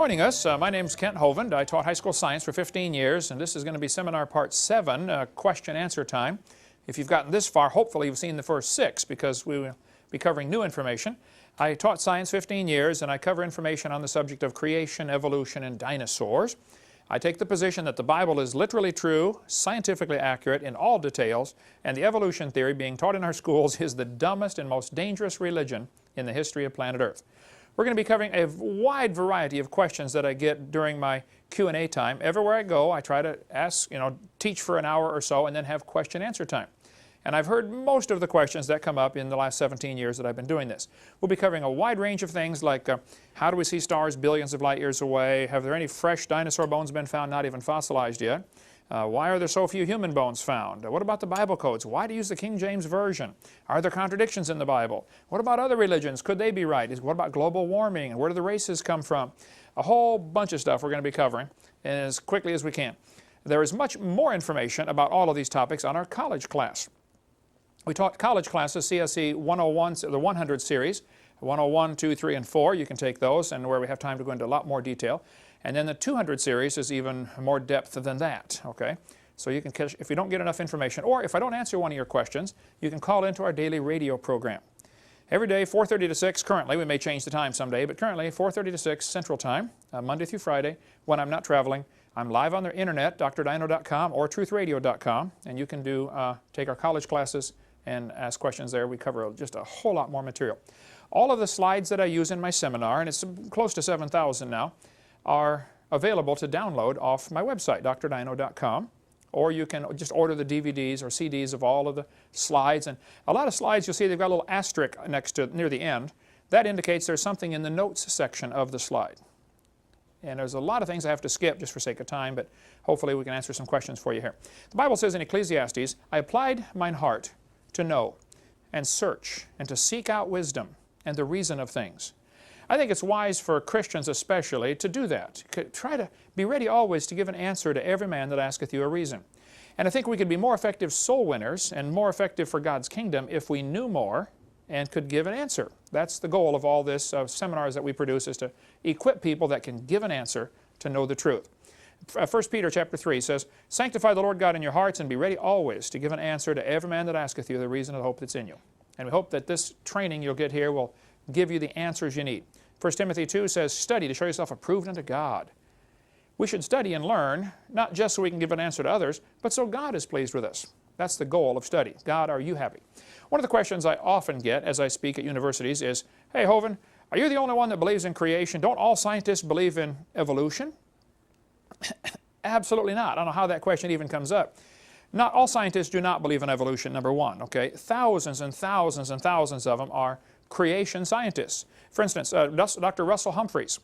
Joining us, my name is Kent Hovind. I taught high school science for 15 years, and this is going to be seminar part 7, question-answer time. If you've gotten this far, hopefully you've seen the first 6 because we will be covering new information. I taught science 15 years, and I cover information on the subject of creation, evolution, and dinosaurs. I take the position that the Bible is literally true, scientifically accurate in all details, and the evolution theory being taught in our schools is the dumbest and most dangerous religion in the history of planet Earth. We're going to be covering a wide variety of questions that I get during my Q&A time. Everywhere I go, I try to teach for an hour or so and then have question-answer time. And I've heard most of the questions that come up in the last 17 years that I've been doing this. We'll be covering a wide range of things like how do we see stars billions of light years away? Have there any fresh dinosaur bones been found, not even fossilized yet? Why are there so few human bones found? What about the Bible codes? Why do you use the King James Version? Are there contradictions in the Bible? What about other religions? Could they be right? What about global warming? And where do the races come from? A whole bunch of stuff we're going to be covering as quickly as we can. There is much more information about all of these topics on our college class. We taught college classes, CSE 101, the 100 series, 101, 2, 3, and 4. You can take those, and where we have time to go into a lot more detail. And then the 200 series is even more depth than that, okay? So you can catch, if you don't get enough information, or if I don't answer one of your questions, you can call into our daily radio program. Every day, 4:30 to 6, currently, we may change the time someday, but currently 4:30 to 6 Central Time, Monday through Friday, when I'm not traveling. I'm live on the internet, drdino.com or truthradio.com, and you can take our college classes and ask questions there. We cover just a whole lot more material. All of the slides that I use in my seminar, and it's close to 7,000 now, are available to download off my website, drdino.com, or you can just order the DVDs or CDs of all of the slides. And a lot of slides, you'll see they've got a little asterisk near the end. That indicates there's something in the notes section of the slide. And there's a lot of things I have to skip just for sake of time, but hopefully we can answer some questions for you here. The Bible says in Ecclesiastes, I applied mine heart to know and search and to seek out wisdom and the reason of things. I think it's wise for Christians especially to do that. Try to be ready always to give an answer to every man that asketh you a reason. And I think we could be more effective soul winners and more effective for God's kingdom if we knew more and could give an answer. That's the goal of all this seminars that we produce, is to equip people that can give an answer to know the truth. 1 Peter chapter 3 says, Sanctify the Lord God in your hearts and be ready always to give an answer to every man that asketh you the reason of the hope that's in you. And we hope that this training you'll get here will give you the answers you need. 1 Timothy 2 says, study to show yourself approved unto God. We should study and learn, not just so we can give an answer to others, but so God is pleased with us. That's the goal of study. God, are you happy? One of the questions I often get as I speak at universities is, hey, Hovind, are you the only one that believes in creation? Don't all scientists believe in evolution? Absolutely not. I don't know how that question even comes up. Not all scientists do not believe in evolution, number one, okay? Thousands and thousands and thousands of them are creation scientists. For instance, Dr. Russell Humphreys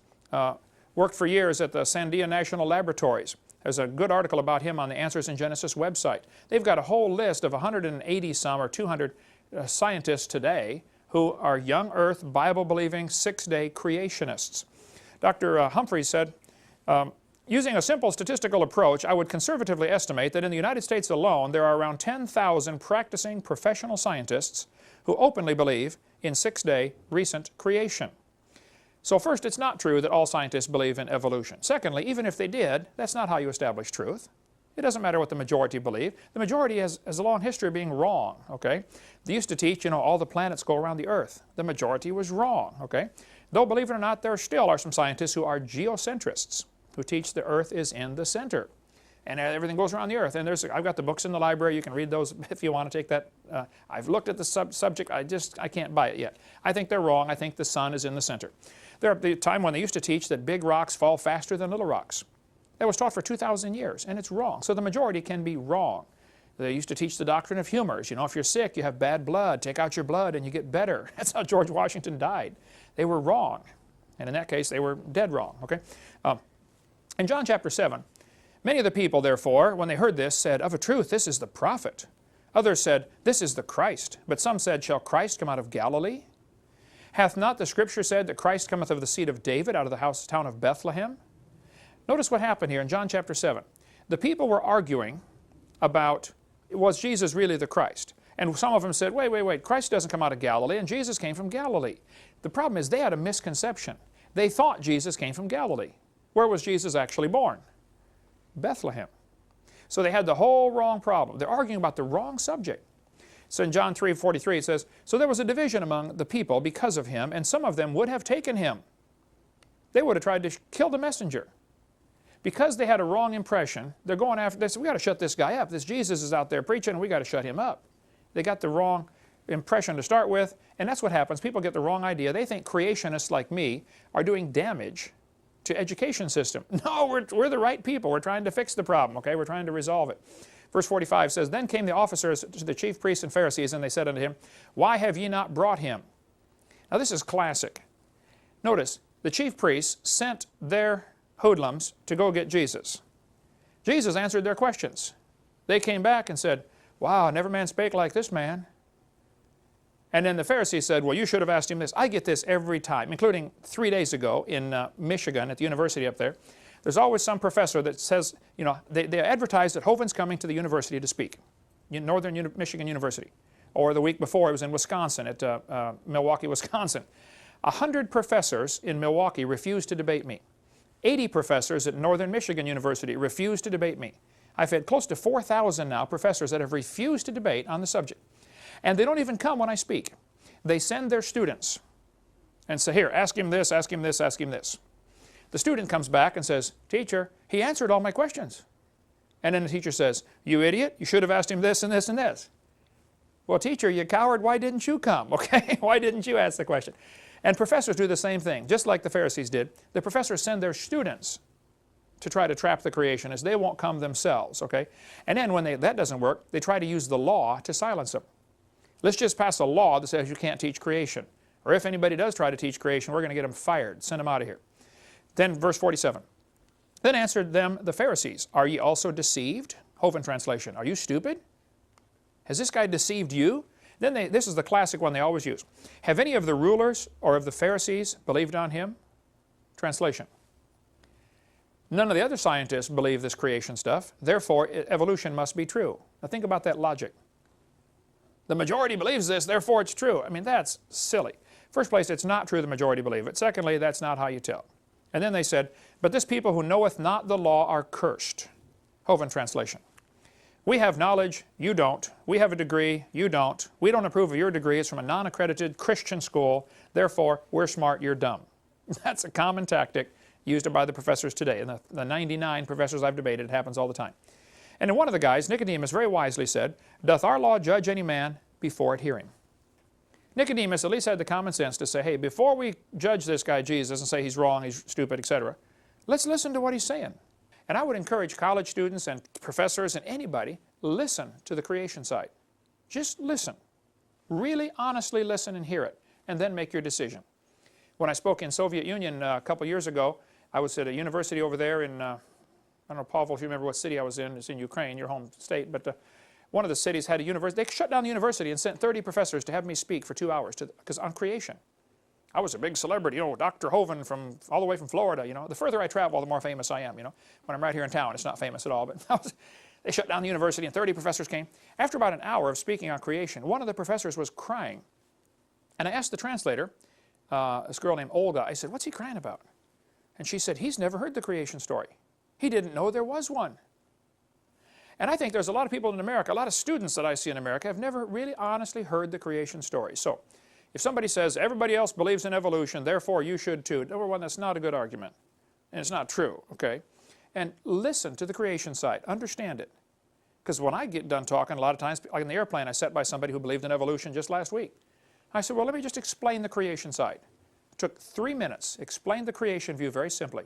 worked for years at the Sandia National Laboratories. There's a good article about him on the Answers in Genesis website. They've got a whole list of 180 some or 200 scientists today who are young earth, Bible-believing, six-day creationists. Dr. Humphreys said, using a simple statistical approach, I would conservatively estimate that in the United States alone there are around 10,000 practicing professional scientists who openly believe in six-day recent creation. So first, it's not true that all scientists believe in evolution. Secondly, even if they did, that's not how you establish truth. It doesn't matter what the majority believe. The majority has a long history of being wrong, okay? They used to teach, all the planets go around the Earth. The majority was wrong, okay? Though, believe it or not, there still are some scientists who are geocentrists, who teach the Earth is in the center. And everything goes around the Earth. And I've got the books in the library. You can read those if you want to take that. I've looked at the subject. I can't buy it yet. I think they're wrong. I think the sun is in the center. There was a time when they used to teach that big rocks fall faster than little rocks. That was taught for 2,000 years, and it's wrong. So the majority can be wrong. They used to teach the doctrine of humors. If you're sick, you have bad blood. Take out your blood and you get better. That's how George Washington died. They were wrong. And in that case, they were dead wrong. Okay. In John chapter 7, many of the people, therefore, when they heard this, said, Of a truth, this is the prophet. Others said, This is the Christ. But some said, Shall Christ come out of Galilee? Hath not the Scripture said that Christ cometh of the seed of David out of the town of Bethlehem? Notice what happened here in John chapter 7. The people were arguing about, was Jesus really the Christ? And some of them said, wait, Christ doesn't come out of Galilee, and Jesus came from Galilee. The problem is they had a misconception. They thought Jesus came from Galilee. Where was Jesus actually born? Bethlehem. So they had the whole wrong problem. They're arguing about the wrong subject. So in John 3:43 it says, so there was a division among the people because of him, and some of them would have taken him. They would have tried to kill the messenger. Because they had a wrong impression, they're going after this. We got to shut this guy up. This Jesus is out there preaching, and we got to shut him up. They got the wrong impression to start with, and that's what happens. People get the wrong idea. They think creationists like me are doing damage to education system. No, we're the right people. We're trying to fix the problem, okay? We're trying to resolve it. Verse 45 says, then came the officers to the chief priests and Pharisees, and they said unto him, why have ye not brought him? Now this is classic. Notice, the chief priests sent their hoodlums to go get Jesus. Jesus answered their questions. They came back and said, wow, never man spake like this man. And then the Pharisees said, well, you should have asked him this. I get this every time, including 3 days ago in Michigan at the university up there. There's always some professor that says, you know, they advertise that Hovind's coming to the university to speak, Northern Michigan University. Or the week before, it was in Wisconsin, at Milwaukee, Wisconsin. 100 professors in Milwaukee refused to debate me. 80 professors at Northern Michigan University refused to debate me. I've had close to 4,000 now professors that have refused to debate on the subject. And they don't even come when I speak. They send their students and say, here, ask him this, ask him this, ask him this. The student comes back and says, teacher, he answered all my questions. And then the teacher says, you idiot, you should have asked him this and this and this. Well, teacher, you coward, why didn't you come? Okay, why didn't you ask the question? And professors do the same thing, just like the Pharisees did. The professors send their students to try to trap the creationists. They won't come themselves, okay? And then when that doesn't work, they try to use the law to silence them. Let's just pass a law that says you can't teach creation. Or if anybody does try to teach creation, we're going to get them fired, send them out of here. Then verse 47. Then answered them the Pharisees, are ye also deceived? Hovind translation, are you stupid? Has this guy deceived you? Then this is the classic one they always use. Have any of the rulers or of the Pharisees believed on him? Translation. None of the other scientists believe this creation stuff. Therefore, evolution must be true. Now think about that logic. The majority believes this, therefore it's true. I mean, that's silly. First place, it's not true the majority believe it. Secondly, that's not how you tell. And then they said, but this people who knoweth not the law are cursed. Hovind translation. We have knowledge, you don't. We have a degree, you don't. We don't approve of your degree. It's from a non-accredited Christian school. Therefore, we're smart, you're dumb. That's a common tactic used by the professors today. And the 99 professors I've debated, it happens all the time. And then one of the guys, Nicodemus, very wisely said, doth our law judge any man before it hear him? Nicodemus at least had the common sense to say, hey, before we judge this guy Jesus and say he's wrong, he's stupid, etc., let's listen to what he's saying. And I would encourage college students and professors and anybody, listen to the creation side. Just listen. Really honestly listen and hear it, and then make your decision. When I spoke in Soviet Union a couple years ago, I was at a university over there in, I don't know, Pavel, if you remember what city I was in. It's in Ukraine, your home state, but one of the cities had a university. They shut down the university and sent 30 professors to have me speak for 2 hours because on creation. I was a big celebrity, you know, Dr. Hovind from all the way from Florida, you know. The further I travel, the more famous I am, you know. When I'm right here in town, it's not famous at all, but they shut down the university and 30 professors came. After about an hour of speaking on creation, one of the professors was crying. And I asked the translator, this girl named Olga, I said, what's he crying about? And she said, he's never heard the creation story. He didn't know there was one. And I think there's a lot of people in America, a lot of students that I see in America have never really honestly heard the creation story. So if somebody says, everybody else believes in evolution, therefore you should too, number one, that's not a good argument. And it's not true, okay? And listen to the creation side. Understand it. Because when I get done talking, a lot of times, like in the airplane, I sat by somebody who believed in evolution just last week. I said, well, let me just explain the creation side. It took 3 minutes, explained the creation view very simply.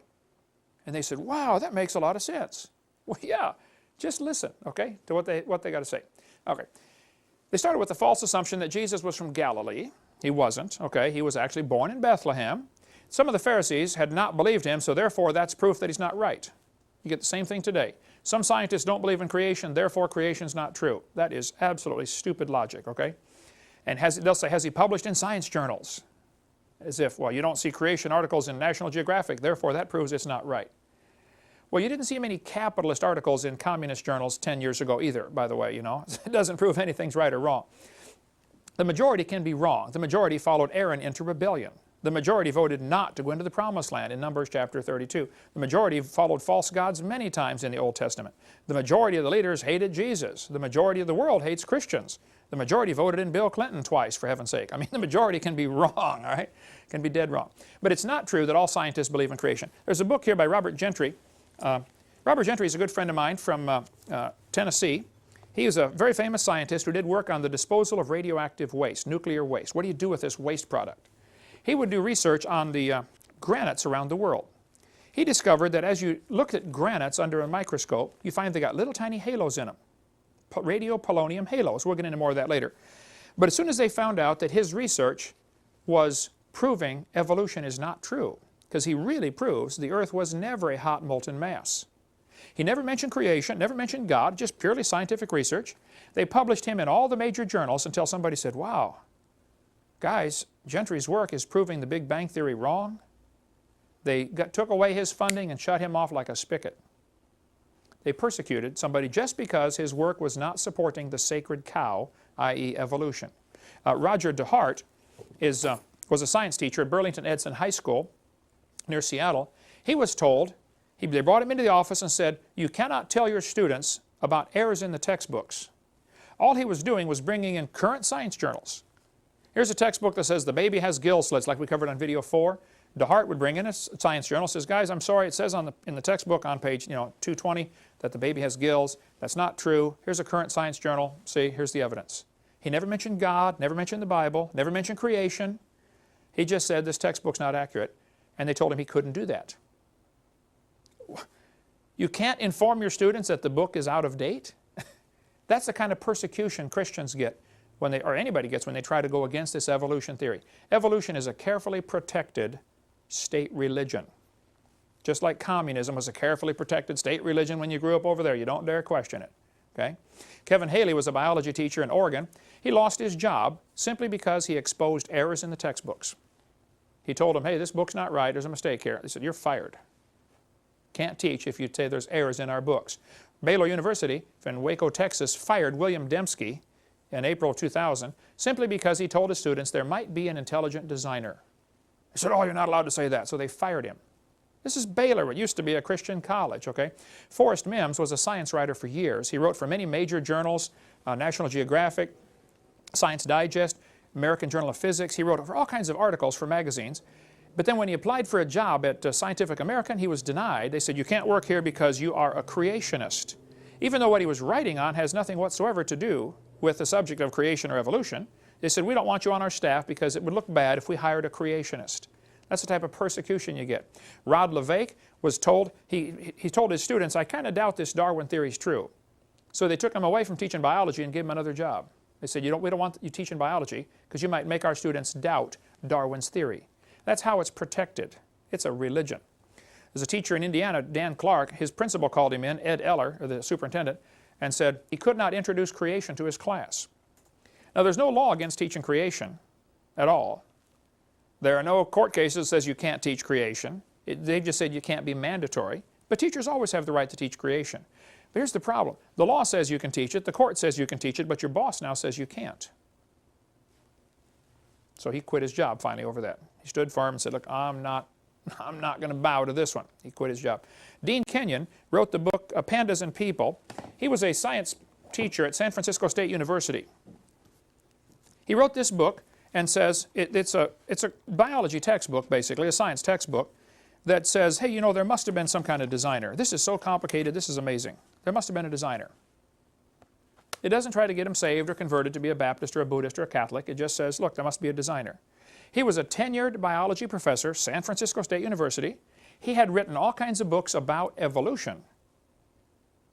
And they said, wow, that makes a lot of sense. Well, yeah, just listen, okay, to what they got to say. Okay. They started with the false assumption that Jesus was from Galilee. He wasn't, okay. He was actually born in Bethlehem. Some of the Pharisees had not believed him, so therefore that's proof that he's not right. You get the same thing today. Some scientists don't believe in creation, therefore creation's not true. That is absolutely stupid logic, okay? And they'll say, has he published in science journals? As if, well, you don't see creation articles in National Geographic, therefore that proves it's not right. Well, you didn't see many capitalist articles in communist journals 10 years ago either, by the way, you know. It doesn't prove anything's right or wrong. The majority can be wrong. The majority followed Aaron into rebellion. The majority voted not to go into the promised land in Numbers chapter 32. The majority followed false gods many times in the Old Testament. The majority of the leaders hated Jesus. The majority of the world hates Christians. The majority voted in Bill Clinton twice, for heaven's sake. I mean, the majority can be wrong, all right? Can be dead wrong. But it's not true that all scientists believe in creation. There's a book here by Robert Gentry. Robert Gentry is a good friend of mine from Tennessee. He is a very famous scientist who did work on the disposal of radioactive waste, nuclear waste. What do you do with this waste product? He would do research on the granites around the world. He discovered that as you looked at granites under a microscope, you find they got little tiny halos in them. Radiopolonium halos. We'll get into more of that later. But as soon as they found out that his research was proving evolution is not true, because he really proves the earth was never a hot molten mass. He never mentioned creation, never mentioned God, just purely scientific research. They published him in all the major journals until somebody said, wow, guys, Gentry's work is proving the Big Bang Theory wrong. They took away his funding and shut him off like a spigot. They persecuted somebody just because his work was not supporting the sacred cow, i.e. evolution. Roger DeHart was a science teacher at Burlington Edson High School near Seattle. He was told, they brought him into the office and said, you cannot tell your students about errors in the textbooks. All he was doing was bringing in current science journals. Here's a textbook that says the baby has gill slits, like we covered on video 4. DeHart would bring in a science journal, says, guys, I'm sorry, it says in the textbook on page 220 that the baby has gills. That's not true. Here's a current science journal. See, here's the evidence. He never mentioned God, never mentioned the Bible, never mentioned creation. He just said this textbook's not accurate, and they told him he couldn't do that. You can't inform your students that the book is out of date? That's the kind of persecution Christians get when they, or anybody gets when they try to go against this evolution theory. Evolution is a carefully protected state religion. Just like communism was a carefully protected state religion when you grew up over there. You don't dare question it. Okay? Kevin Haley was a biology teacher in Oregon. He lost his job simply because he exposed errors in the textbooks. He told them, hey, this book's not right, there's a mistake here. They said, you're fired. Can't teach if you say there's errors in our books. Baylor University in Waco, Texas fired William Dembski in April 2000 simply because he told his students there might be an intelligent designer. They said, oh, you're not allowed to say that, so they fired him. This is Baylor. It used to be a Christian college, okay? Forrest Mims was a science writer for years. He wrote for many major journals, National Geographic, Science Digest, American Journal of Physics. He wrote for all kinds of articles for magazines. But then when he applied for a job at Scientific American, he was denied. They said, you can't work here because you are a creationist. Even though what he was writing on has nothing whatsoever to do with the subject of creation or evolution, they said, we don't want you on our staff because it would look bad if we hired a creationist. That's the type of persecution you get. Rod Levake was told, he told his students, I kind of doubt this Darwin theory is true. So they took him away from teaching biology and gave him another job. They said, we don't want you teaching biology because you might make our students doubt Darwin's theory. That's how it's protected. It's a religion. There's a teacher in Indiana, Dan Clark, his principal called him in, Ed Eller, or the superintendent, and said he could not introduce creation to his class. Now there's no law against teaching creation at all. There are no court cases that says you can't teach creation. They've just said you can't be mandatory. But teachers always have the right to teach creation. But here's the problem. The law says you can teach it, the court says you can teach it, but your boss now says you can't. So he quit his job finally over that. He stood firm and said, look, I'm not going to bow to this one. He quit his job. Dean Kenyon wrote the book Pandas and People. He was a science teacher at San Francisco State University. He wrote this book and says, it's a biology textbook, basically, a science textbook, that says, hey, you know, there must have been some kind of designer. This is so complicated, this is amazing. There must have been a designer. It doesn't try to get him saved or converted to be a Baptist or a Buddhist or a Catholic. It just says, look, there must be a designer. He was a tenured biology professor, San Francisco State University. He had written all kinds of books about evolution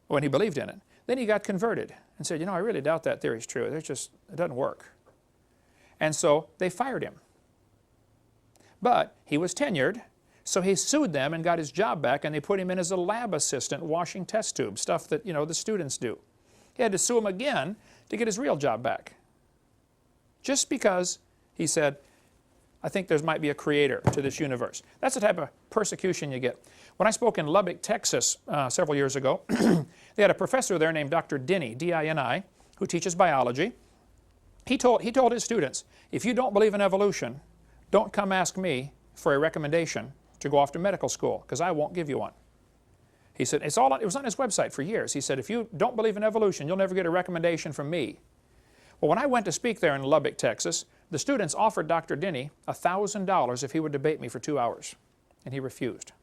when he believed in it. Then he got converted and said, you know, I really doubt that theory is true. It doesn't work. And so they fired him. But he was tenured, so he sued them and got his job back, and they put him in as a lab assistant washing test tubes, stuff that, you know, the students do. He had to sue him again to get his real job back. Just because he said, I think there might be a creator to this universe. That's the type of persecution you get. When I spoke in Lubbock, Texas several years ago, they had a professor there named Dr. Dini, D-I-N-I, who teaches biology. He told his students, if you don't believe in evolution, don't come ask me for a recommendation to go off to medical school, because I won't give you one. He said, it was on his website for years. He said, if you don't believe in evolution, you'll never get a recommendation from me. Well, when I went to speak there in Lubbock, Texas, the students offered Dr. Denny $1,000 if he would debate me for 2 hours, and he refused.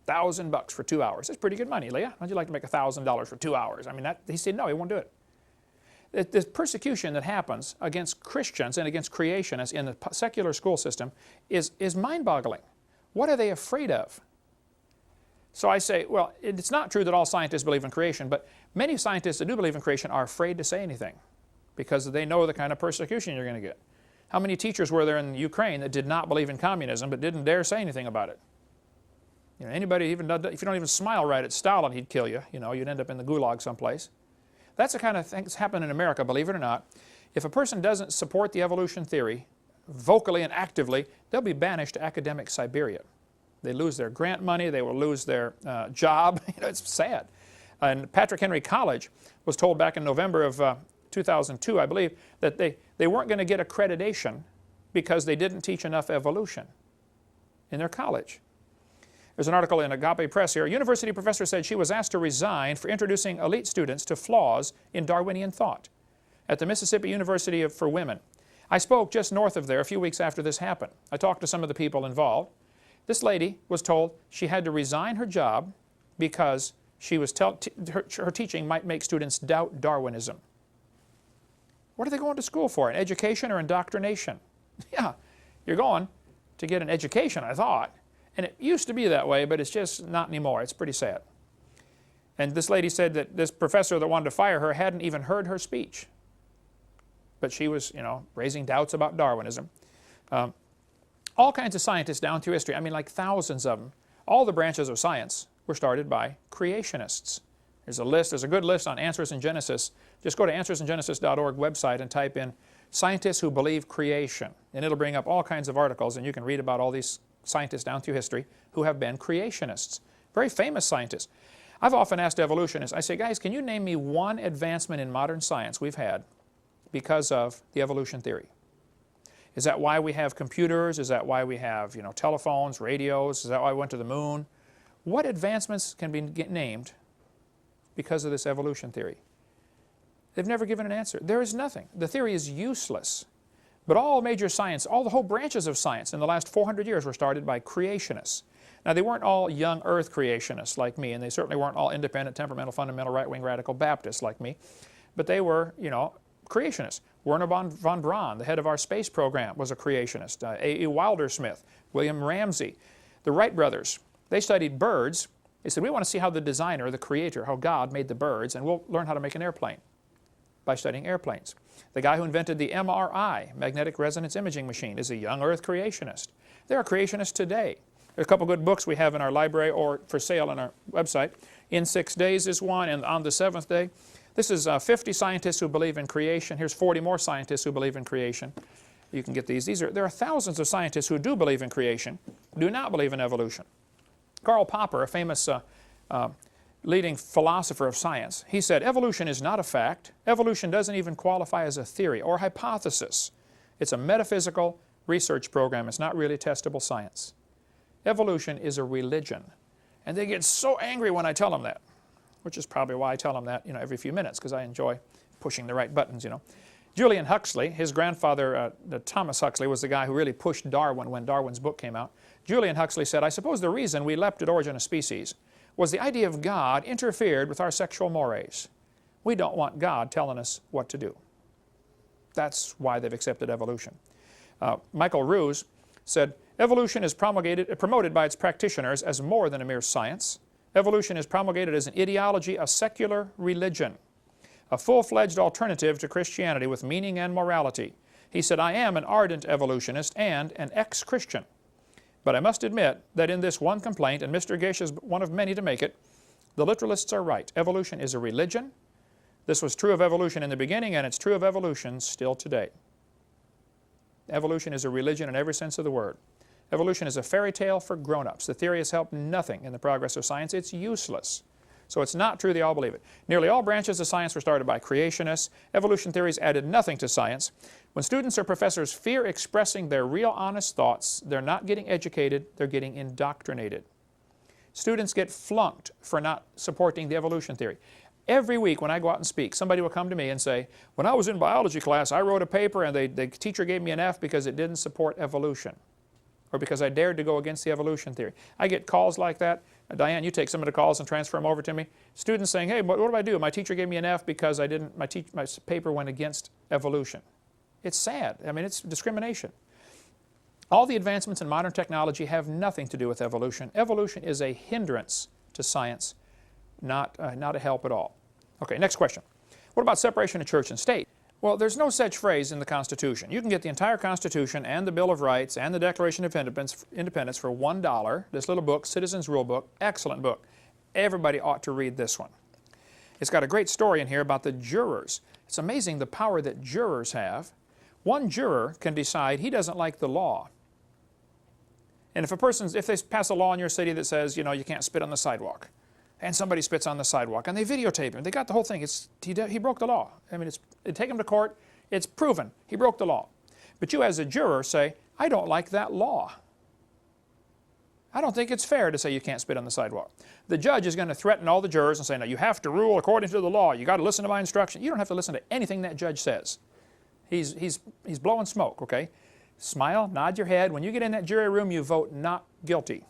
$1,000 for 2 hours. That's pretty good money, Leah. How'd you like to make $1,000 for 2 hours? I mean, he said no, he won't do it. The persecution that happens against Christians and against creationists in the secular school system is mind-boggling. What are they afraid of? So I say, well, it's not true that all scientists believe in creation, but many scientists that do believe in creation are afraid to say anything because they know the kind of persecution you're going to get. How many teachers were there in Ukraine that did not believe in communism but didn't dare say anything about it? You know, anybody, even if you don't even smile right at Stalin, he'd kill you. You know, you'd end up in the gulag someplace. That's the kind of thing that's happened in America, believe it or not. If a person doesn't support the evolution theory vocally and actively, they'll be banished to academic Siberia. They lose their grant money, they will lose their job. You know, it's sad. And Patrick Henry College was told back in November of 2002, I believe, that they weren't going to get accreditation because they didn't teach enough evolution in their college. There's an article in Agape Press here. A university professor said she was asked to resign for introducing elite students to flaws in Darwinian thought at the Mississippi University for Women. I spoke just north of there a few weeks after this happened. I talked to some of the people involved. This lady was told she had to resign her job because she was her teaching might make students doubt Darwinism. What are they going to school for? An education or indoctrination? Yeah, you're going to get an education, I thought. And it used to be that way, but it's just not anymore. It's pretty sad. And this lady said that this professor that wanted to fire her hadn't even heard her speech. But she was, you know, raising doubts about Darwinism. All kinds of scientists down through history, I mean like thousands of them, all the branches of science were started by creationists. There's a list, there's a good list on Answers in Genesis. Just go to answersingenesis.org website and type in scientists who believe creation. And it'll bring up all kinds of articles, and you can read about all these scientists down through history who have been creationists. Very famous scientists. I've often asked evolutionists, I say, guys, can you name me one advancement in modern science we've had because of the evolution theory? Is that why we have computers? Is that why we have, you know, telephones, radios? Is that why we went to the moon? What advancements can be named because of this evolution theory? They've never given an answer. There is nothing. The theory is useless. But all major science, all the whole branches of science in the last 400 years were started by creationists. Now, they weren't all young earth creationists like me, and they certainly weren't all independent, temperamental, fundamental, right-wing, radical Baptists like me. But they were, you know, creationists. Wernher von Braun, the head of our space program, was a creationist. A.E. Wilder-Smith, William Ramsey, the Wright brothers, they studied birds. They said, we want to see how the designer, the creator, how God made the birds, and we'll learn how to make an airplane by studying airplanes. The guy who invented the MRI, magnetic resonance imaging machine, is a young earth creationist. There are creationists today. There's a couple good books we have in our library or for sale on our website. In 6 Days is one, and On the Seventh Day. This is 50 scientists who believe in creation. Here's 40 more scientists who believe in creation. You can get these. There are thousands of scientists who do believe in creation, do not believe in evolution. Karl Popper, a famous leading philosopher of science, he said, evolution is not a fact. Evolution doesn't even qualify as a theory or hypothesis. It's a metaphysical research program. It's not really testable science. Evolution is a religion. And they get so angry when I tell them that, which is probably why I tell them that, you know, every few minutes, because I enjoy pushing the right buttons, you know. Julian Huxley, his grandfather, Thomas Huxley, was the guy who really pushed Darwin when Darwin's book came out. Julian Huxley said, I suppose the reason we leapt at Origin of Species was the idea of God interfered with our sexual mores. We don't want God telling us what to do. That's why they've accepted evolution. Michael Ruse said, evolution is promoted by its practitioners as more than a mere science. Evolution is promulgated as an ideology, a secular religion, a full-fledged alternative to Christianity with meaning and morality. He said, I am an ardent evolutionist and an ex-Christian. But I must admit that in this one complaint, and Mr. Gish is one of many to make it, the literalists are right. Evolution is a religion. This was true of evolution in the beginning, and it's true of evolution still today. Evolution is a religion in every sense of the word. Evolution is a fairy tale for grown-ups. The theory has helped nothing in the progress of science. It's useless. So it's not true they all believe it. Nearly all branches of science were started by creationists. Evolution theories added nothing to science. When students or professors fear expressing their real honest thoughts, they're not getting educated, they're getting indoctrinated. Students get flunked for not supporting the evolution theory. Every week when I go out and speak, somebody will come to me and say, when I was in biology class, I wrote a paper and the teacher gave me an F because it didn't support evolution, or because I dared to go against the evolution theory. I get calls like that. Diane, you take some of the calls and transfer them over to me. Students saying, hey, what do I do? My teacher gave me an F because my paper went against evolution. It's sad. I mean, it's discrimination. All the advancements in modern technology have nothing to do with evolution. Evolution is a hindrance to science, not a help at all. Okay, next question. What about separation of church and state? Well, there's no such phrase in the Constitution. You can get the entire Constitution and the Bill of Rights and the Declaration of Independence for $1. This little book, Citizens Rule Book, excellent book. Everybody ought to read this one. It's got a great story in here about the jurors. It's amazing the power that jurors have. One juror can decide he doesn't like the law. And if they pass a law in your city that says, you know, you can't spit on the sidewalk, and somebody spits on the sidewalk, and they videotape him, they got the whole thing. He broke the law. I mean, they take him to court. It's proven he broke the law. But you as a juror say, I don't like that law. I don't think it's fair to say you can't spit on the sidewalk. The judge is going to threaten all the jurors and say, no, you have to rule according to the law. You got to listen to my instruction. You don't have to listen to anything that judge says. He's blowing smoke, okay? Smile, nod your head. When you get in that jury room, you vote not guilty.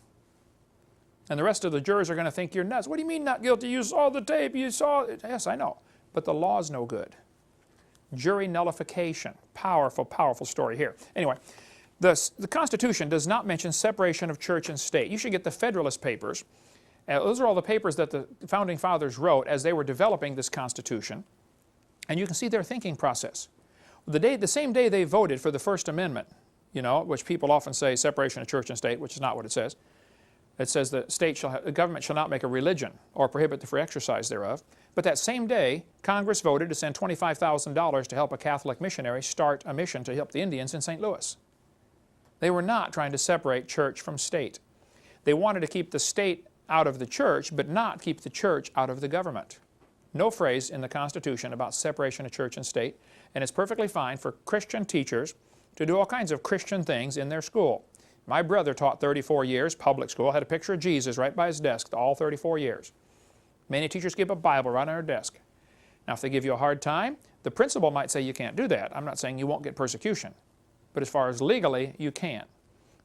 And the rest of the jurors are going to think you're nuts. What do you mean not guilty? You saw the tape. You saw it. Yes, I know. But the law's no good. Jury nullification. Powerful, powerful story here. Anyway, the Constitution does not mention separation of church and state. You should get the Federalist Papers. Those are all the papers that the Founding Fathers wrote as they were developing this Constitution. And you can see their thinking process. The same day they voted for the First Amendment, you know, which people often say separation of church and state, which is not what it says. It says the government shall not make a religion or prohibit the free exercise thereof. But that same day, Congress voted to send $25,000 to help a Catholic missionary start a mission to help the Indians in St. Louis. They were not trying to separate church from state. They wanted to keep the state out of the church, but not keep the church out of the government. No phrase in the Constitution about separation of church and state, and it's perfectly fine for Christian teachers to do all kinds of Christian things in their school. My brother taught 34 years, public school, had a picture of Jesus right by his desk all 34 years. Many teachers keep a Bible right on their desk. Now, if they give you a hard time, the principal might say you can't do that. I'm not saying you won't get persecution, but as far as legally, you can.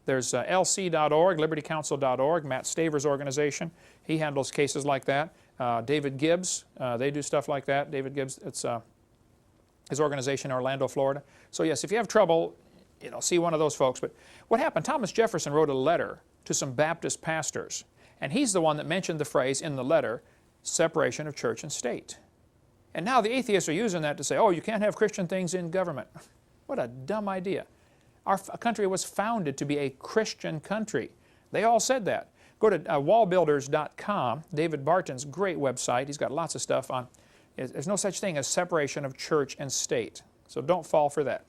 There's lc.org, libertycouncil.org, Matt Staver's organization. He handles cases like that. David Gibbs, they do stuff like that. David Gibbs, it's his organization in Orlando, Florida. So yes, if you have trouble, you know, see one of those folks. But what happened, Thomas Jefferson wrote a letter to some Baptist pastors, and he's the one that mentioned the phrase in the letter, separation of church and state. And now the atheists are using that to say, oh, you can't have Christian things in government. What a dumb idea. Our country was founded to be a Christian country. They all said that. Go to wallbuilders.com, David Barton's great website. He's got lots of stuff on. There's no such thing as separation of church and state. So don't fall for that.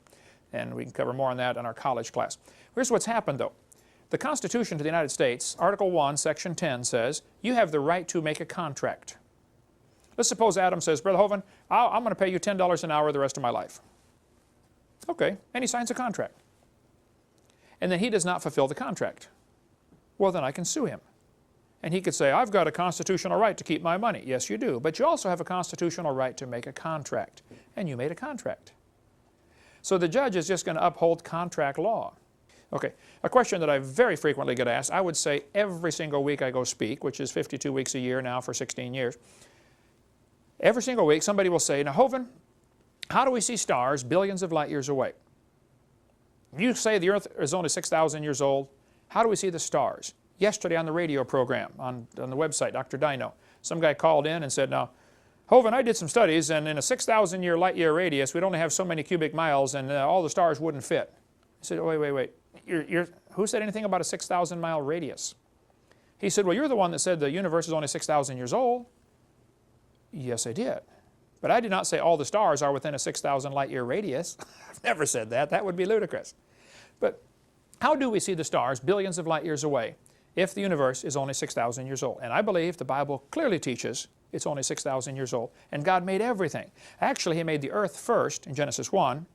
And we can cover more on that in our college class. Here's what's happened, though. The Constitution to the United States, Article 1, Section 10 says, you have the right to make a contract. Let's suppose Adam says, Brother Hovind, I'm going to pay you $10 an hour the rest of my life. Okay, and he signs a contract. And then he does not fulfill the contract. Well, then I can sue him. And he could say, I've got a constitutional right to keep my money. Yes, you do. But you also have a constitutional right to make a contract. And you made a contract. So the judge is just going to uphold contract law. Okay, a question that I very frequently get asked, I would say every single week I go speak, which is 52 weeks a year now for 16 years. Every single week somebody will say, now Hovind, how do we see stars billions of light years away? You say the earth is only 6,000 years old. How do we see the stars? Yesterday on the radio program, on the website, Dr. Dino, some guy called in and said, now, Hovind, I did some studies, and in a 6,000 light year radius, we'd only have so many cubic miles, and all the stars wouldn't fit. I said, wait. Who said anything about a 6,000 mile radius? He said, well, you're the one that said the universe is only 6,000 years old. Yes, I did. But I did not say all the stars are within a 6,000 light year radius. I've never said that. That would be ludicrous. But how do we see the stars billions of light years away? if the universe is only 6,000 years old. And I believe the Bible clearly teaches it's only 6,000 years old. And God made everything. Actually, He made the earth first in Genesis 1.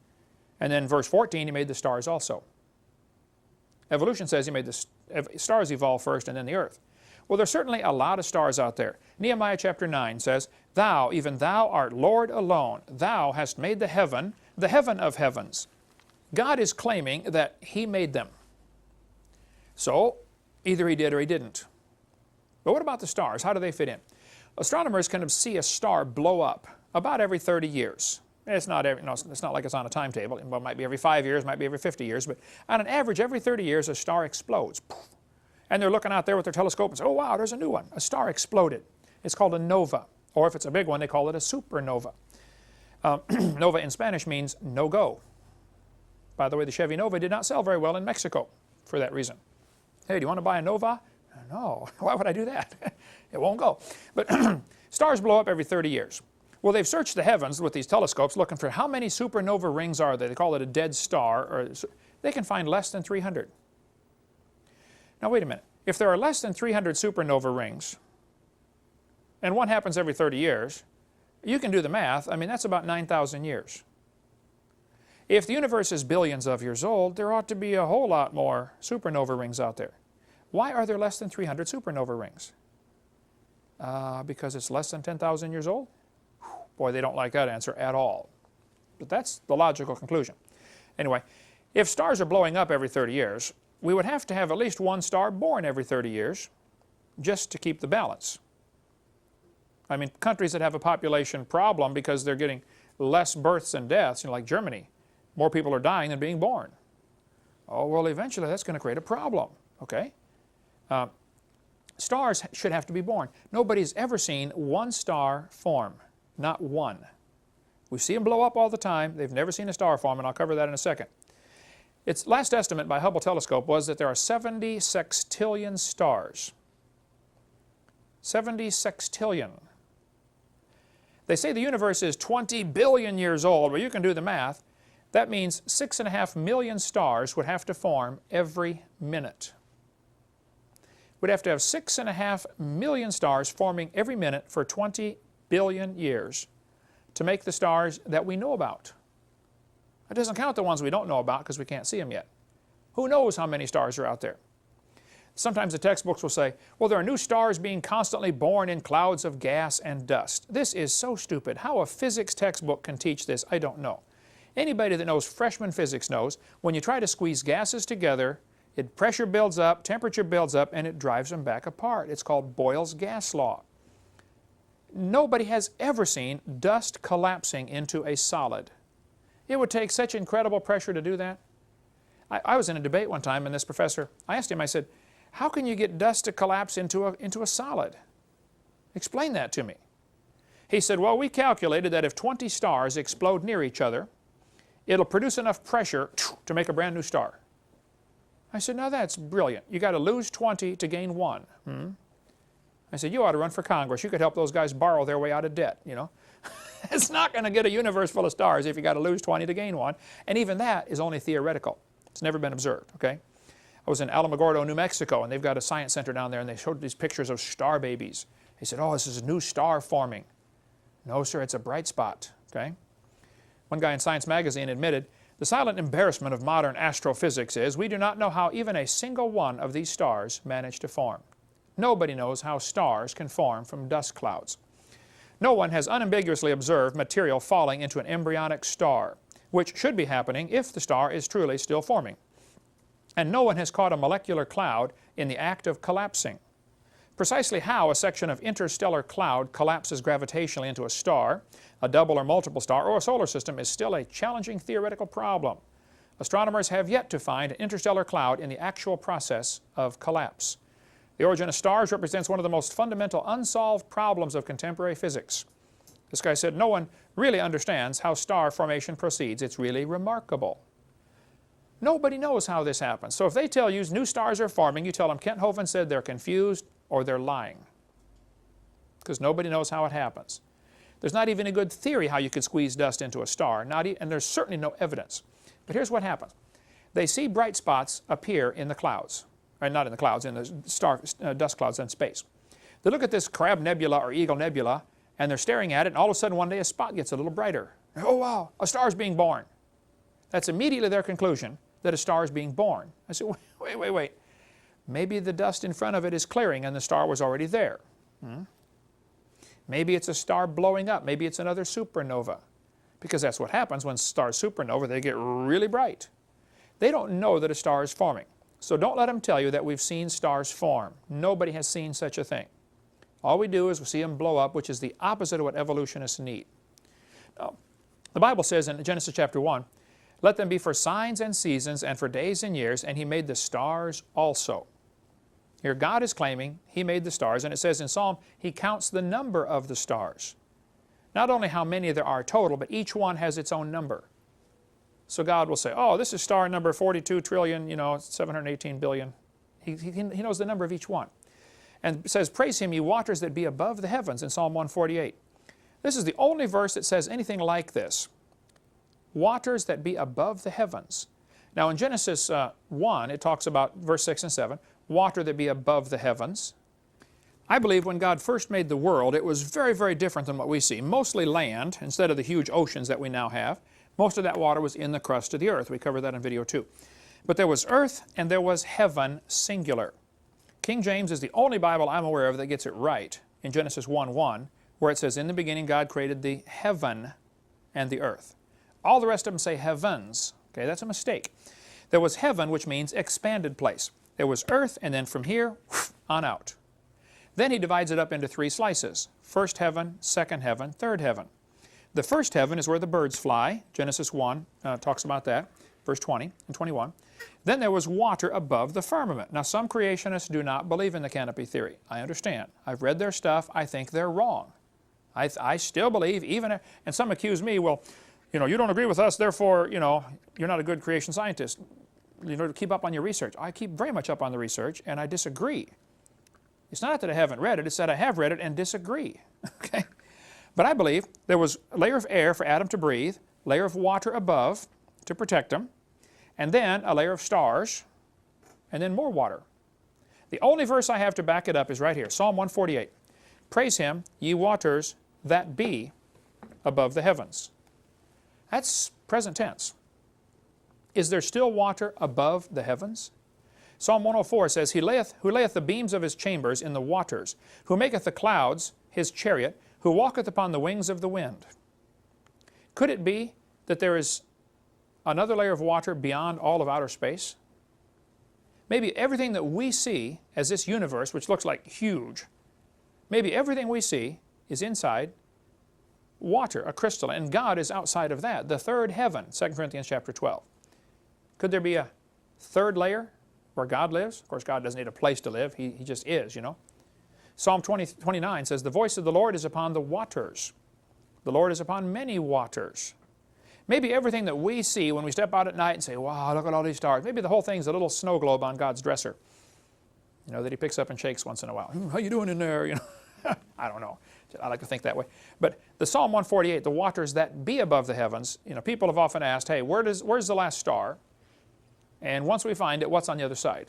And then verse 14, He made the stars also. Evolution says He made the stars evolve first and then the earth. Well, there's certainly a lot of stars out there. Nehemiah chapter 9 says, Thou, even Thou art Lord alone. Thou hast made the heaven of heavens. God is claiming that He made them. So, either He did or He didn't. But what about the stars? How do they fit in? Astronomers can see a star blow up about every 30 years. It's not like it's on a timetable. It might be every 5 years, might be every 50 years, but on an average, every 30 years, a star explodes. And they're looking out there with their telescope and say, oh wow, there's a new one. A star exploded. It's called a nova. Or if it's a big one, they call it a supernova. Nova in Spanish means no-go. By the way, the Chevy Nova did not sell very well in Mexico for that reason. Hey, do you want to buy a Nova? No. Why would I do that? It won't go. But stars blow up every 30 years. Well, they've searched the heavens with these telescopes looking for how many supernova rings are there. They call it a dead star. Or they can find less than 300. Now, wait a minute. If there are less than 300 supernova rings, and one happens every 30 years, you can do the math. I mean, that's about 9,000 years. If the universe is billions of years old, there ought to be a whole lot more supernova rings out there. Why are there less than 300 supernova rings? Because it's less than 10,000 years old? Boy, they don't like that answer at all. But that's the logical conclusion. Anyway, if stars are blowing up every 30 years, we would have to have at least one star born every 30 years just to keep the balance. I mean, countries that have a population problem because they're getting less births and deaths, like Germany, more people are dying than being born. Oh, well, eventually that's going to create a problem, okay? Stars should have to be born. Nobody's ever seen one star form, not one. We see them blow up all the time. They've never seen a star form, and I'll cover that in a second. Its last estimate by Hubble telescope was that there are 70 sextillion stars. 70 sextillion. They say the universe is 20 billion years old. Well, you can do the math. That means 6.5 million stars would have to form every minute. We'd have to have 6.5 million stars forming every minute for 20 billion years to make the stars that we know about. That doesn't count the ones we don't know about because we can't see them yet. Who knows how many stars are out there? Sometimes the textbooks will say, well, there are new stars being constantly born in clouds of gas and dust. This is so stupid. How a physics textbook can teach this, I don't know. Anybody that knows freshman physics knows when you try to squeeze gases together, pressure builds up, temperature builds up, and it drives them back apart. It's called Boyle's gas law. Nobody has ever seen dust collapsing into a solid. It would take such incredible pressure to do that. I was in a debate one time, and this professor, I asked him, I said, how can you get dust to collapse into a solid? Explain that to me. He said, well, we calculated that if 20 stars explode near each other, it'll produce enough pressure to make a brand new star. I said, now that's brilliant. You got to lose 20 to gain 1. I said, you ought to run for Congress. You could help those guys borrow their way out of debt, you know. It's not going to get a universe full of stars if you got to lose 20 to gain 1. And even that is only theoretical. It's never been observed, okay? I was in Alamogordo, New Mexico, and they've got a science center down there, and they showed these pictures of star babies. They said, oh, this is a new star forming. No, sir, it's a bright spot, okay? One guy in Science magazine admitted, the silent embarrassment of modern astrophysics is we do not know how even a single one of these stars managed to form. Nobody knows how stars can form from dust clouds. No one has unambiguously observed material falling into an embryonic star, which should be happening if the star is truly still forming. And no one has caught a molecular cloud in the act of collapsing. Precisely how a section of interstellar cloud collapses gravitationally into a star, a double or multiple star, or a solar system is still a challenging theoretical problem. Astronomers have yet to find an interstellar cloud in the actual process of collapse. The origin of stars represents one of the most fundamental unsolved problems of contemporary physics. This guy said, no one really understands how star formation proceeds. It's really remarkable. Nobody knows how this happens. So if they tell you new stars are forming, you tell them Kent Hovind said they're confused or they're lying. Because nobody knows how it happens. There's not even a good theory how you could squeeze dust into a star, and there's certainly no evidence. But here's what happens. They see bright spots appear in the clouds. or not in the clouds, in the dust clouds in space. They look at this Crab Nebula or Eagle Nebula, and they're staring at it, and all of a sudden one day a spot gets a little brighter. Oh wow, a star is being born. That's immediately their conclusion that a star is being born. I said, wait. Maybe the dust in front of it is clearing and the star was already there. Maybe it's a star blowing up. Maybe it's another supernova. Because that's what happens when stars supernova, they get really bright. They don't know that a star is forming. So don't let them tell you that we've seen stars form. Nobody has seen such a thing. All we do is we see them blow up, which is the opposite of what evolutionists need. Now, the Bible says in Genesis chapter 1, let them be for signs and seasons and for days and years, and He made the stars also. Here God is claiming He made the stars, and it says in Psalm, He counts the number of the stars. Not only how many there are total, but each one has its own number. So God will say, oh, this is star number 42 trillion, 718 billion. He knows the number of each one. And it says, praise Him, ye waters that be above the heavens, in Psalm 148. This is the only verse that says anything like this. Waters that be above the heavens. Now in Genesis 1, it talks about verse 6 and 7, water that be above the heavens. I believe when God first made the world, it was very, very different than what we see. Mostly land, instead of the huge oceans that we now have. Most of that water was in the crust of the earth. We covered that in video 2. But there was earth and there was heaven, singular. King James is the only Bible I'm aware of that gets it right in Genesis 1:1, where it says, in the beginning God created the heaven and the earth. All the rest of them say heavens. Okay, that's a mistake. There was heaven, which means expanded place. There was earth, and then from here on out. Then He divides it up into 3 slices. First heaven, second heaven, third heaven. The first heaven is where the birds fly. Genesis 1 talks about that, verse 20 and 21. Then there was water above the firmament. Now some creationists do not believe in the canopy theory. I understand. I've read their stuff. I think they're wrong. I still believe, even, and some accuse me, well, you don't agree with us, therefore, you're not a good creation scientist. Keep up on your research. I keep very much up on the research, and I disagree. It's not that I haven't read it, it's that I have read it and disagree. Okay? But I believe there was a layer of air for Adam to breathe, layer of water above to protect him, and then a layer of stars, and then more water. The only verse I have to back it up is right here, Psalm 148. Praise Him, ye waters that be above the heavens. That's present tense. Is there still water above the heavens? Psalm 104 says, who layeth the beams of His chambers in the waters, who maketh the clouds His chariot, who walketh upon the wings of the wind. Could it be that there is another layer of water beyond all of outer space? Maybe everything that we see as this universe, which looks like huge, maybe everything we see is inside water, a crystal, and God is outside of that, the third heaven, 2 Corinthians chapter 12. Could there be a third layer where God lives? Of course, God doesn't need a place to live. He just is, Psalm 29 says, the voice of the Lord is upon the waters. The Lord is upon many waters. Maybe everything that we see when we step out at night and say, wow, look at all these stars. Maybe the whole thing's a little snow globe on God's dresser, that He picks up and shakes once in a while. How you doing in there? I don't know. I like to think that way. But the Psalm 148, the waters that be above the heavens, people have often asked, hey, where's the last star? And once we find it, what's on the other side?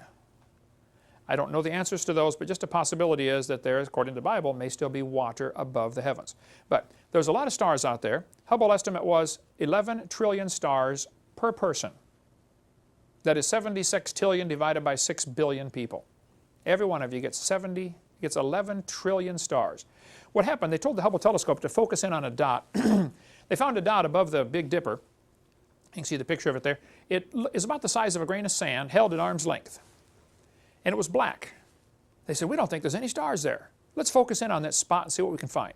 I don't know the answers to those, but just a possibility is that there, according to the Bible, may still be water above the heavens. But there's a lot of stars out there. Hubble estimate was 11 trillion stars per person. That is 76 trillion divided by 6 billion people. Every one of you gets 11 trillion stars. What happened, they told the Hubble telescope to focus in on a dot. They found a dot above the Big Dipper. You can see the picture of it there. It is about the size of a grain of sand, held at arm's length. And it was black. They said, we don't think there's any stars there. Let's focus in on that spot and see what we can find.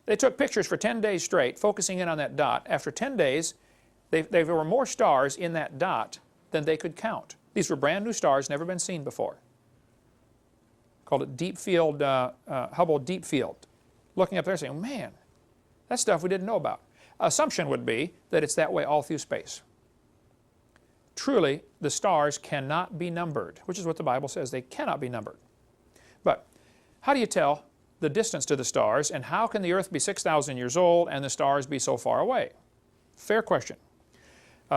They took pictures for 10 days straight, focusing in on that dot. After 10 days, there were more stars in that dot than they could count. These were brand new stars, never been seen before. Called it Deep Field, Hubble Deep Field. Looking up there saying, man, that's stuff we didn't know about. Assumption would be that it's that way all through space. Truly, the stars cannot be numbered, which is what the Bible says. They cannot be numbered. But how do you tell the distance to the stars, and how can the earth be 6,000 years old and the stars be so far away? Fair question.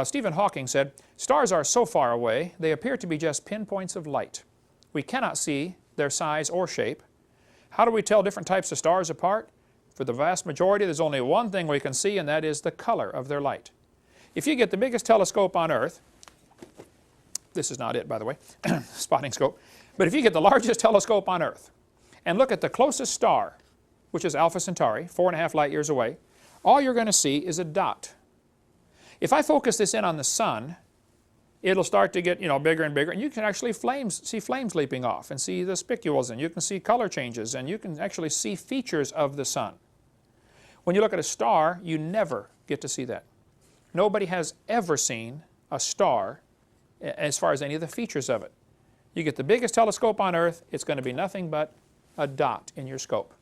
Stephen Hawking said, stars are so far away, they appear to be just pinpoints of light. We cannot see their size or shape. How do we tell different types of stars apart? For the vast majority, there's only one thing we can see, and that is the color of their light. If you get the biggest telescope on Earth, this is not it, by the way, spotting scope, but if you get the largest telescope on Earth and look at the closest star, which is Alpha Centauri, 4.5 light years away, all you're going to see is a dot. If I focus this in on the sun, it'll start to get, bigger and bigger, and you can actually see flames leaping off and see the spicules, and you can see color changes, and you can actually see features of the sun. When you look at a star, you never get to see that. Nobody has ever seen a star as far as any of the features of it. You get the biggest telescope on Earth, it's going to be nothing but a dot in your scope.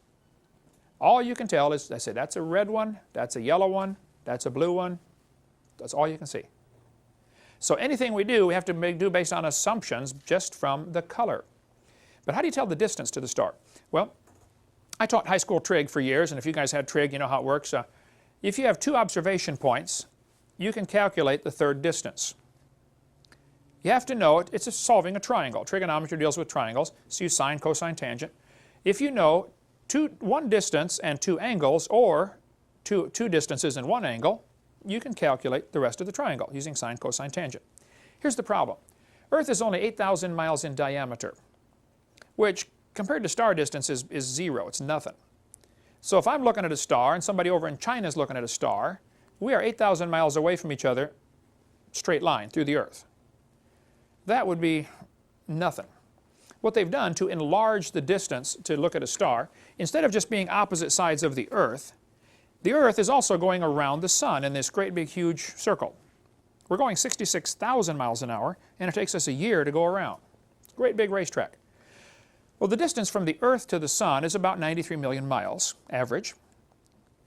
All you can tell is, I say, that's a red one, that's a yellow one, that's a blue one. That's all you can see. So anything we do, we have to do based on assumptions just from the color. But how do you tell the distance to the star? Well, I taught high school trig for years, and if you guys had trig, you know how it works. If you have 2 observation points, you can calculate the third distance. You have to know it. It's solving a triangle. Trigonometry deals with triangles, so you sine, cosine, tangent. If you know one distance and 2 angles, or two distances and 1 angle, you can calculate the rest of the triangle using sine, cosine, tangent. Here's the problem. Earth is only 8,000 miles in diameter, which compared to star distance is 0. It's nothing. So if I'm looking at a star and somebody over in China is looking at a star, we are 8,000 miles away from each other, straight line through the Earth. That would be nothing. What they've done to enlarge the distance to look at a star, instead of just being opposite sides of the Earth is also going around the sun in this great big huge circle. We're going 66,000 miles an hour, and it takes us a year to go around. It's a great big racetrack. Well, the distance from the Earth to the sun is about 93 million miles, average.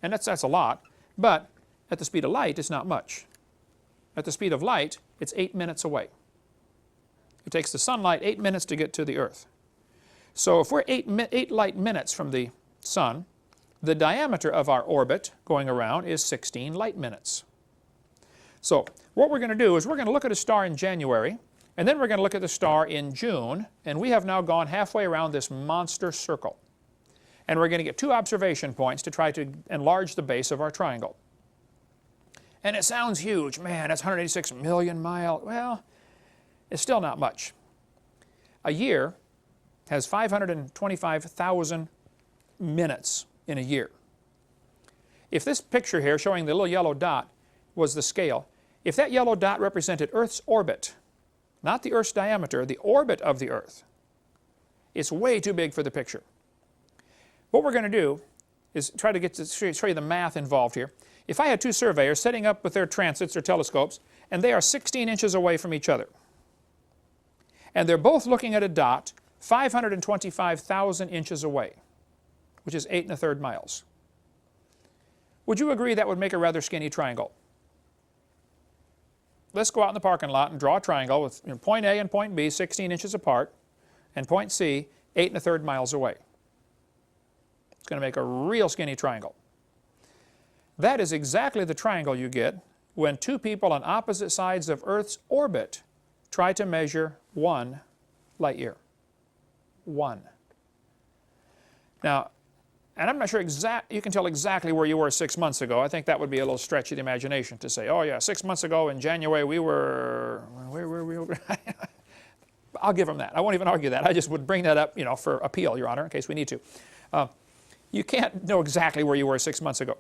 And that's a lot, but at the speed of light, it's not much. At the speed of light, it's 8 minutes away. It takes the sunlight 8 minutes to get to the Earth. So if we're 8 light minutes from the sun, the diameter of our orbit going around is 16 light minutes. So what we're going to do is we're going to look at a star in January, and then we're going to look at the star in June, and we have now gone halfway around this monster circle. And we're going to get 2 observation points to try to enlarge the base of our triangle. And it sounds huge. Man, that's 186 million miles. Well, it's still not much. A year has 525,000 minutes in a year. If this picture here showing the little yellow dot was the scale, if that yellow dot represented Earth's orbit, not the Earth's diameter, the orbit of the Earth, it's way too big for the picture. What we're going to do is try to show you the math involved here. If I had 2 surveyors setting up with their transits or telescopes, and they are 16 inches away from each other, and they're both looking at a dot 525,000 inches away, which is 8 1/3 miles. Would you agree that would make a rather skinny triangle? Let's go out in the parking lot and draw a triangle with point A and point B 16 inches apart, and point C 8 1/3 miles away. It's going to make a real skinny triangle. That is exactly the triangle you get when 2 people on opposite sides of Earth's orbit try to measure 1 light year. 1. Now, and I'm not sure you can tell exactly where you were 6 months ago. I think that would be a little stretch of the imagination to say, oh yeah, 6 months ago in January we were, where were we? I'll give them that. I won't even argue that. I just would bring that up, for appeal, Your Honor, in case we need to. You can't know exactly where you were 6 months ago.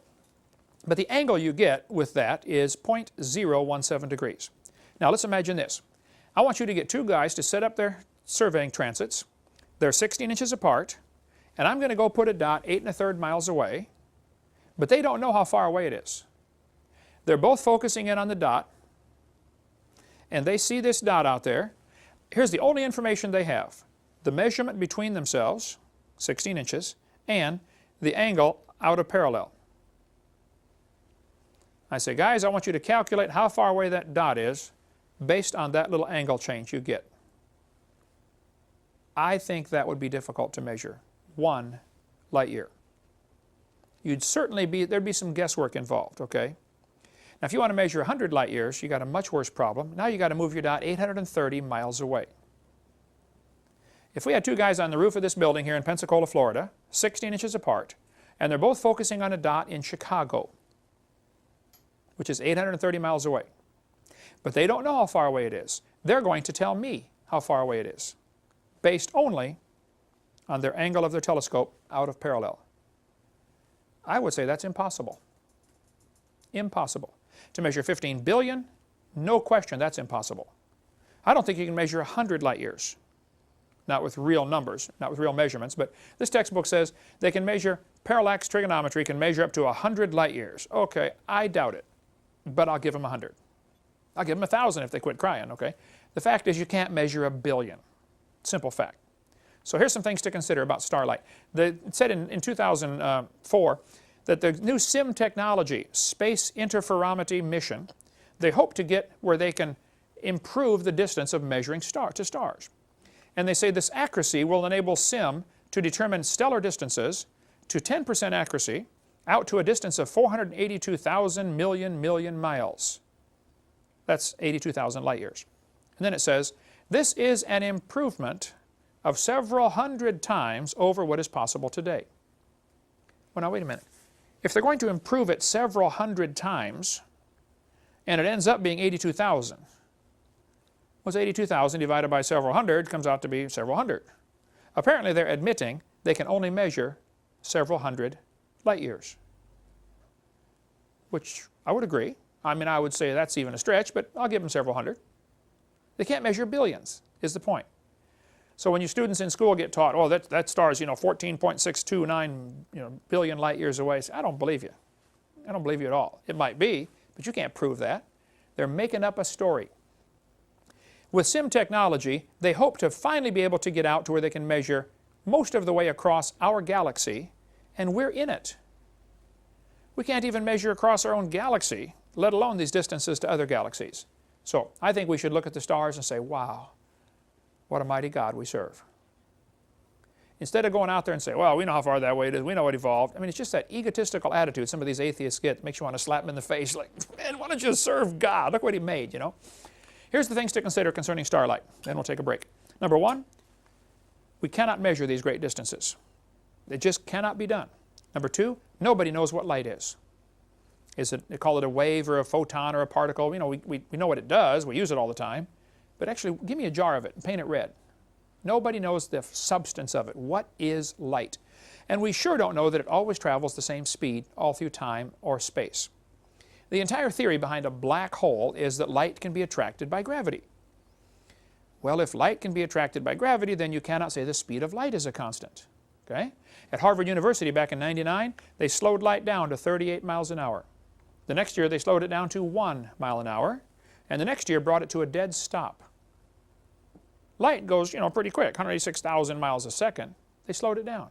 But the angle you get with that is 0.017 degrees. Now let's imagine this. I want you to get 2 guys to set up their surveying transits. They're 16 inches apart, and I'm going to go put a dot 8 1/3 miles away, but they don't know how far away it is. They're both focusing in on the dot, and they see this dot out there. Here's the only information they have. The measurement between themselves, 16 inches, and the angle out of parallel. I say, guys, I want you to calculate how far away that dot is based on that little angle change you get. I think that would be difficult to measure. 1 light year. There'd be some guesswork involved, okay? Now if you want to measure 100 light years, you got a much worse problem. Now you got to move your dot 830 miles away. If we had two guys on the roof of this building here in Pensacola, Florida, 16 inches apart, and they're both focusing on a dot in Chicago, which is 830 miles away, but they don't know how far away it is, they're going to tell me how far away it is, based only on their angle of their telescope out of parallel. I would say that's impossible. Impossible. To measure 15 billion, no question that's impossible. I don't think you can measure 100 light years. Not with real numbers, not with real measurements, but this textbook says they can measure, parallax trigonometry can measure up to 100 light years. Okay, I doubt it, but I'll give them 100. I'll give them 1,000 if they quit crying, okay? The fact is you can't measure 1 billion. Simple fact. So here's some things to consider about starlight. It said in 2004 that the new SIM technology, Space Interferometry Mission, they hope to get where they can improve the distance of measuring to stars. And they say this accuracy will enable SIM to determine stellar distances to 10% accuracy out to a distance of 482,000 million miles. That's 82,000 light years. And then it says, this is an improvement of several hundred times over what is possible today. Well, now wait a minute. If they're going to improve it several hundred times, and it ends up being 82,000, what's 82,000 divided by several hundred comes out to be several hundred. Apparently they're admitting they can only measure several hundred light years, which I would agree. I mean, I would say that's even a stretch, but I'll give them several hundred. They can't measure billions, is the point. So when you students in school get taught, oh, that star's 14.629 billion light years away, say, I don't believe you. I don't believe you at all. It might be, but you can't prove that. They're making up a story. With SIM technology, they hope to finally be able to get out to where they can measure most of the way across our galaxy, and we're in it. We can't even measure across our own galaxy, let alone these distances to other galaxies. So I think we should look at the stars and say, wow, what a mighty God we serve. Instead of going out there and say, well, we know how far that way it is, we know it evolved. I mean, it's just that egotistical attitude some of these atheists get. Makes you want to slap them in the face like, man, why don't you serve God? Look what He made, Here's the things to consider concerning starlight. Then we'll take a break. Number one, we cannot measure these great distances. It just cannot be done. Number two, nobody knows what light is. They call it a wave or a photon or a particle. We know what it does. We use it all the time. But actually, give me a jar of it and paint it red. Nobody knows the substance of it. What is light? And we sure don't know that it always travels the same speed all through time or space. The entire theory behind a black hole is that light can be attracted by gravity. Well, if light can be attracted by gravity, then you cannot say the speed of light is a constant. Okay? At Harvard University back in '99, they slowed light down to 38 miles an hour. The next year, they slowed it down to 1 mile an hour, and the next year brought it to a dead stop. Light goes, pretty quick, 186,000 miles a second. They slowed it down.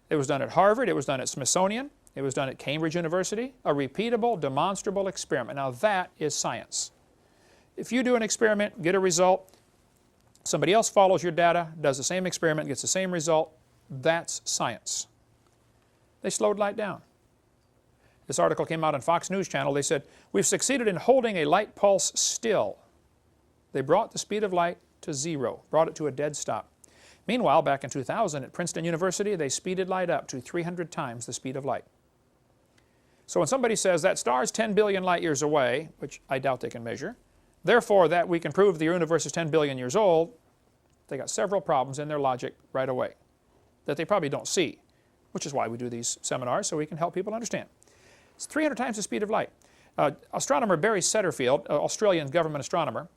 It was done at Harvard, it was done at Smithsonian, it was done at Cambridge University, a repeatable, demonstrable experiment. Now that is science. If you do an experiment, get a result, somebody else follows your data, does the same experiment, gets the same result, that's science. They slowed light down. This article came out on Fox News Channel. They said, we've succeeded in holding a light pulse still. They brought the speed of light to zero, brought it to a dead stop. Meanwhile, back in 2000 at Princeton University, they speeded light up to 300 times the speed of light. So when somebody says that star's 10 billion light years away, which I doubt they can measure, therefore that we can prove the universe is 10 billion years old, they got several problems in their logic right away that they probably don't see, which is why we do these seminars, so we can help people understand. It's 300 times the speed of light. Astronomer Barry Setterfield, Australian government astronomer,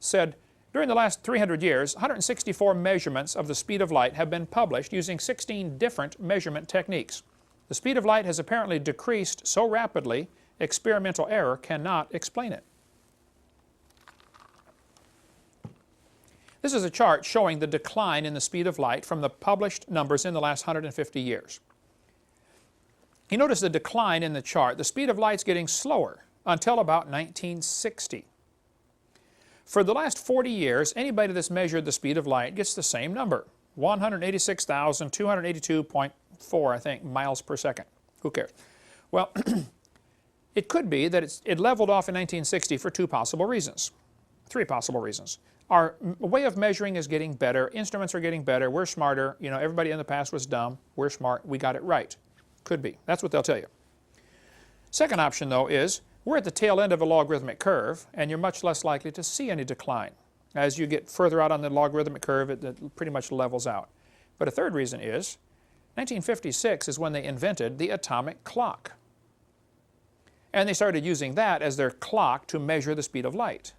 said, during the last 300 years, 164 measurements of the speed of light have been published using 16 different measurement techniques. The speed of light has apparently decreased so rapidly, experimental error cannot explain it. This is a chart showing the decline in the speed of light from the published numbers in the last 150 years. You notice the decline in the chart. The speed of light's getting slower until about 1960. For the last 40 years, anybody that's measured the speed of light gets the same number, 186,282.4, I think, miles per second. Who cares? Well, it could be that it leveled off in 1960 for three possible reasons. Our way of measuring is getting better. Instruments are getting better. We're smarter. You know, everybody in the past was dumb. We're smart. We got it right. Could be. That's what they'll tell you. Second option, though, is we're at the tail end of a logarithmic curve, and you're much less likely to see any decline. As you get further out on the logarithmic curve, it pretty much levels out. But a third reason is 1956 is when they invented the atomic clock. And they started using that as their clock to measure the speed of light.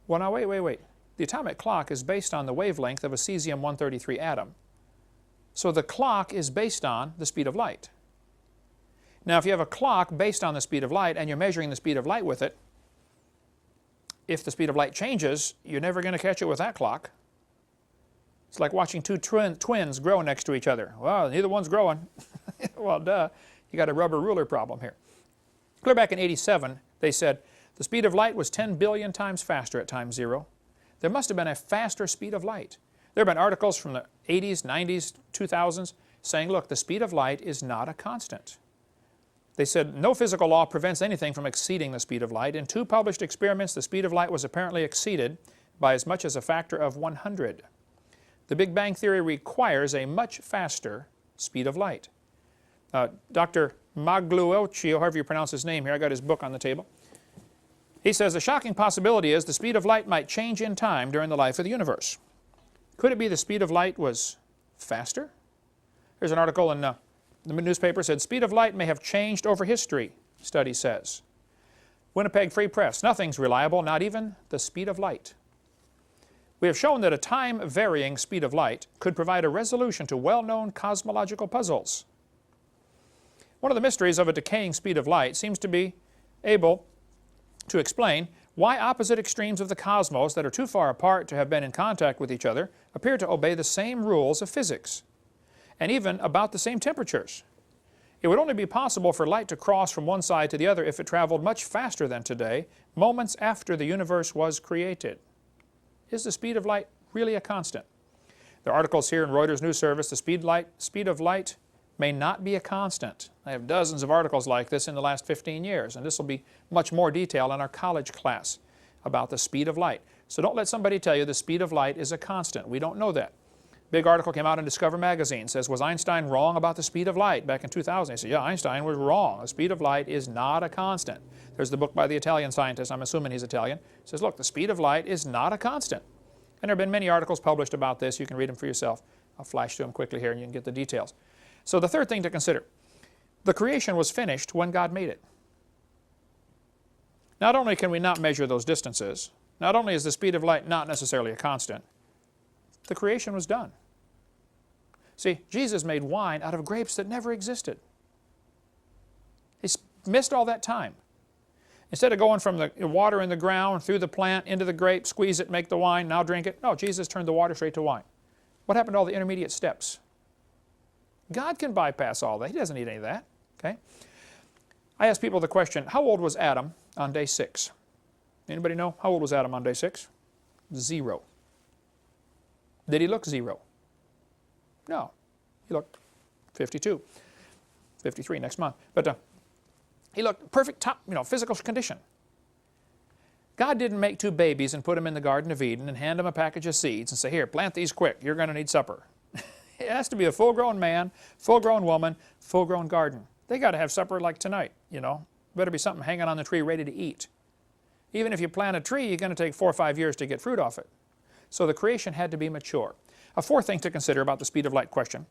Well, now, wait. The atomic clock is based on the wavelength of a cesium-133 atom. So the clock is based on the speed of light. Now, if you have a clock based on the speed of light and you're measuring the speed of light with it, if the speed of light changes, you're never going to catch it with that clock. It's like watching two twins grow next to each other. Well, neither one's growing. Well, duh. You got a rubber ruler problem here. Clear back in '87, they said the speed of light was 10 billion times faster at time zero. There must have been a faster speed of light. There have been articles from the 80s, 90s, 2000s saying, look, the speed of light is not a constant. They said no physical law prevents anything from exceeding the speed of light. In 2 published experiments, the speed of light was apparently exceeded by as much as a factor of 100. The Big Bang Theory requires a much faster speed of light. Dr. Magliuccio, however you pronounce his name here, I got his book on the table. He says, a shocking possibility is the speed of light might change in time during the life of the universe. Could it be the speed of light was faster? There's an article in the newspaper said, speed of light may have changed over history, study says. Winnipeg Free Press, nothing's reliable, not even the speed of light. We have shown that a time-varying speed of light could provide a resolution to well-known cosmological puzzles. One of the mysteries of a decaying speed of light seems to be able to explain why opposite extremes of the cosmos that are too far apart to have been in contact with each other appear to obey the same rules of physics, and even about the same temperatures. It would only be possible for light to cross from one side to the other if it traveled much faster than today, moments after the universe was created. Is the speed of light really a constant? There are articles here in Reuters News Service, the speed of light may not be a constant. I have dozens of articles like this in the last 15 years, and this will be much more detail in our college class about the speed of light. So don't let somebody tell you the speed of light is a constant. We don't know that. Big article came out in Discover magazine, says, was Einstein wrong about the speed of light back in 2000? He said, yeah, Einstein was wrong. The speed of light is not a constant. There's the book by the Italian scientist, I'm assuming he's Italian. It says, look, the speed of light is not a constant. And there have been many articles published about this. You can read them for yourself. I'll flash through them quickly here and you can get the details. So the third thing to consider, the creation was finished when God made it. Not only can we not measure those distances, not only is the speed of light not necessarily a constant, the creation was done. See, Jesus made wine out of grapes that never existed. He missed all that time. Instead of going from the water in the ground, through the plant, into the grape, squeeze it, make the wine, now drink it, no, Jesus turned the water straight to wine. What happened to all the intermediate steps? God can bypass all that. He doesn't need any of that. Okay? I ask people the question, how old was Adam on day 6? Anybody know? How old was Adam on day 6? 0. Did he look 0? No. He looked 52. 53 next month. But he looked perfect top, physical condition. God didn't make 2 babies and put them in the Garden of Eden and hand them a package of seeds and say, here, plant these quick. You're going to need supper. It has to be a full-grown man, full-grown woman, full-grown garden. They got to have supper like tonight, Better be something hanging on the tree ready to eat. Even if you plant a tree, you're going to take 4 or 5 years to get fruit off it. So the creation had to be mature. A fourth thing to consider about the speed of light question.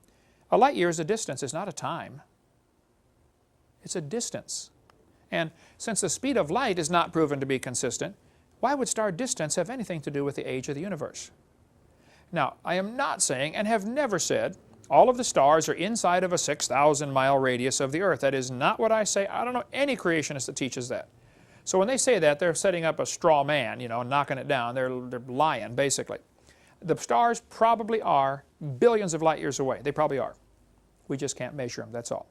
A light year is a distance, it's not a time. It's a distance. And since the speed of light is not proven to be consistent, why would star distance have anything to do with the age of the universe? Now, I am not saying, and have never said, all of the stars are inside of a 6,000-mile radius of the Earth. That is not what I say. I don't know any creationist that teaches that. So when they say that, they're setting up a straw man, knocking it down. They're lying, basically. The stars probably are billions of light years away. They probably are. We just can't measure them, that's all.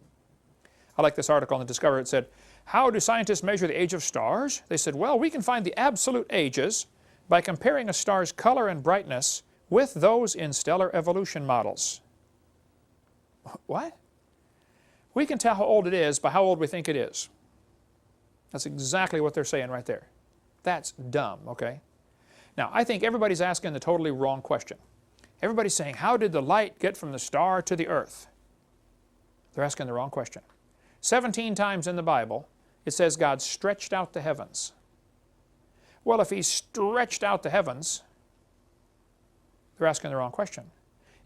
I like this article in the Discover. It said, how do scientists measure the age of stars? They said, well, we can find the absolute ages by comparing a star's color and brightness with those in stellar evolution models. What? We can tell how old it is by how old we think it is. That's exactly what they're saying right there. That's dumb, okay? Now, I think everybody's asking the totally wrong question. Everybody's saying, how did the light get from the star to the earth? They're asking the wrong question. 17 times in the Bible, it says God stretched out the heavens. Well, if He stretched out the heavens, they're asking the wrong question.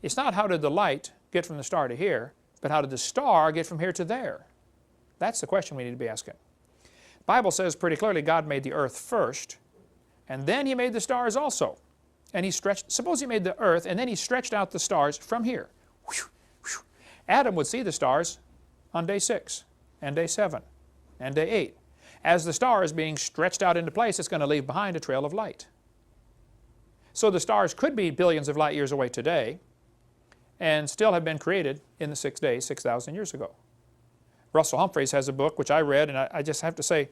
It's not how did the light get from the star to here, but how did the star get from here to there? That's the question we need to be asking. The Bible says pretty clearly God made the earth first, and then He made the stars also. And He stretched, suppose He made the earth, and then He stretched out the stars from here. Adam would see the stars on day 6, and day 7, and day 8. As the star is being stretched out into place, it's going to leave behind a trail of light. So the stars could be billions of light years away today, and still have been created in the 6 days, 6,000 years ago. Russell Humphreys has a book which I read, and I just have to say,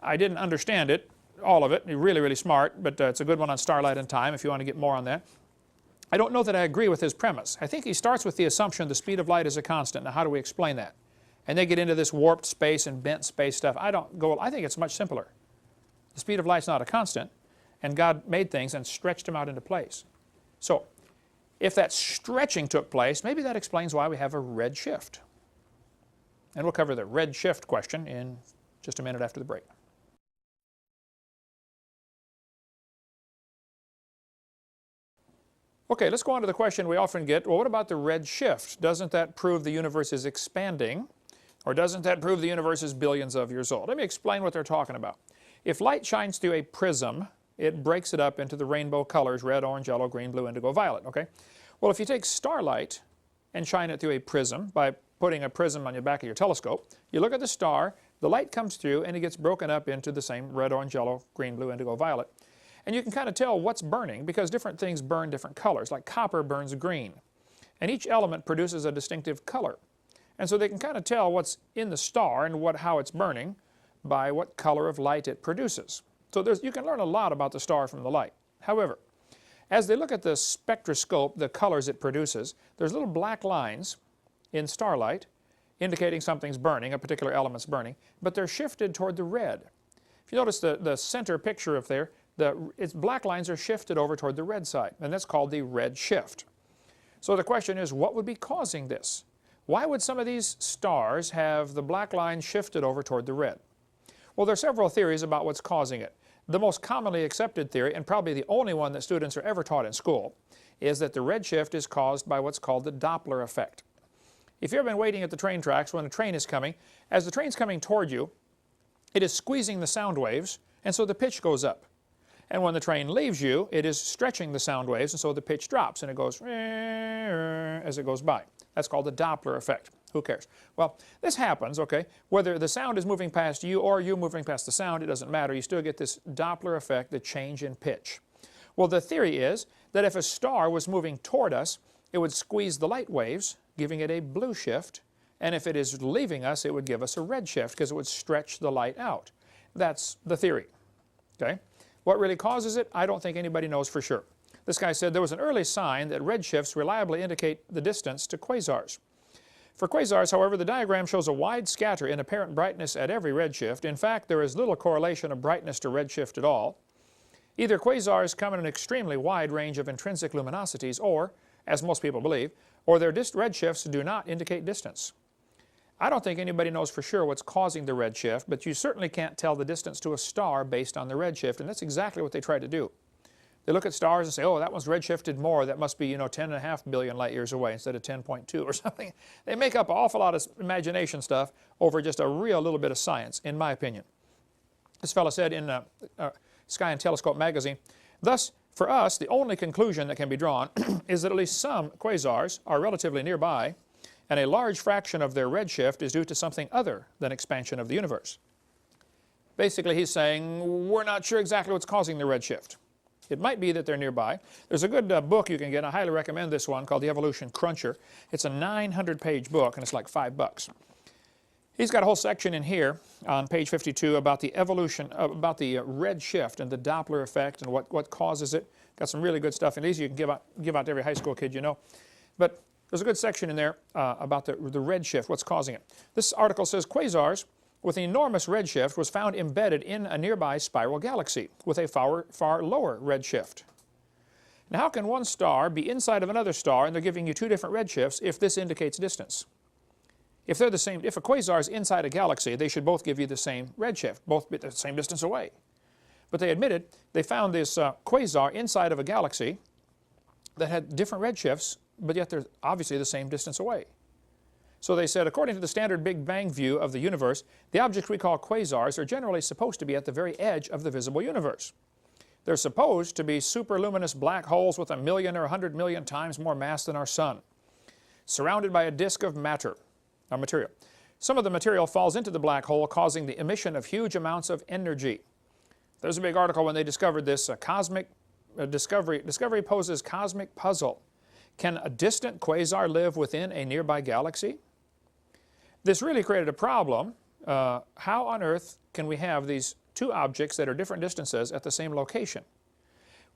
I didn't understand it, all of it. He's really, really smart, but it's a good one on starlight and time if you want to get more on that. I don't know that I agree with his premise. I think he starts with the assumption the speed of light is a constant. Now, how do we explain that? And they get into this warped space and bent space stuff. I think it's much simpler. The speed of light's not a constant, and God made things and stretched them out into place. So, if that stretching took place, maybe that explains why we have a red shift. And we'll cover the red shift question in just a minute after the break. Okay, let's go on to the question we often get, well, what about the red shift? Doesn't that prove the universe is expanding? Or doesn't that prove the universe is billions of years old? Let me explain what they're talking about. If light shines through a prism, it breaks it up into the rainbow colors, red, orange, yellow, green, blue, indigo, violet, okay? Well, if you take starlight and shine it through a prism by putting a prism on the back of your telescope, you look at the star, the light comes through, and it gets broken up into the same red, orange, yellow, green, blue, indigo, violet. And you can kind of tell what's burning because different things burn different colors, like copper burns green. And each element produces a distinctive color. And so they can kind of tell what's in the star and how it's burning by what color of light it produces. So you can learn a lot about the star from the light. However, as they look at the spectroscope, the colors it produces, there's little black lines in starlight indicating something's burning, a particular element's burning, but they're shifted toward the red. If you notice the center picture up there, its black lines are shifted over toward the red side, and that's called the red shift. So the question is, what would be causing this? Why would some of these stars have the black line shifted over toward the red? Well, there are several theories about what's causing it. The most commonly accepted theory, and probably the only one that students are ever taught in school, is that the red shift is caused by what's called the Doppler effect. If you've ever been waiting at the train tracks when a train is coming, as the train's coming toward you, it is squeezing the sound waves, and so the pitch goes up. And when the train leaves you, it is stretching the sound waves, and so the pitch drops, and it goes as it goes by. That's called the Doppler effect. Who cares? Well, this happens, okay? Whether the sound is moving past you or you moving past the sound, it doesn't matter. You still get this Doppler effect, the change in pitch. Well, the theory is that if a star was moving toward us, it would squeeze the light waves, giving it a blue shift, and if it is leaving us, it would give us a red shift because it would stretch the light out. That's the theory, okay? What really causes it, I don't think anybody knows for sure. This guy said there was an early sign that red shifts reliably indicate the distance to quasars. For quasars, however, the diagram shows a wide scatter in apparent brightness at every redshift. In fact, there is little correlation of brightness to redshift at all. Either quasars come in an extremely wide range of intrinsic luminosities or, as most people believe, or their redshifts do not indicate distance. I don't think anybody knows for sure what's causing the redshift, but you certainly can't tell the distance to a star based on the redshift, and that's exactly what they try to do. They look at stars and say, oh, that one's redshifted more, that must be, 10.5 billion light years away instead of 10.2 or something. They make up an awful lot of imagination stuff over just a real little bit of science, in my opinion. This fellow said in Sky and Telescope magazine, thus, for us, the only conclusion that can be drawn is that at least some quasars are relatively nearby, and a large fraction of their redshift is due to something other than expansion of the universe. Basically, he's saying, we're not sure exactly what's causing the redshift. It might be that they're nearby. There's a good book you can get. I highly recommend this one called The Evolution Cruncher. It's a 900-page book, and it's like $5. He's got a whole section in here on page 52 about the evolution, about the red shift and the Doppler effect and what causes it. Got some really good stuff. And these you can give out to every high school kid you know. But there's a good section in there about the red shift, what's causing it. This article says quasars with an enormous redshift was found embedded in a nearby spiral galaxy with a far lower redshift. Now, how can one star be inside of another star and they're giving you two different redshifts if this indicates distance? If they're the same, if a quasar is inside a galaxy, they should both give you the same redshift, both be the same distance away. But they admitted they found this quasar inside of a galaxy that had different redshifts, but yet they're obviously the same distance away. So they said, according to the standard Big Bang view of the universe, the objects we call quasars are generally supposed to be at the very edge of the visible universe. They're supposed to be superluminous black holes with 1,000,000 or 100,000,000 times more mass than our sun, surrounded by a disk of matter, or material. Some of the material falls into the black hole, causing the emission of huge amounts of energy. There's a big article when they discovered this cosmic discovery poses cosmic puzzle. Can a distant quasar live within a nearby galaxy? This really created a problem. How on earth can we have these two objects that are different distances at the same location?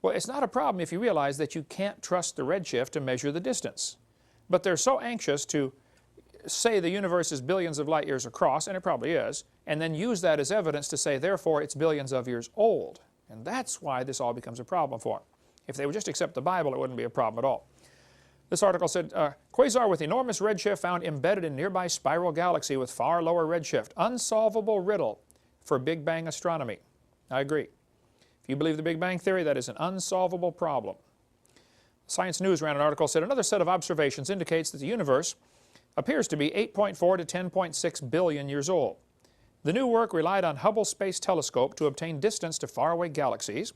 Well, it's not a problem if you realize that you can't trust the redshift to measure the distance. But they're so anxious to say the universe is billions of light years across, and it probably is, and then use that as evidence to say, therefore, it's billions of years old. And that's why this all becomes a problem for them. If they would just accept the Bible, it wouldn't be a problem at all. This article said, quasar with enormous redshift found embedded in nearby spiral galaxy with far lower redshift. Unsolvable riddle for Big Bang astronomy. I agree. If you believe the Big Bang theory, that is an unsolvable problem. Science News ran an article that said, another set of observations indicates that the universe appears to be 8.4 to 10.6 billion years old. The new work relied on Hubble Space Telescope to obtain distance to faraway galaxies.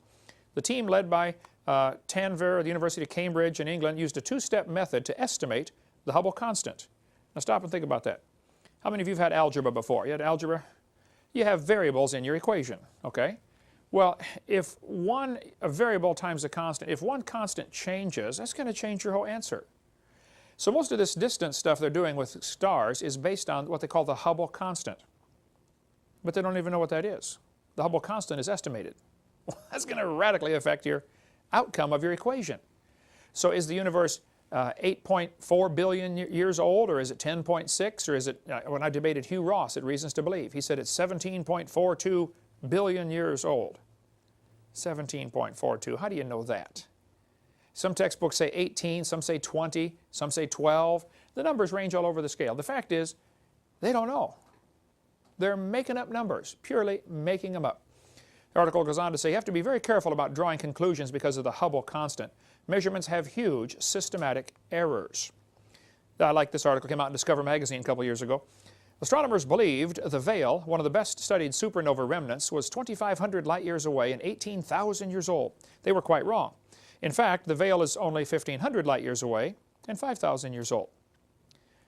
The team led by Tanvir of the University of Cambridge in England used a two-step method to estimate the Hubble constant. Now stop and think about that. How many of you have had algebra before? You had algebra? You have variables in your equation, okay? Well, if a variable times a constant, if one constant changes, that's going to change your whole answer. So most of this distance stuff they're doing with stars is based on what they call the Hubble constant. But they don't even know what that is. The Hubble constant is estimated. Well, that's going to radically affect your outcome of your equation. So is the universe 8.4 billion years old, or is it 10.6, or is it, when I debated Hugh Ross at Reasons to Believe, he said it's 17.42 billion years old. 17.42, how do you know that? Some textbooks say 18, some say 20, some say 12. The numbers range all over the scale. The fact is, they don't know. They're making up numbers, purely making them up. The article goes on to say you have to be very careful about drawing conclusions because of the Hubble constant. Measurements have huge systematic errors. I like this article, came out in Discover magazine a couple years ago. Astronomers believed the Veil, one of the best studied supernova remnants, was 2,500 light years away and 18,000 years old. They were quite wrong. In fact, the Veil is only 1,500 light years away and 5,000 years old.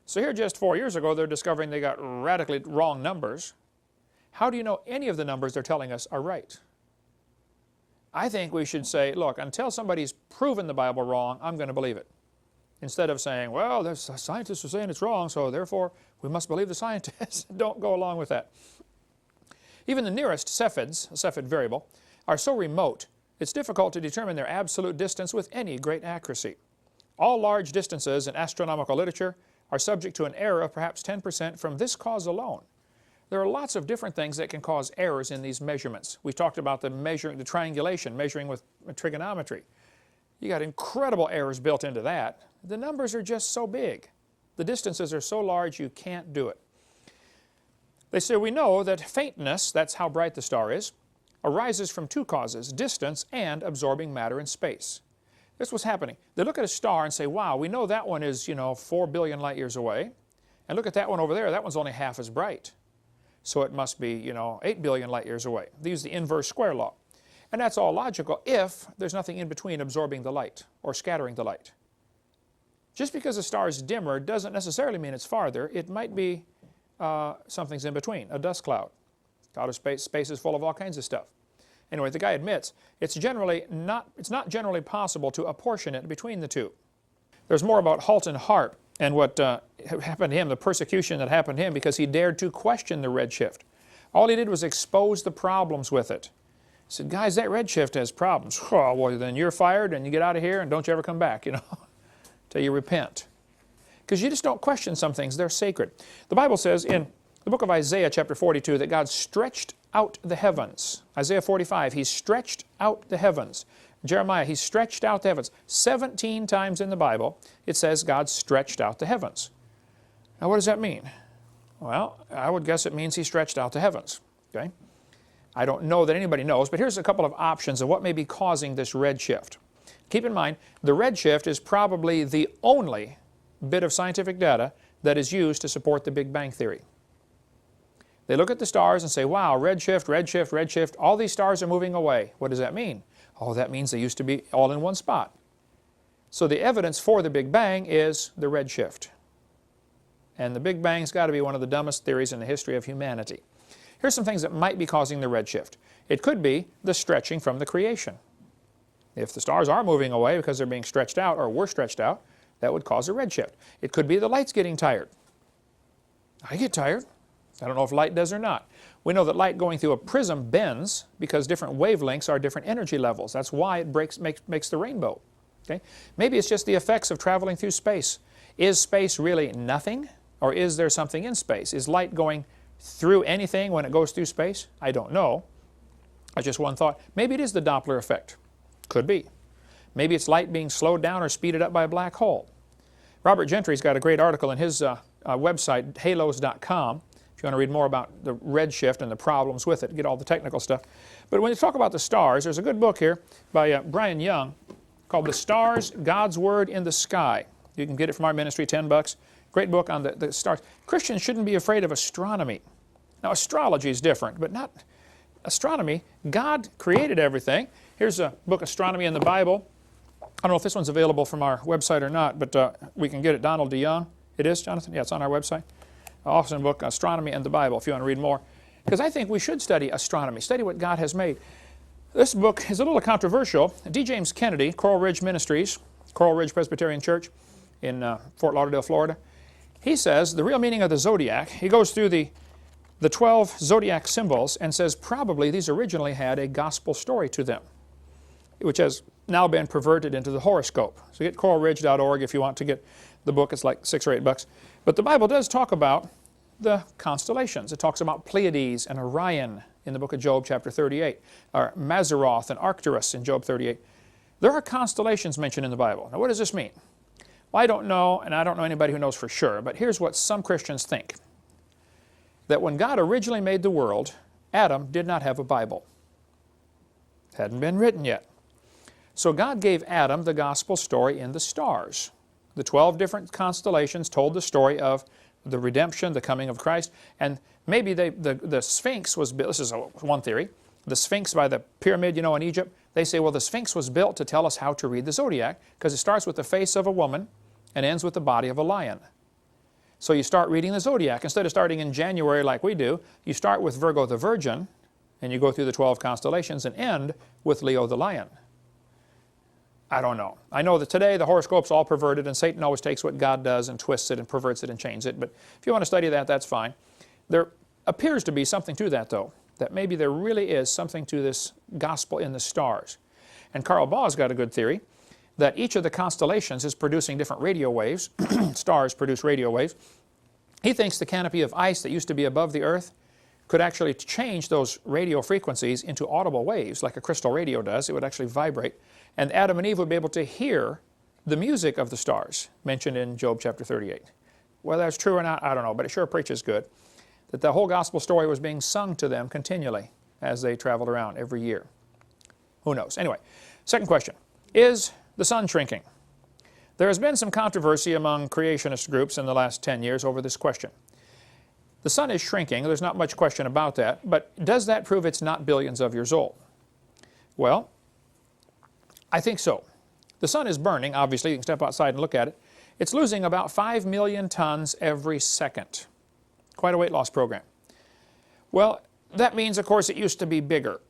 So here just 4 years ago, they're discovering they got radically wrong numbers. How do you know any of the numbers they're telling us are right? I think we should say, look, until somebody's proven the Bible wrong, I'm going to believe it. Instead of saying, well, the scientists are saying it's wrong, so therefore we must believe the scientists. Don't go along with that. Even the nearest Cephids, a Cephid variable, are so remote, it's difficult to determine their absolute distance with any great accuracy. All large distances in astronomical literature are subject to an error of perhaps 10% from this cause alone. There are lots of different things that can cause errors in these measurements. We talked about the triangulation, measuring with trigonometry. You got incredible errors built into that. The numbers are just so big. The distances are so large you can't do it. They say we know that faintness, that's how bright the star is, arises from two causes, distance and absorbing matter in space. This was happening. They look at a star and say, wow, we know that one is, 4 billion light years away. And look at that one over there, that one's only half as bright. So it must be, 8 billion light years away. They use the inverse square law. And that's all logical if there's nothing in between absorbing the light or scattering the light. Just because a star is dimmer doesn't necessarily mean it's farther. It might be something's in between, a dust cloud. Outer space is full of all kinds of stuff. Anyway, the guy admits it's not generally possible to apportion it between the two. There's more about Halton Harp and what happened to him, the persecution that happened to him because he dared to question the redshift. All he did was expose the problems with it. He said, guys, that redshift has problems. Oh, well, then you're fired and you get out of here and don't you ever come back, till you repent. Because you just don't question some things. They're sacred. The Bible says in the book of Isaiah chapter 42 that God stretched out the heavens. Isaiah 45, He stretched out the heavens. Jeremiah, He stretched out the heavens. 17 times in the Bible it says God stretched out the heavens. Now what does that mean? Well, I would guess it means He stretched out the heavens. Okay? I don't know that anybody knows, but here's a couple of options of what may be causing this redshift. Keep in mind, the redshift is probably the only bit of scientific data that is used to support the Big Bang Theory. They look at the stars and say, wow, redshift, redshift, redshift, all these stars are moving away. What does that mean? Oh, that means they used to be all in one spot. So the evidence for the Big Bang is the redshift. And the Big Bang's got to be one of the dumbest theories in the history of humanity. Here's some things that might be causing the redshift. It could be the stretching from the creation. If the stars are moving away because they're being stretched out or were stretched out, that would cause a redshift. It could be the light's getting tired. I get tired. I don't know if light does or not. We know that light going through a prism bends because different wavelengths are different energy levels. That's why it makes the rainbow. Okay? Maybe it's just the effects of traveling through space. Is space really nothing? Or is there something in space? Is light going through anything when it goes through space? I don't know. That's just one thought. Maybe it is the Doppler effect. Could be. Maybe it's light being slowed down or speeded up by a black hole. Robert Gentry's got a great article in his website, halos.com. If you want to read more about the redshift and the problems with it, get all the technical stuff. But when you talk about the stars, there's a good book here by Brian Young called The Stars, God's Word in the Sky. You can get it from our ministry, $10. Great book on the stars. Christians shouldn't be afraid of astronomy. Now, astrology is different, but not astronomy. God created everything. Here's a book, Astronomy in the Bible. I don't know if this one's available from our website or not, but we can get it. Donald DeYoung. It is, Jonathan? Yeah, it's on our website. Awesome book, Astronomy and the Bible, if you want to read more. Because I think we should study astronomy, study what God has made. This book is a little controversial. D. James Kennedy, Coral Ridge Ministries, Coral Ridge Presbyterian Church in Fort Lauderdale, Florida. He says the real meaning of the zodiac, he goes through the 12 zodiac symbols and says probably these originally had a gospel story to them, which has now been perverted into the horoscope. So get coralridge.org if you want to get the book. It's like $6 or $8. But the Bible does talk about the constellations. It talks about Pleiades and Orion in the book of Job chapter 38, or Mazzaroth and Arcturus in Job 38. There are constellations mentioned in the Bible. Now what does this mean? Well, I don't know, and I don't know anybody who knows for sure, but here's what some Christians think. That when God originally made the world, Adam did not have a Bible. It hadn't been written yet. So God gave Adam the gospel story in the stars. The 12 different constellations told the story of the redemption, the coming of Christ, and maybe the Sphinx was built. This is one theory. The Sphinx by the pyramid, in Egypt, they say, well, the Sphinx was built to tell us how to read the zodiac because it starts with the face of a woman and ends with the body of a lion. So you start reading the zodiac. Instead of starting in January like we do, you start with Virgo the Virgin, and you go through the 12 constellations and end with Leo the Lion. I don't know. I know that today the horoscope's all perverted, and Satan always takes what God does and twists it and perverts it and changes it. But if you want to study that, that's fine. There appears to be something to that, though, that maybe there really is something to this gospel in the stars. And Carl Baugh's got a good theory that each of the constellations is producing different radio waves. Stars produce radio waves. He thinks the canopy of ice that used to be above the earth could actually change those radio frequencies into audible waves like a crystal radio does. It would actually vibrate. And Adam and Eve would be able to hear the music of the stars mentioned in Job chapter 38. Whether that's true or not, I don't know, but it sure preaches good. That the whole gospel story was being sung to them continually as they traveled around every year. Who knows? Anyway, second question. Is the sun shrinking? There has been some controversy among creationist groups in the last 10 years over this question. The sun is shrinking. There's not much question about that. But does that prove it's not billions of years old? Well, I think so. The sun is burning, obviously. You can step outside and look at it. It's losing about 5 million tons every second. Quite a weight loss program. Well, that means, of course, it used to be bigger.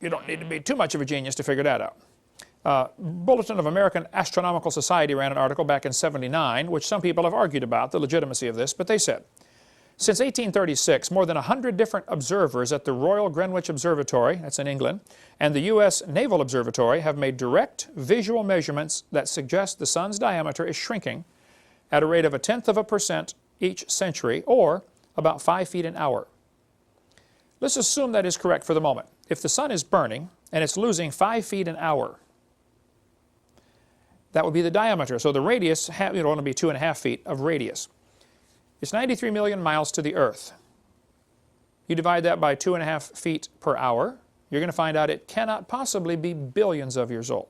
You don't need to be too much of a genius to figure that out. Bulletin of American Astronomical Society ran an article back in '79, which some people have argued about the legitimacy of this, but they said, since 1836, more than 100 different observers at the Royal Greenwich Observatory, that's in England, and the U.S. Naval Observatory have made direct visual measurements that suggest the sun's diameter is shrinking at a rate of 0.1% each century, or about 5 feet an hour. Let's assume that is correct for the moment. If the sun is burning and it's losing 5 feet an hour, that would be the diameter. So the radius would only be 2.5 feet of radius. It's 93 million miles to the Earth. You divide that by 2.5 feet per hour, you're going to find out it cannot possibly be billions of years old.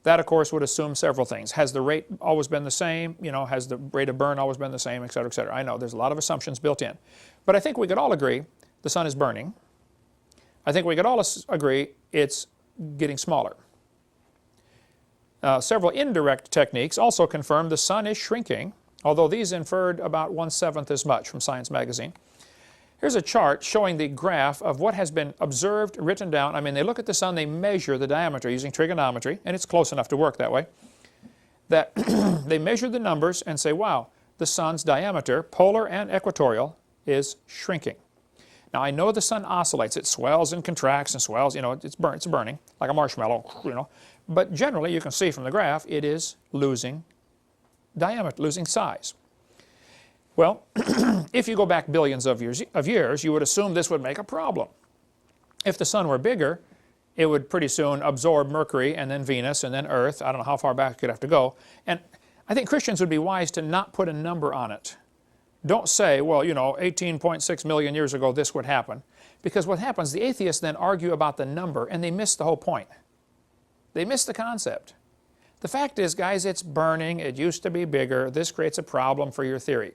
That, of course, would assume several things. Has the rate always been the same? You know, has the rate of burn always been the same, et cetera, et cetera. I know there's a lot of assumptions built in. But I think we could all agree the sun is burning. I think we could all agree it's getting smaller. Several indirect techniques also confirm the sun is shrinking, although these inferred about 1/7 as much from Science magazine. Here's a chart showing the graph of what has been observed, written down. I mean, they look at the sun, they measure the diameter using trigonometry, and it's close enough to work that way, that they measure the numbers and say, wow, the sun's diameter, polar and equatorial, is shrinking. Now, I know the sun oscillates. It swells and contracts and swells. You know, it's burning like a marshmallow, you know. But generally, you can see from the graph, it is losing diameter, losing size. Well, if you go back billions of years, you would assume this would make a problem. If the sun were bigger, it would pretty soon absorb Mercury and then Venus and then Earth. I don't know how far back it could have to go. And I think Christians would be wise to not put a number on it. Don't say, well, you know, 18.6 million years ago this would happen. Because what happens, the atheists then argue about the number and they miss the whole point. They miss the concept. The fact is, guys, it's burning. It used to be bigger. This creates a problem for your theory.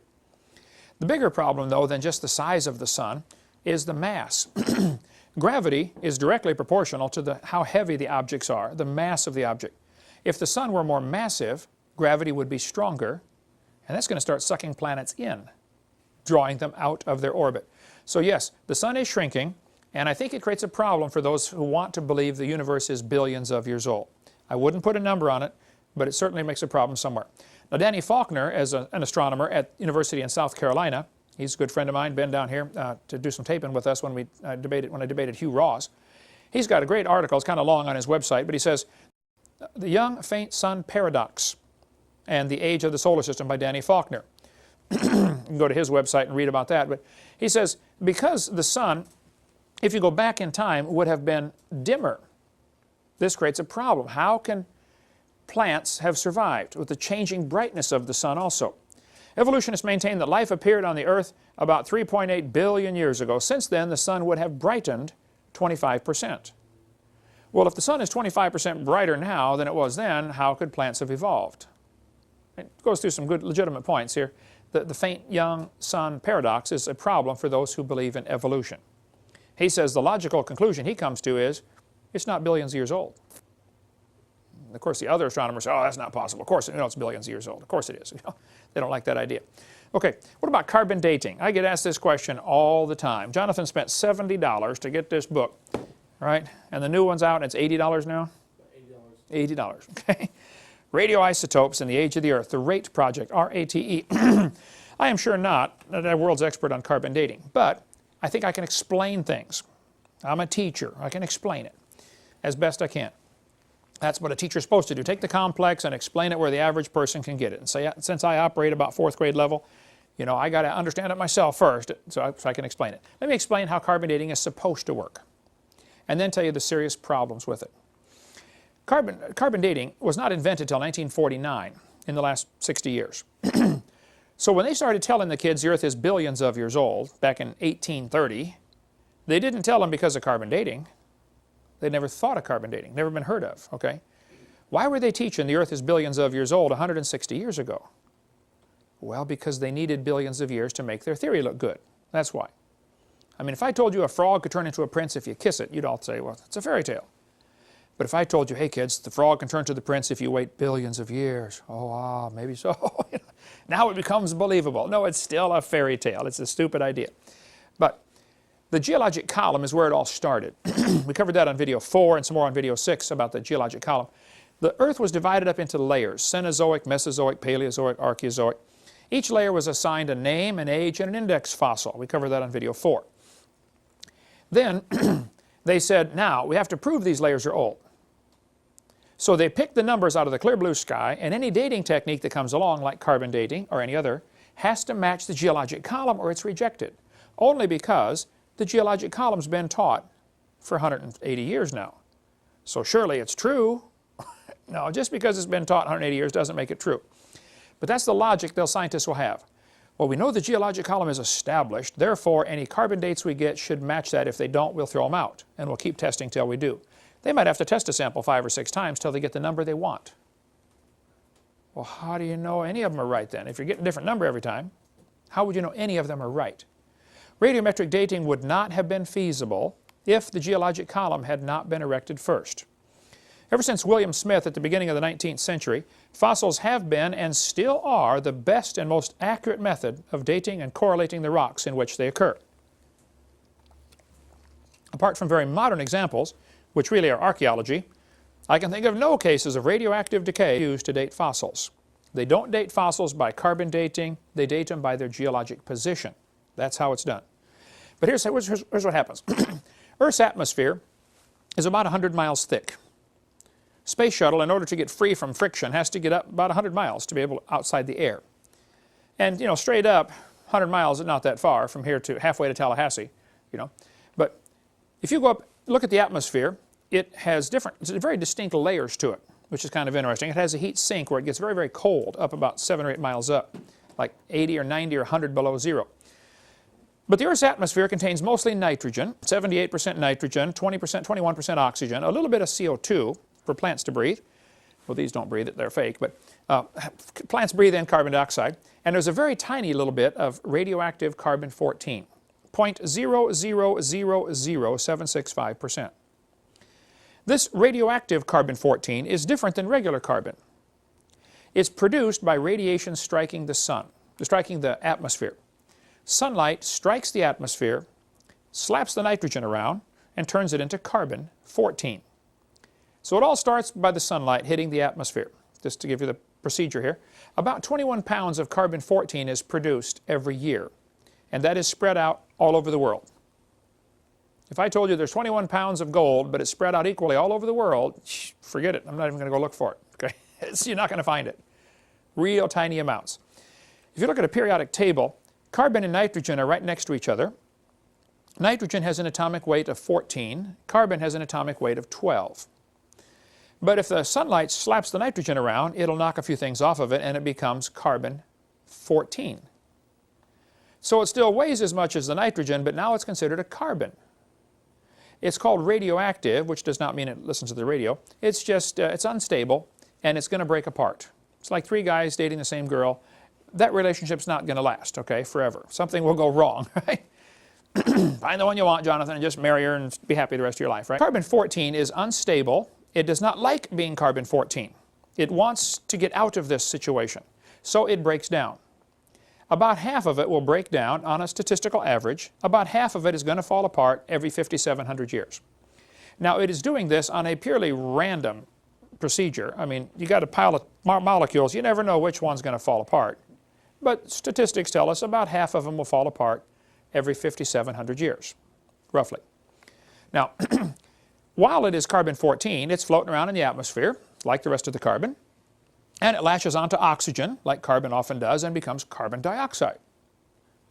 The bigger problem, though, than just the size of the sun is the mass. Gravity is directly proportional to how heavy the objects are, the mass of the object. If the sun were more massive, gravity would be stronger, and that's going to start sucking planets in, drawing them out of their orbit. So yes, the sun is shrinking, and I think it creates a problem for those who want to believe the universe is billions of years old. I wouldn't put a number on it, but it certainly makes a problem somewhere. Now, Danny Faulkner, as an astronomer at University in South Carolina, he's a good friend of mine, been down here to do some taping with us when I debated Hugh Ross. He's got a great article, it's kind of long on his website, but he says, The Young Faint Sun Paradox and the Age of the Solar System by Danny Faulkner. You can go to his website and read about that. But he says, because the sun, if you go back in time, would have been dimmer, this creates a problem. How can plants have survived with the changing brightness of the sun also? Evolutionists maintain that life appeared on the Earth about 3.8 billion years ago. Since then, the sun would have brightened 25%. Well, if the sun is 25% brighter now than it was then, how could plants have evolved? It goes through some good legitimate points here. The faint young sun paradox is a problem for those who believe in evolution. He says the logical conclusion he comes to is it's not billions of years old. Of course, the other astronomers say, oh, that's not possible. Of course, you know, it's billions of years old. Of course it is. You know, they don't like that idea. Okay, what about carbon dating? I get asked this question all the time. Jonathan spent $70 to get this book, right? And the new one's out, and it's $80 now? $80. $80, okay. Radioisotopes in the Age of the Earth, the RATE project, R-A-T-E. I am sure not a world's expert on carbon dating, but I think I can explain things. I'm a teacher. I can explain it as best I can. That's what a teacher's supposed to do. Take the complex and explain it where the average person can get it. And say, since I operate about 4th grade level, you know, I got to understand it myself first so I can explain it. Let me explain how carbon dating is supposed to work, and then tell you the serious problems with it. Carbon dating was not invented until 1949, in the last 60 years. So when they started telling the kids the Earth is billions of years old, back in 1830, they didn't tell them because of carbon dating. They never thought of carbon dating, never been heard of, okay? Why were they teaching the Earth is billions of years old 160 years ago? Well, because they needed billions of years to make their theory look good. That's why. I mean, if I told you a frog could turn into a prince if you kiss it, you'd all say, well, it's a fairy tale. But if I told you, hey kids, the frog can turn to the prince if you wait billions of years, oh, maybe so. Now it becomes believable. No, it's still a fairy tale. It's a stupid idea. But the geologic column is where it all started. We covered that on video 4 and some more on video 6 about the geologic column. The Earth was divided up into layers, Cenozoic, Mesozoic, Paleozoic, Archeozoic. Each layer was assigned a name, an age, and an index fossil. We covered that on video 4. Then they said, now we have to prove these layers are old. So they picked the numbers out of the clear blue sky, and any dating technique that comes along, like carbon dating or any other, has to match the geologic column or it's rejected. Only because the geologic column's been taught for 180 years now. So surely it's true. No, just because it's been taught 180 years doesn't make it true. But that's the logic those scientists will have. Well, we know the geologic column is established, therefore any carbon dates we get should match that. If they don't, we'll throw them out, and we'll keep testing till we do. They might have to test a sample 5 or 6 times till they get the number they want. Well, how do you know any of them are right then? If you're getting a different number every time, how would you know any of them are right? Radiometric dating would not have been feasible if the geologic column had not been erected first. Ever since William Smith at the beginning of the 19th century, fossils have been and still are the best and most accurate method of dating and correlating the rocks in which they occur. Apart from very modern examples, which really are archaeology, I can think of no cases of radioactive decay used to date fossils. They don't date fossils by carbon dating, they date them by their geologic position. That's how it's done. But here's what happens. Earth's atmosphere is about 100 miles thick. Space shuttle, in order to get free from friction, has to get up about 100 miles to be able to outside the air. And, you know, straight up, 100 miles is not that far from here to halfway to Tallahassee, you know. But if you go up, look at the atmosphere, it has very distinct layers to it, which is kind of interesting. It has a heat sink where it gets very, very cold, up about 7 or 8 miles up, like 80 or 90 or 100 below zero. But the Earth's atmosphere contains mostly nitrogen, 78% nitrogen, 20%, 21% oxygen, a little bit of CO2 for plants to breathe. Well, these don't breathe it, they're fake, but plants breathe in carbon dioxide. And there's a very tiny little bit of radioactive carbon-14, 0.0000765%. This radioactive carbon-14 is different than regular carbon. It's produced by radiation striking the sun, striking the atmosphere. Sunlight strikes the atmosphere, slaps the nitrogen around, and turns it into carbon-14. So it all starts by the sunlight hitting the atmosphere. Just to give you the procedure here, about 21 pounds of carbon-14 is produced every year, and that is spread out all over the world. If I told you there's 21 pounds of gold, but it's spread out equally all over the world, forget it. I'm not even going to go look for it. Okay? You're not going to find it. Real tiny amounts. If you look at a periodic table, carbon and nitrogen are right next to each other. Nitrogen has an atomic weight of 14. Carbon has an atomic weight of 12. But if the sunlight slaps the nitrogen around, it'll knock a few things off of it and it becomes carbon-14. So it still weighs as much as the nitrogen, but now it's considered a carbon. It's called radioactive, which does not mean it listens to the radio. It's just, it's unstable, and it's going to break apart. It's like 3 guys dating the same girl. That relationship's not going to last, okay, forever. Something will go wrong, right? Find the one you want, Jonathan, and just marry her and be happy the rest of your life, right? Carbon-14 is unstable. It does not like being carbon-14. It wants to get out of this situation, so it breaks down. About half of it will break down on a statistical average. About half of it is going to fall apart every 5,700 years. Now, it is doing this on a purely random procedure. I mean, you got a pile of molecules. You never know which one's going to fall apart. But statistics tell us about half of them will fall apart every 5,700 years, roughly. Now, while it is carbon-14, it's floating around in the atmosphere, like the rest of the carbon, and it latches onto oxygen, like carbon often does, and becomes carbon dioxide.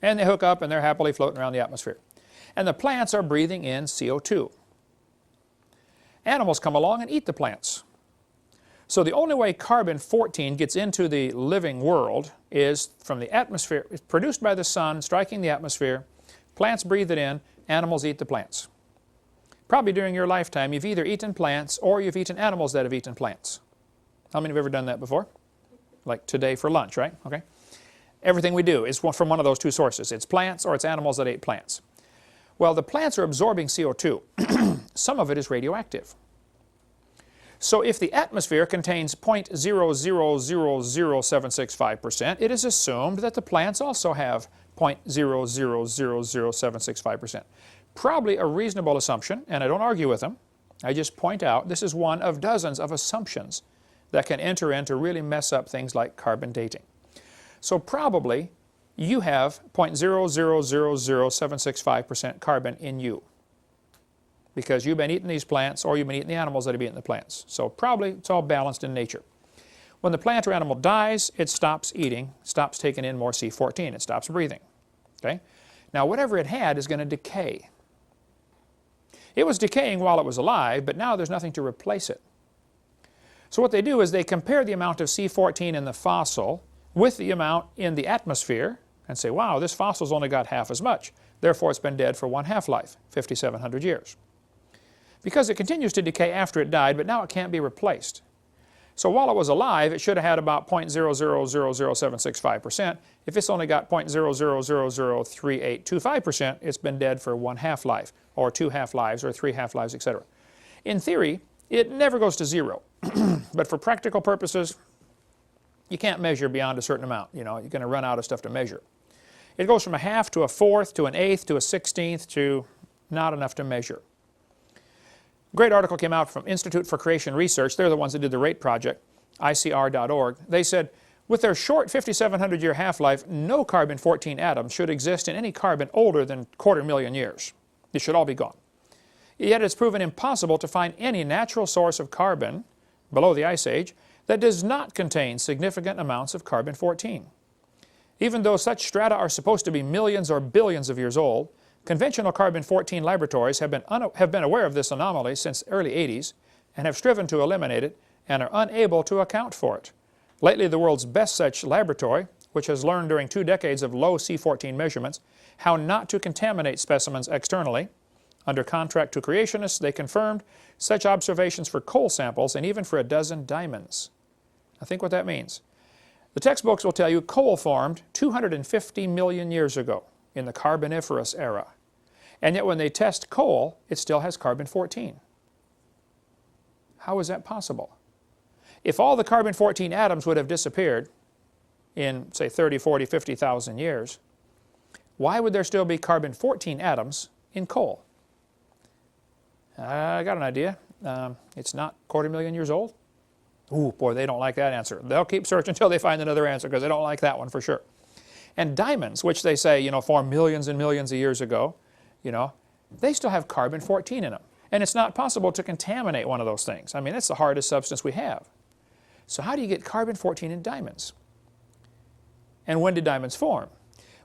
And they hook up, and they're happily floating around the atmosphere. And the plants are breathing in CO2. Animals come along and eat the plants. So the only way carbon-14 gets into the living world is from the atmosphere. It's produced by the sun, striking the atmosphere. Plants breathe it in, animals eat the plants. Probably during your lifetime, you've either eaten plants or you've eaten animals that have eaten plants. How many have ever done that before? Like today for lunch, right? Okay. Everything we do is from one of those two sources. It's plants or it's animals that ate plants. Well, the plants are absorbing CO2. Some of it is radioactive. So if the atmosphere contains 0.0000765%, it is assumed that the plants also have 0.0000765%. Probably a reasonable assumption, and I don't argue with them. I just point out this is one of dozens of assumptions that can enter in to really mess up things like carbon dating. So probably you have 0.0000765% carbon in you because you've been eating these plants or you've been eating the animals that have eaten the plants. So probably it's all balanced in nature. When the plant or animal dies, it stops eating, stops taking in more C14. It stops breathing. Okay? Now, whatever it had is going to decay. It was decaying while it was alive, but now there's nothing to replace it. So what they do is they compare the amount of C14 in the fossil with the amount in the atmosphere and say, wow, this fossil's only got half as much. Therefore, it's been dead for one half-life, 5,700 years. Because it continues to decay after it died, but now it can't be replaced. So while it was alive, it should have had about 0.0000765%. If it's only got 0.0003825%, it's been dead for one half-life, or two half-lives, or three half-lives, etc. In theory, it never goes to zero. But for practical purposes, you can't measure beyond a certain amount. You know, you're going to run out of stuff to measure. It goes from a half to a fourth to an eighth to a 16th to not enough to measure. A great article came out from Institute for Creation Research. They're the ones that did the RATE project, ICR.org. They said, with their short 5,700-year half-life, no carbon-14 atoms should exist in any carbon older than 250,000 years. They should all be gone. Yet it's proven impossible to find any natural source of carbon below the Ice Age that does not contain significant amounts of carbon-14. Even though such strata are supposed to be millions or billions of years old, conventional carbon-14 laboratories have been aware of this anomaly since the early 80s and have striven to eliminate it and are unable to account for it. Lately, the world's best such laboratory, which has learned during 2 decades of low C14 measurements how not to contaminate specimens externally, under contract to creationists, they confirmed such observations for coal samples and even for a dozen diamonds. Now think what that means. The textbooks will tell you coal formed 250 million years ago in the Carboniferous era. And yet when they test coal, it still has carbon-14. How is that possible? If all the carbon-14 atoms would have disappeared in, say, 30, 40, 50,000 years, why would there still be carbon-14 atoms in coal? I got an idea. It's not 250,000 years old. Ooh, boy, they don't like that answer. They'll keep searching until they find another answer because they don't like that one for sure. And diamonds, which they say, you know, formed millions and millions of years ago, you know, they still have carbon-14 in them. And it's not possible to contaminate one of those things. I mean, it's the hardest substance we have. So how do you get carbon-14 in diamonds? And when did diamonds form?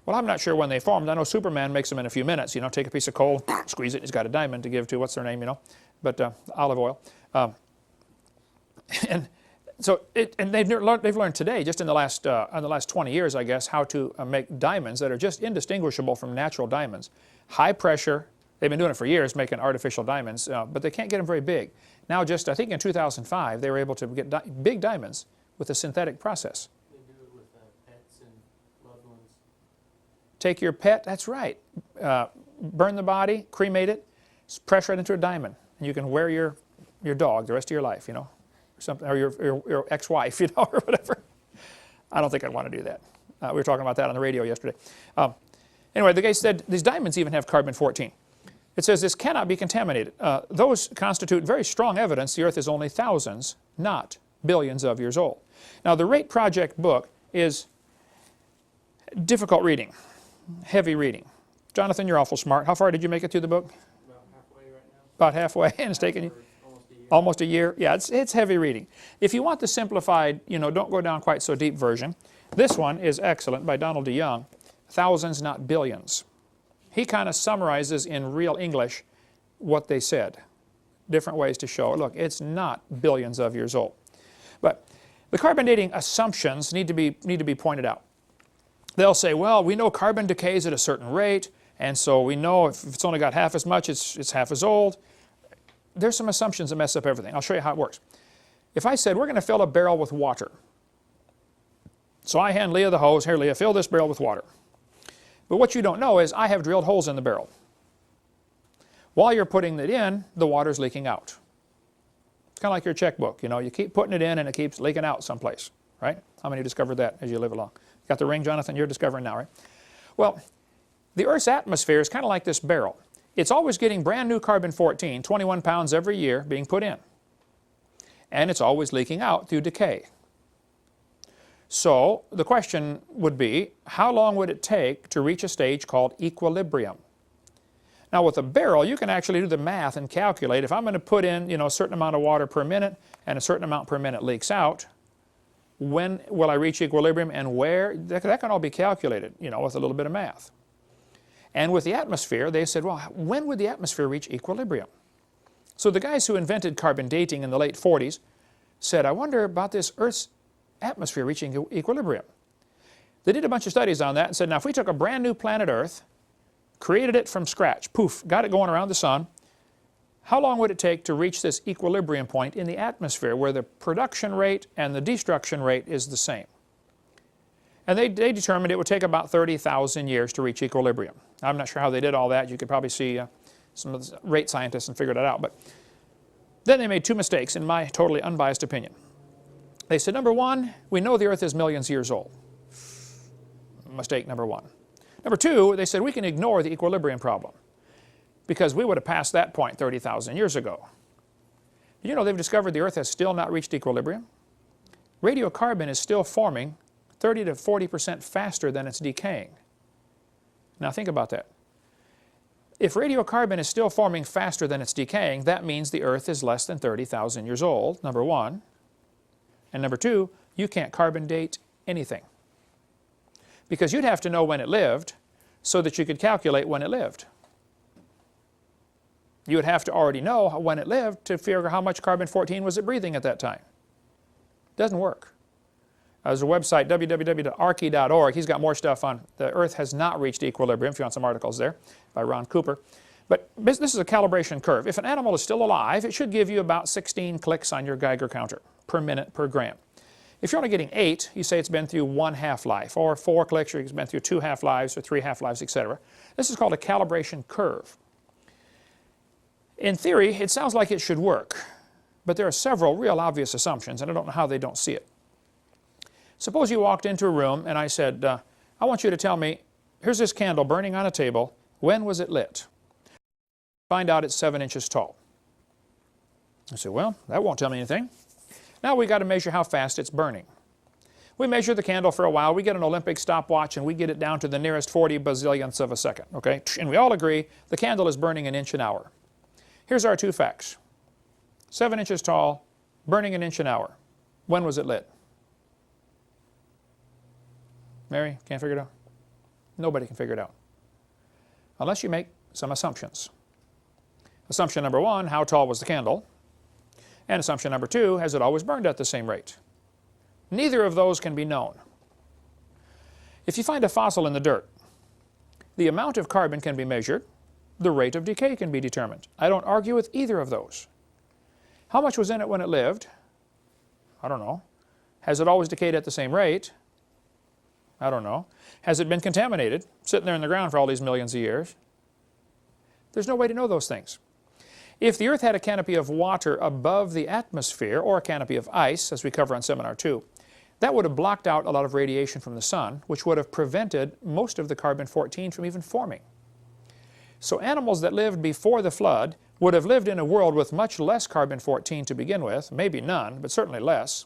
Well, I'm not sure when they formed. I know Superman makes them in a few minutes. You know, take a piece of coal, squeeze it, he's got a diamond to give to, what's their name, you know, but olive oil. And so, they've learned today, just in the last 20 years, I guess, how to make diamonds that are just indistinguishable from natural diamonds. High pressure. They've been doing it for years, making artificial diamonds, but they can't get them very big. Now, just I think in 2005, they were able to get big diamonds with a synthetic process. They do it with pets and loved ones. Take your pet, that's right, burn the body, cremate it, press right into a diamond, and you can wear your dog the rest of your life, you know, something, or your ex-wife, you know, or whatever. I don't think I'd want to do that. We were talking about that on the radio yesterday. Anyway, the guy said these diamonds even have carbon-14. It says this cannot be contaminated. Those constitute very strong evidence the Earth is only thousands, not billions of years old. Now, the RATE project book is difficult reading, heavy reading. Jonathan, you're awful smart. How far did you make it through the book? About halfway right now. About halfway, and it's taken you almost a year. Yeah, it's heavy reading. If you want the simplified, you know, don't go down quite so deep version, this one is excellent by Donald DeYoung, Thousands, Not Billions. He kind of summarizes in real English what they said. Different ways to show, look, it's not billions of years old. But the carbon dating assumptions need to be pointed out. They'll say, well, we know carbon decays at a certain rate, and so we know if it's only got half as much, it's half as old. There's some assumptions that mess up everything. I'll show you how it works. If I said, we're going to fill a barrel with water. So I hand Leah the hose. Here, Leah, fill this barrel with water. But what you don't know is I have drilled holes in the barrel. While you're putting it in, the water's leaking out. It's kind of like your checkbook. You know, you keep putting it in and it keeps leaking out someplace, right? How many discovered that as you live along? Got the ring, Jonathan? You're discovering now, right? Well, the Earth's atmosphere is kind of like this barrel. It's always getting brand new carbon-14, 21 pounds every year being put in. And it's always leaking out through decay. So the question would be, how long would it take to reach a stage called equilibrium? Now with a barrel, you can actually do the math and calculate. If I'm going to put in, you know, a certain amount of water per minute and a certain amount per minute leaks out, when will I reach equilibrium and where? That can all be calculated, you know, with a little bit of math. And with the atmosphere, they said, well, when would the atmosphere reach equilibrium? So the guys who invented carbon dating in the late 40s said, I wonder about this Earth's atmosphere reaching equilibrium. They did a bunch of studies on that and said, now if we took a brand new planet Earth, created it from scratch, poof, got it going around the sun, how long would it take to reach this equilibrium point in the atmosphere where the production rate and the destruction rate is the same? And they determined it would take about 30,000 years to reach equilibrium. I'm not sure how they did all that. You could probably see some of the rate scientists and figure that out. But then they made two mistakes in my totally unbiased opinion. They said, number one, we know the Earth is millions of years old. Mistake number one. Number two, they said we can ignore the equilibrium problem because we would have passed that point 30,000 years ago. You know, they've discovered the Earth has still not reached equilibrium. Radiocarbon is still forming 30 to 40% faster than it's decaying. Now think about that. If radiocarbon is still forming faster than it's decaying, that means the Earth is less than 30,000 years old, number one. And number two, you can't carbon date anything. Because you'd have to know when it lived so that you could calculate when it lived. You would have to already know when it lived to figure how much carbon-14 was it breathing at that time. Doesn't work. There's a website, www.arky.org. He's got more stuff on the Earth has not reached equilibrium, if you want some articles there, by Ron Cooper. But this is a calibration curve. If an animal is still alive, it should give you about 16 clicks on your Geiger counter per minute per gram. If you're only getting 8, you say it's been through 1 half-life, or 4 clicks, or it's been through 2 half-lives, or 3 half-lives, etc. This is called a calibration curve. In theory, it sounds like it should work, but there are several real obvious assumptions, and I don't know how they don't see it. Suppose you walked into a room and I said, I want you to tell me, here's this candle burning on a table. When was it lit? Find out it's 7 inches tall. I said, well, that won't tell me anything. Now we've got to measure how fast it's burning. We measure the candle for a while. We get an Olympic stopwatch and we get it down to the nearest 40 bazillionths of a second. Okay? And we all agree the candle is burning 1 inch an hour. Here's our two facts. 7 inches tall, burning 1 inch an hour. When was it lit? Mary, can't figure it out? Nobody can figure it out. Unless you make some assumptions. Assumption number one, how tall was the candle? And assumption number two, has it always burned at the same rate? Neither of those can be known. If you find a fossil in the dirt, the amount of carbon can be measured, the rate of decay can be determined. I don't argue with either of those. How much was in it when it lived? I don't know. Has it always decayed at the same rate? I don't know. Has it been contaminated, sitting there in the ground for all these millions of years? There's no way to know those things. If the Earth had a canopy of water above the atmosphere, or a canopy of ice, as we cover on Seminar 2, that would have blocked out a lot of radiation from the sun, which would have prevented most of the carbon-14 from even forming. So animals that lived before the flood would have lived in a world with much less carbon-14 to begin with, maybe none, but certainly less.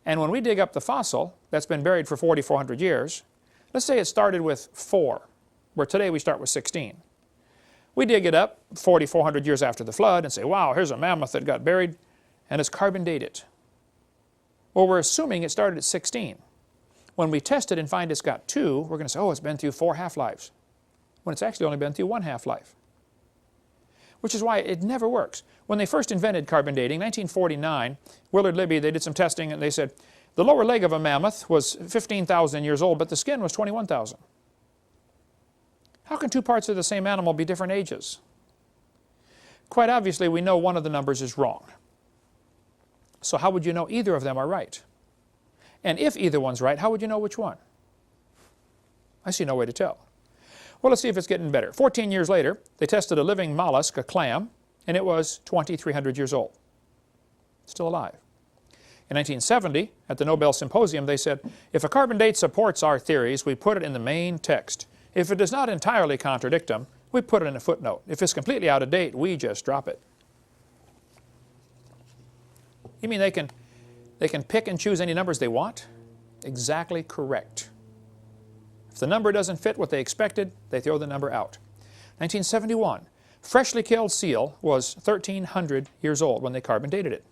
And when we dig up the fossil that's been buried for 4,400 years, let's say it started with 4, where today we start with 16. We dig it up 4,400 years after the flood and say, wow, here's a mammoth that got buried, and it's carbon dated. Well, we're assuming it started at 16. When we test it and find it's got 2, we're going to say, oh, it's been through 4 half-lives, when it's actually only been through 1 half-life. Which is why it never works. When they first invented carbon dating, 1949, Willard Libby, they did some testing and they said, the lower leg of a mammoth was 15,000 years old, but the skin was 21,000. How can 2 parts of the same animal be different ages? Quite obviously, we know one of the numbers is wrong. So how would you know either of them are right? And if either one's right, how would you know which one? I see no way to tell. Well, let's see if it's getting better. 14 years later, they tested a living mollusk, a clam, and it was 2,300 years old. Still alive. In 1970, at the Nobel Symposium, they said, if a carbon date supports our theories, we put it in the main text. If it does not entirely contradict them, we put it in a footnote. If it's completely out of date, we just drop it. You mean they can pick and choose any numbers they want? Exactly correct. If the number doesn't fit what they expected, they throw the number out. 1971, freshly killed seal was 1,300 years old when they carbon dated it.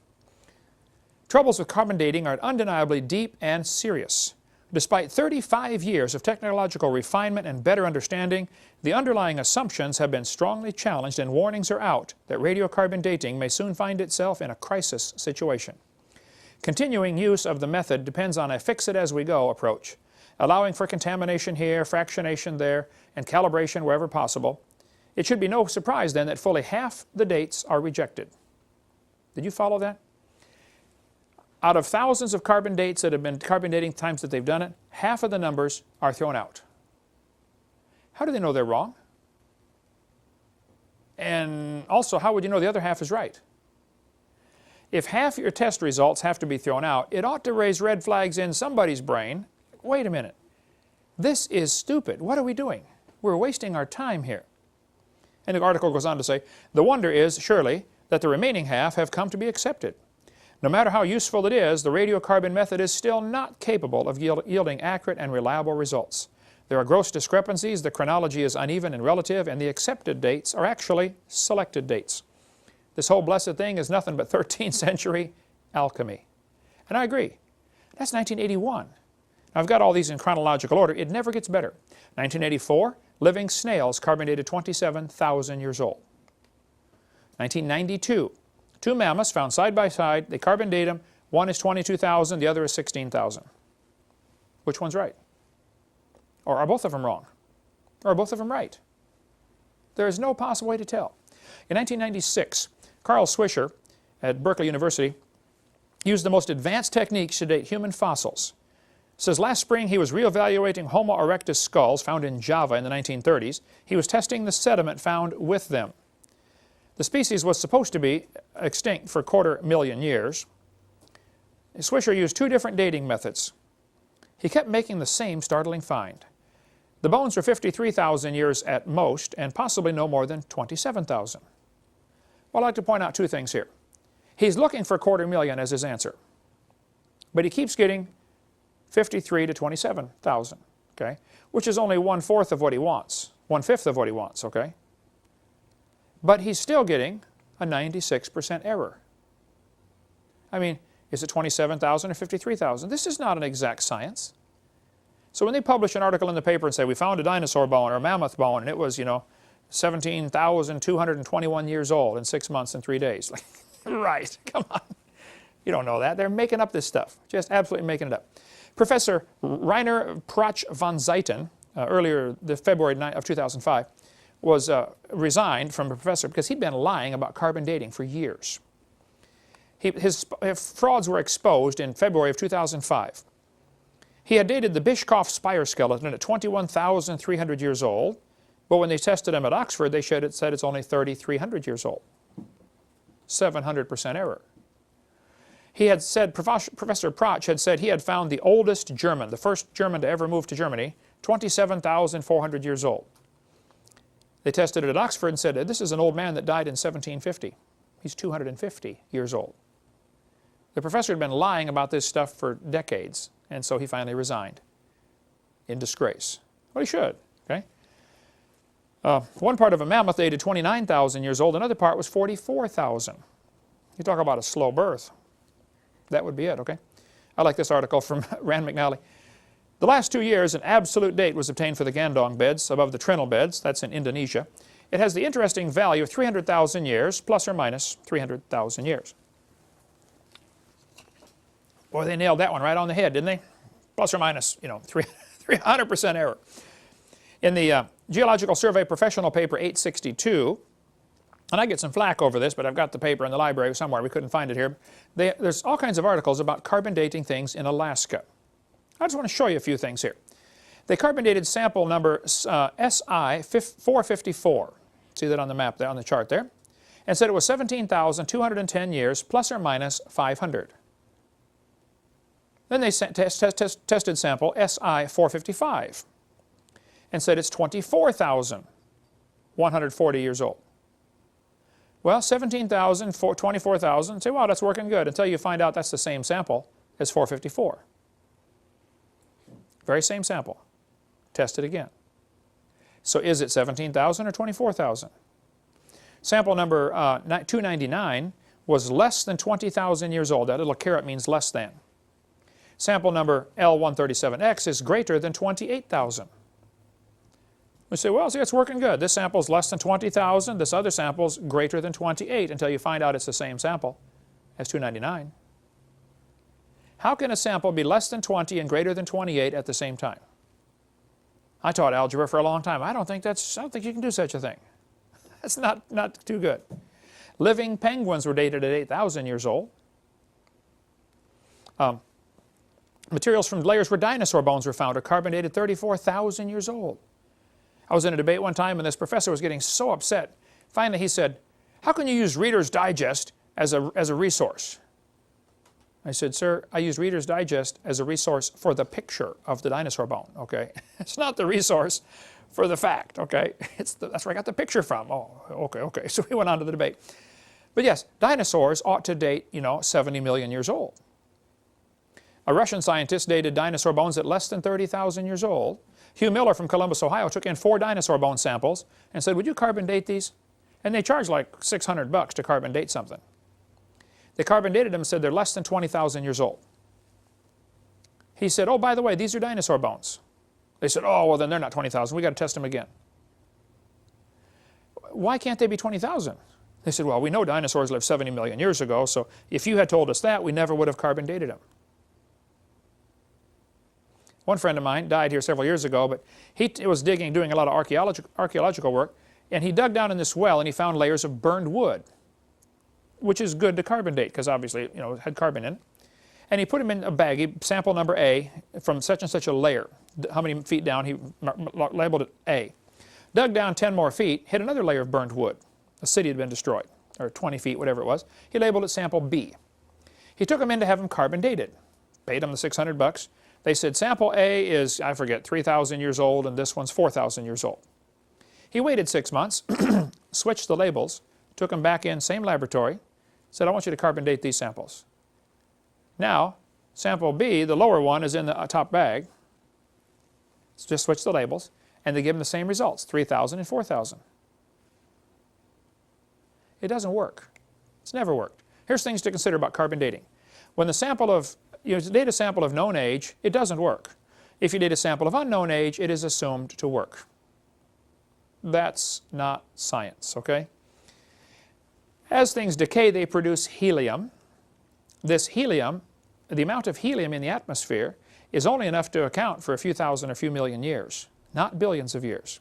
Troubles with carbon dating are undeniably deep and serious. Despite 35 years of technological refinement and better understanding, the underlying assumptions have been strongly challenged and warnings are out that radiocarbon dating may soon find itself in a crisis situation. Continuing use of the method depends on a fix-it-as-we-go approach, allowing for contamination here, fractionation there, and calibration wherever possible. It should be no surprise then that fully half the dates are rejected. Did you follow that? Out of thousands of carbon dates that have been carbon dating times that they've done it, half of the numbers are thrown out. How do they know they're wrong? And also, how would you know the other half is right? If half your test results have to be thrown out, it ought to raise red flags in somebody's brain. Wait a minute. This is stupid. What are we doing? We're wasting our time here. And the article goes on to say, the wonder is, surely, that the remaining half have come to be accepted. No matter how useful it is, the radiocarbon method is still not capable of yielding accurate and reliable results. There are gross discrepancies, the chronology is uneven and relative, and the accepted dates are actually selected dates. This whole blessed thing is nothing but 13th century alchemy. And I agree. That's 1981. I've got all these in chronological order. It never gets better. 1984, living snails carbon dated 27,000 years old. 1992, two mammoths found side by side. They carbon date them. One is 22,000, the other is 16,000. Which one's right? Or are both of them wrong? Or are both of them right? There is no possible way to tell. In 1996, Carl Swisher at Berkeley University used the most advanced techniques to date human fossils. It says last spring he was reevaluating Homo erectus skulls found in Java in the 1930s. He was testing the sediment found with them. The species was supposed to be extinct for 250,000 years. Swisher used two different dating methods. He kept making the same startling find. The bones were 53,000 years at most, and possibly no more than 27,000. Well, I'd like to point out two things here. He's looking for 250,000 as his answer, but he keeps getting 53 to 27,000, okay? Which is only 1/4 of what he wants, 1/5 of what he wants, okay? But he's still getting a 96% error. I mean, is it 27,000 or 53,000? This is not an exact science. So when they publish an article in the paper and say, we found a dinosaur bone or a mammoth bone, and it was, 17,221 years old in 6 months and 3 days. Like, right, come on. You don't know that. They're making up this stuff, just absolutely making it up. Professor Rainer Prach von Zeiten, earlier the February of 2005, was resigned from a professor because he'd been lying about carbon dating for years. His frauds were exposed in February of 2005. He had dated the Bishkopf spire skeleton at 21,300 years old, but when they tested him at Oxford, they said it's only 3,300 years old. 700% error. He had said, Professor Prach had said he had found the oldest German, the first German to ever move to Germany, 27,400 years old. They tested it at Oxford and said, this is an old man that died in 1750. He's 250 years old. The professor had been lying about this stuff for decades, and so he finally resigned in disgrace. Well, he should, okay? One part of a mammoth dated 29,000 years old, another part was 44,000. You talk about a slow birth. That would be it, okay? I like this article from Rand McNally. The last 2 years, an absolute date was obtained for the Gandong beds above the Trinil beds. That's in Indonesia. It has the interesting value of 300,000 years, plus or minus 300,000 years. Boy, they nailed that one right on the head, didn't they? Plus or minus, 300% error. In the Geological Survey Professional Paper 862, and I get some flack over this, but I've got the paper in the library somewhere. We couldn't find it here. There's all kinds of articles about carbon dating things in Alaska. I just want to show you a few things here. They carbon dated sample number SI-454. See that on the map there, on the chart there? And said it was 17,210 years, plus or minus 500. Then they tested sample SI-455 and said it's 24,140 years old. Well, 17,000, 24,000, say, wow, that's working good, until you find out that's the same sample as 454. Very same sample. Test it again. So is it 17,000 or 24,000? Sample number 299 was less than 20,000 years old. That little caret means less than. Sample number L137X is greater than 28,000. We say, well, see, it's working good. This sample is less than 20,000. This other sample is greater than 28 until you find out it's the same sample as 299. How can a sample be less than 20 and greater than 28 at the same time? I taught algebra for a long time. I don't think you can do such a thing. That's not too good. Living penguins were dated at 8,000 years old. Materials from layers where dinosaur bones were found are carbon dated 34,000 years old. I was in a debate one time and this professor was getting so upset. Finally he said, how can you use Reader's Digest as a resource? I said, sir, I use Reader's Digest as a resource for the picture of the dinosaur bone, okay? It's not the resource for the fact, okay? That's where I got the picture from. Oh, okay. So we went on to the debate. But yes, dinosaurs ought to date, 70 million years old. A Russian scientist dated dinosaur bones at less than 30,000 years old. Hugh Miller from Columbus, Ohio, took in 4 dinosaur bone samples and said, would you carbon date these? And they charge like $600 to carbon date something. They carbon dated them and said they're less than 20,000 years old. He said, oh, by the way, these are dinosaur bones. They said, oh, well, then they're not 20,000. We've got to test them again. Why can't they be 20,000? They said, well, we know dinosaurs lived 70 million years ago, so if you had told us that, we never would have carbon dated them. One friend of mine died here several years ago, but he was doing a lot of archaeological work, and he dug down in this well and he found layers of burned wood, which is good to carbon date because obviously, it had carbon in it. And he put them in a baggie, sample number A, from such and such a layer. How many feet down, he labeled it A. Dug down 10 more feet, hit another layer of burned wood. A city had been destroyed, or 20 feet, whatever it was. He labeled it sample B. He took them in to have them carbon dated. Paid them the $600. They said sample A is, I forget, 3,000 years old and this one's 4,000 years old. He waited 6 months, switched the labels, took them back in, same laboratory, said, I want you to carbon date these samples. Now, sample B, the lower one, is in the top bag. Just switch the labels, and they give them the same results, 3,000 and 4,000. It doesn't work. It's never worked. Here's things to consider about carbon dating. When the sample of, you date a sample of known age, it doesn't work. If you date a sample of unknown age, it is assumed to work. That's not science, okay? As things decay, they produce helium. This helium, the amount of helium in the atmosphere, is only enough to account for a few thousand or few million years, not billions of years.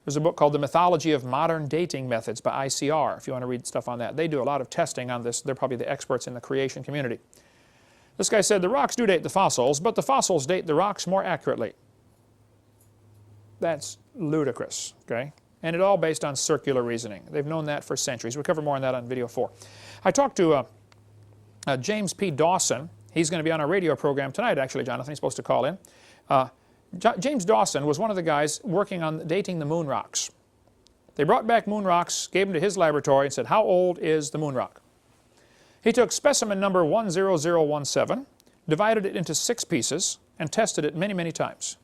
There's a book called The Mythology of Modern Dating Methods by ICR, if you want to read stuff on that. They do a lot of testing on this. They're probably the experts in the creation community. This guy said, the rocks do date the fossils, but the fossils date the rocks more accurately. That's ludicrous, okay? And it all based on circular reasoning. They've known that for centuries. We'll cover more on that on video 4. I talked to James P. Dawson. He's going to be on our radio program tonight, actually, Jonathan. He's supposed to call in. James Dawson was one of the guys working on dating the moon rocks. They brought back moon rocks, gave them to his laboratory, and said, how old is the moon rock? He took specimen number 10017, divided it into 6 pieces, and tested it many, many times.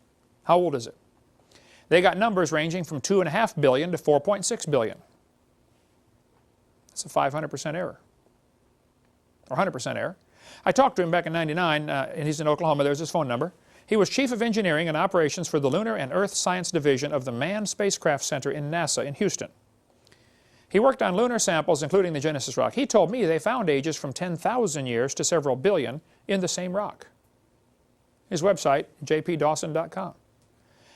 How old is it? They got numbers ranging from 2.5 billion to 4.6 billion. That's a 500% error, or 100% error. I talked to him back in '99, and he's in Oklahoma. There's his phone number. He was Chief of Engineering and Operations for the Lunar and Earth Science Division of the Manned Spacecraft Center in NASA in Houston. He worked on lunar samples, including the Genesis rock. He told me they found ages from 10,000 years to several billion in the same rock. His website, jpdawson.com.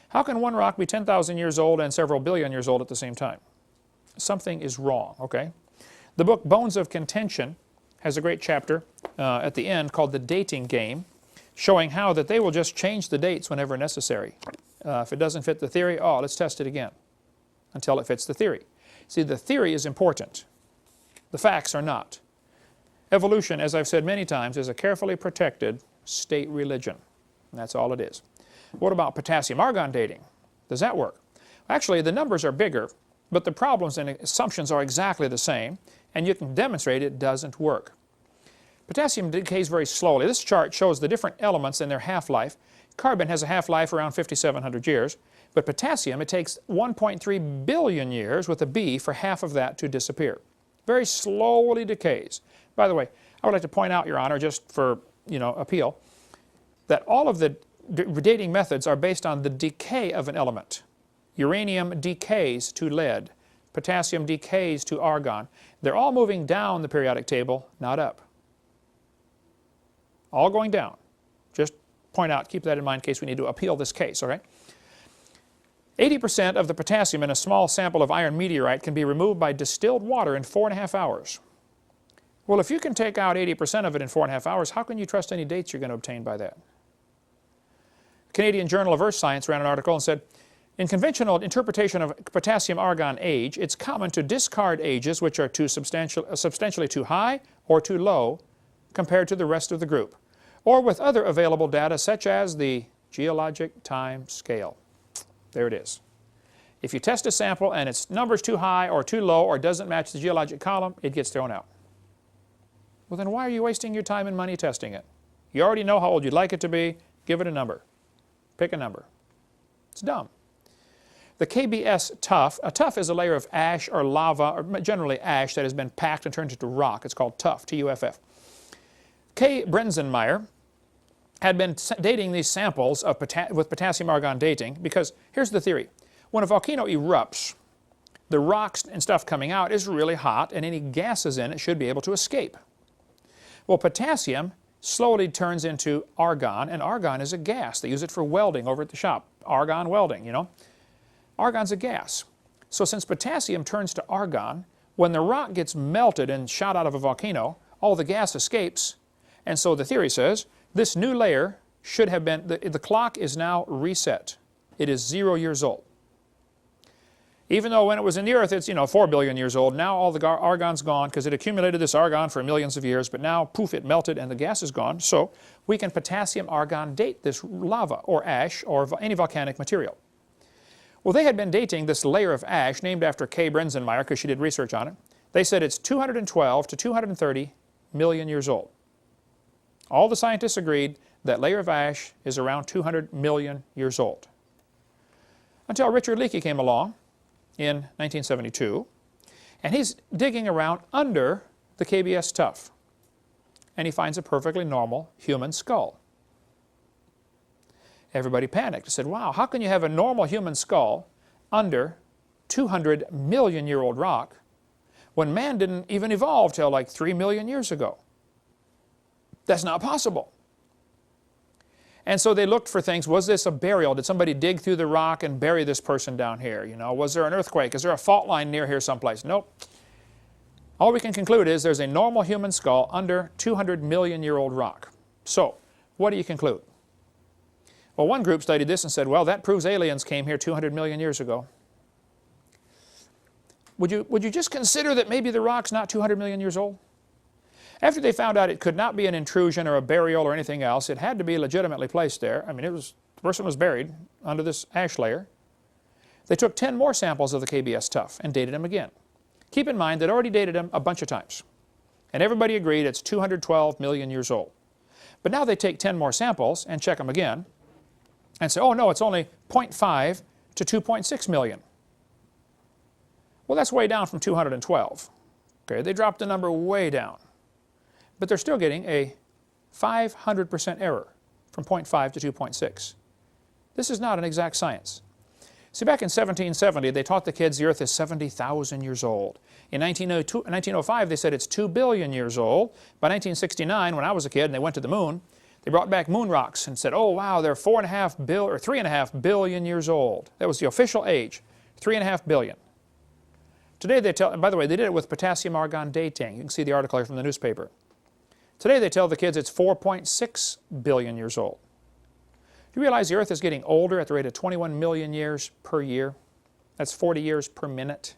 How can one rock be 10,000 years old and several billion years old at the same time? Something is wrong, okay? The book Bones of Contention has a great chapter at the end called The Dating Game, showing how that they will just change the dates whenever necessary. If it doesn't fit the theory, oh, let's test it again until it fits the theory. See, the theory is important. The facts are not. Evolution, as I've said many times, is a carefully protected state religion. And that's all it is. What about potassium-argon dating? Does that work? Actually, the numbers are bigger, but the problems and assumptions are exactly the same, and you can demonstrate it doesn't work. Potassium decays very slowly. This chart shows the different elements and their half-life. Carbon has a half-life around 5,700 years, but potassium, it takes 1.3 billion years with a B for half of that to disappear. Very slowly decays. By the way, I would like to point out, Your Honor, just for, appeal, that all of the dating methods are based on the decay of an element. Uranium decays to lead. Potassium decays to argon. They're all moving down the periodic table, not up. All going down. Just point out, keep that in mind in case we need to appeal this case, all right? 80% of the potassium in a small sample of iron meteorite can be removed by distilled water in 4.5 hours. Well, if you can take out 80% of it in 4.5 hours, how can you trust any dates you're going to obtain by that? Canadian Journal of Earth Science ran an article and said, in conventional interpretation of potassium-argon age, it's common to discard ages which are substantially too high or too low compared to the rest of the group, or with other available data such as the geologic time scale. There it is. If you test a sample and its number's too high or too low or doesn't match the geologic column, it gets thrown out. Well, then why are you wasting your time and money testing it? You already know how old you'd like it to be. Give it a number. Pick a number. It's dumb. The KBS tuff, a tuff is a layer of ash or lava, or generally ash that has been packed and turned into rock. It's called tuff, T-U-F-F. K. Brenzenmeier had been dating these samples of with potassium-argon dating because here's the theory. When a volcano erupts, the rocks and stuff coming out is really hot and any gases in it should be able to escape. Well, potassium slowly turns into argon, and argon is a gas. They use it for welding over at the shop. Argon welding, you know. Argon's a gas. So since potassium turns to argon, when the rock gets melted and shot out of a volcano, all the gas escapes. And so the theory says, this new layer should have been, the clock is now reset. It is 0 years old. Even though when it was in the earth, it's, 4 billion years old. Now all the argon's gone because it accumulated this argon for millions of years, but now, poof, it melted and the gas is gone. So we can potassium-argon date this lava or ash or any volcanic material. Well, they had been dating this layer of ash named after K. Brenzenmeier because she did research on it. They said it's 212 to 230 million years old. All the scientists agreed that layer of ash is around 200 million years old. Until Richard Leakey came along in 1972, and he's digging around under the KBS tuff, and he finds a perfectly normal human skull. Everybody panicked and said, wow, how can you have a normal human skull under 200 million year old rock when man didn't even evolve till like 3 million years ago? That's not possible. And so they looked for things. Was this a burial? Did somebody dig through the rock and bury this person down here? Was there an earthquake? Is there a fault line near here someplace? Nope. All we can conclude is there's a normal human skull under 200 million year old rock. So, what do you conclude? Well, one group studied this and said, well, that proves aliens came here 200 million years ago. Would you just consider that maybe the rock's not 200 million years old? After they found out it could not be an intrusion or a burial or anything else, it had to be legitimately placed there. I mean, the person was buried under this ash layer. They took 10 more samples of the KBS tuff and dated them again. Keep in mind, they'd already dated them a bunch of times. And everybody agreed it's 212 million years old. But now they take 10 more samples and check them again and say, oh no, it's only 0.5 to 2.6 million. Well, that's way down from 212. Okay, they dropped the number way down. But they're still getting a 500% error from 0.5 to 2.6. This is not an exact science. See, back in 1770, they taught the kids the Earth is 70,000 years old. In 1905, they said it's 2 billion years old. By 1969, when I was a kid and they went to the moon, they brought back moon rocks and said, oh wow, they're 3.5 billion years old. That was the official age, 3.5 billion. Today they tell, and by the way, they did it with potassium-argon dating. You can see the article here from the newspaper. Today they tell the kids it's 4.6 billion years old. Do you realize the Earth is getting older at the rate of 21 million years per year? That's 40 years per minute.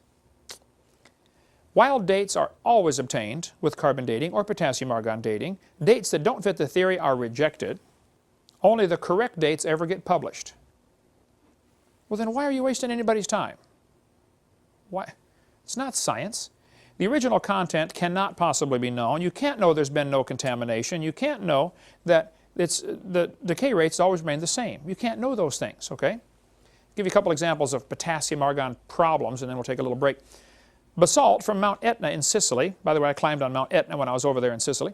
Wild dates are always obtained with carbon dating or potassium-argon dating. Dates that don't fit the theory are rejected. Only the correct dates ever get published. Well, then why are you wasting anybody's time? Why? It's not science. The original content cannot possibly be known. You can't know there's been no contamination. You can't know that the decay rates always remain the same. You can't know those things, okay? I'll give you a couple examples of potassium-argon problems and then we'll take a little break. Basalt from Mount Etna in Sicily. By the way, I climbed on Mount Etna when I was over there in Sicily.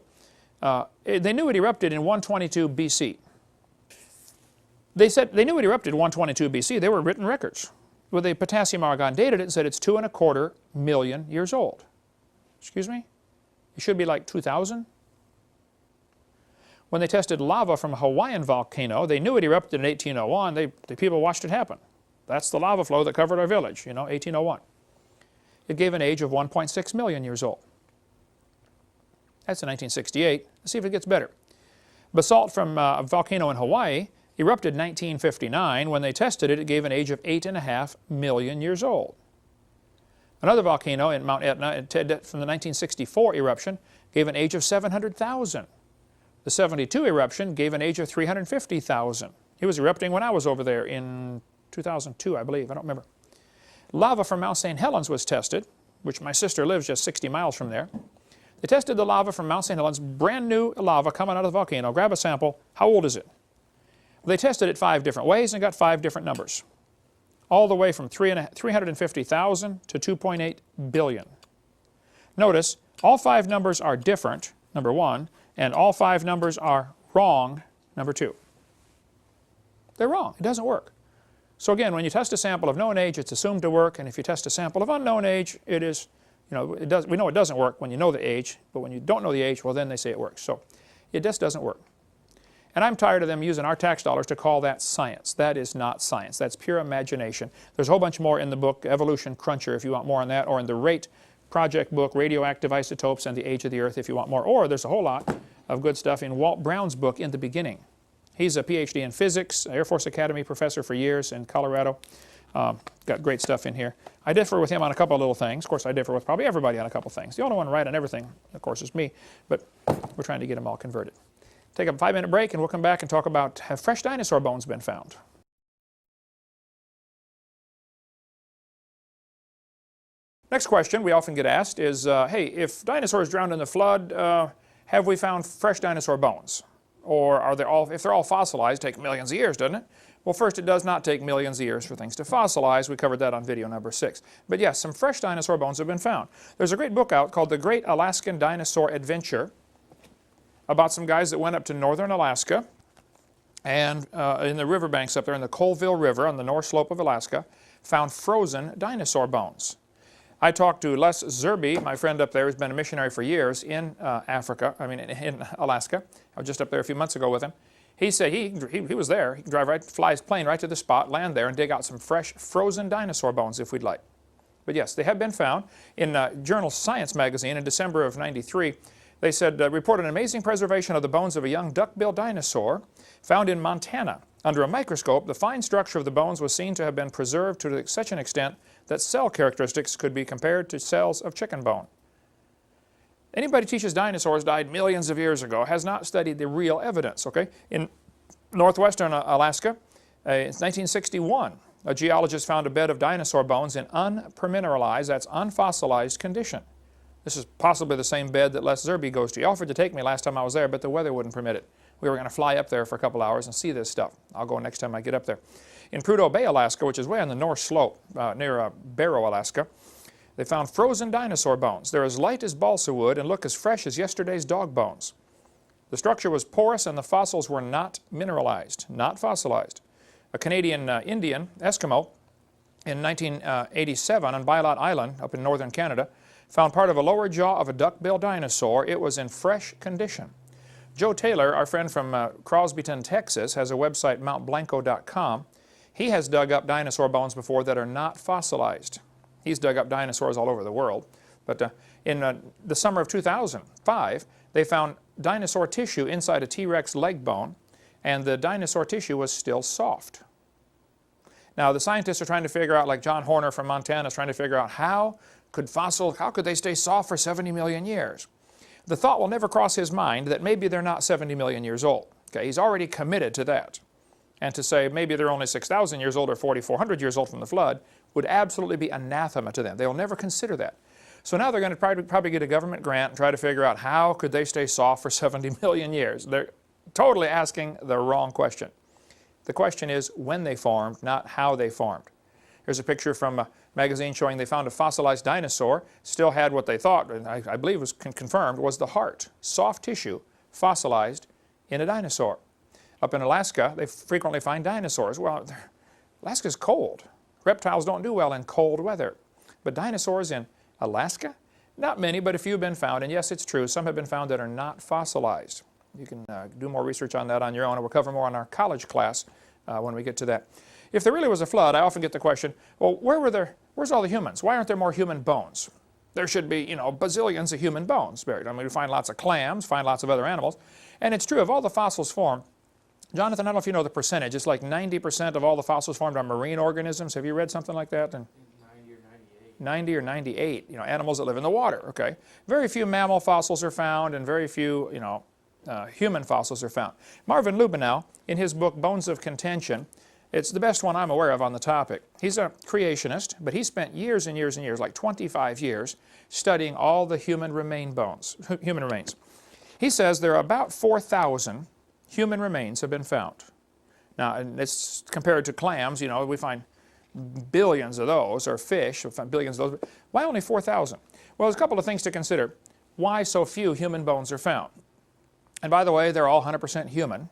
They knew it erupted in 122 BC. They said they knew it erupted in 122 BC. There were written records. Well, the potassium argon dated it and said it's 2.25 million years old. Excuse me? It should be like 2,000. When they tested lava from a Hawaiian volcano, they knew it erupted in 1801. The people watched it happen. That's the lava flow that covered our village, 1801. It gave an age of 1.6 million years old. That's in 1968. Let's see if it gets better. Basalt from a volcano in Hawaii erupted in 1959. When they tested it, it gave an age of 8.5 million years old. Another volcano in Mount Etna from the 1964 eruption gave an age of 700,000. The 72 eruption gave an age of 350,000. It was erupting when I was over there in 2002, I believe. I don't remember. Lava from Mount St. Helens was tested, which my sister lives just 60 miles from there. They tested the lava from Mount St. Helens, brand new lava coming out of the volcano. Grab a sample. How old is it? They tested it 5 different ways and got 5 different numbers. All the way from 350,000 to 2.8 billion. Notice, all 5 numbers are different, number 1, and all 5 numbers are wrong, number 2. They're wrong. It doesn't work. So again, when you test a sample of known age, it's assumed to work, and if you test a sample of unknown age, it is, we know it doesn't work when you know the age, but when you don't know the age, well, then they say it works. So it just doesn't work. And I'm tired of them using our tax dollars to call that science. That is not science. That's pure imagination. There's a whole bunch more in the book, Evolution Cruncher, if you want more on that, or in the RATE project book, Radioactive Isotopes and the Age of the Earth, if you want more. Or there's a whole lot of good stuff in Walt Brown's book, In the Beginning. He's a PhD in physics, Air Force Academy professor for years in Colorado. Got great stuff in here. I differ with him on a couple of little things. Of course, I differ with probably everybody on a couple of things. The only one right on everything, of course, is me. But we're trying to get them all converted. Take a 5-minute break and we'll come back and talk about, have fresh dinosaur bones been found? Next question we often get asked is, hey, if dinosaurs drowned in the flood, have we found fresh dinosaur bones? Or are they all, if they're all fossilized, take millions of years, doesn't it? Well, first, it does not take millions of years for things to fossilize. We covered that on video number 6. But yes, some fresh dinosaur bones have been found. There's a great book out called The Great Alaskan Dinosaur Adventure about some guys that went up to northern Alaska and in the riverbanks up there in the Colville River on the north slope of Alaska, found frozen dinosaur bones. I talked to Les Zerby, my friend up there, who's been a missionary for years in in Alaska. I was just up there a few months ago with him. He said he was there. He can drive right, fly his plane right to the spot, land there, and dig out some fresh frozen dinosaur bones if we'd like. But yes, they have been found. In Journal Science magazine in December of '93, they said, reported an amazing preservation of the bones of a young duck-billed dinosaur found in Montana. Under a microscope, the fine structure of the bones was seen to have been preserved to such an extent that cell characteristics could be compared to cells of chicken bone. Anybody who teaches dinosaurs died millions of years ago has not studied the real evidence, okay? In northwestern Alaska, in 1961, a geologist found a bed of dinosaur bones in unpermineralized, that's unfossilized condition. This is possibly the same bed that Les Zerby goes to. He offered to take me last time I was there, but the weather wouldn't permit it. We were going to fly up there for a couple hours and see this stuff. I'll go next time I get up there. In Prudhoe Bay, Alaska, which is way on the north slope near Barrow, Alaska, they found frozen dinosaur bones. They're as light as balsa wood and look as fresh as yesterday's dog bones. The structure was porous and the fossils were not mineralized, not fossilized. A Canadian Indian, Eskimo, in 1987 on Bylot Island up in northern Canada, found part of a lower jaw of a duck-billed dinosaur. It was in fresh condition. Joe Taylor, our friend from Crosbyton, Texas, has a website, mountblanco.com. He has dug up dinosaur bones before that are not fossilized. He's dug up dinosaurs all over the world. But in the summer of 2005, they found dinosaur tissue inside a T-Rex leg bone, and the dinosaur tissue was still soft. Now, the scientists are trying to figure out, like John Horner from Montana is trying to figure out how could they stay soft for 70 million years? The thought will never cross his mind that maybe they're not 70 million years old. Okay, he's already committed to that. And to say maybe they're only 6,000 years old or 4,400 years old from the flood would absolutely be anathema to them. They'll never consider that. So now they're going to probably get a government grant and try to figure out how could they stay soft for 70 million years. They're totally asking the wrong question. The question is when they formed, not how they formed. Here's a picture from a magazine showing they found a fossilized dinosaur, still had what they thought, and I believe was confirmed, was the heart, soft tissue, fossilized in a dinosaur. Up in Alaska, they frequently find dinosaurs. Well, Alaska's cold. Reptiles don't do well in cold weather. But dinosaurs in Alaska? Not many, but a few have been found. And yes, it's true, some have been found that are not fossilized. You can do more research on that on your own, and we'll cover more in our college class when we get to that. If there really was a flood, I often get the question, well, where's all the humans? Why aren't there more human bones? There should be, bazillions of human bones buried. I mean, we find lots of clams, find lots of other animals. And it's true, of all the fossils formed, Jonathan, I don't know if you know the percentage. It's like 90% of all the fossils formed are marine organisms. Have you read something like that? And 90 or 98. 90 or 98, animals that live in the water, okay? Very few mammal fossils are found, and very few, human fossils are found. Marvin Lubenow, in his book Bones of Contention, it's the best one I'm aware of on the topic. He's a creationist, but he spent years and years and years, like 25 years, studying all the human remains. He says there are about 4,000 human remains have been found. Now, and it's compared to clams, we find billions of those, or fish, we find billions of those. Why only 4,000? Well, there's a couple of things to consider. Why so few human bones are found? And by the way, they're all 100% human.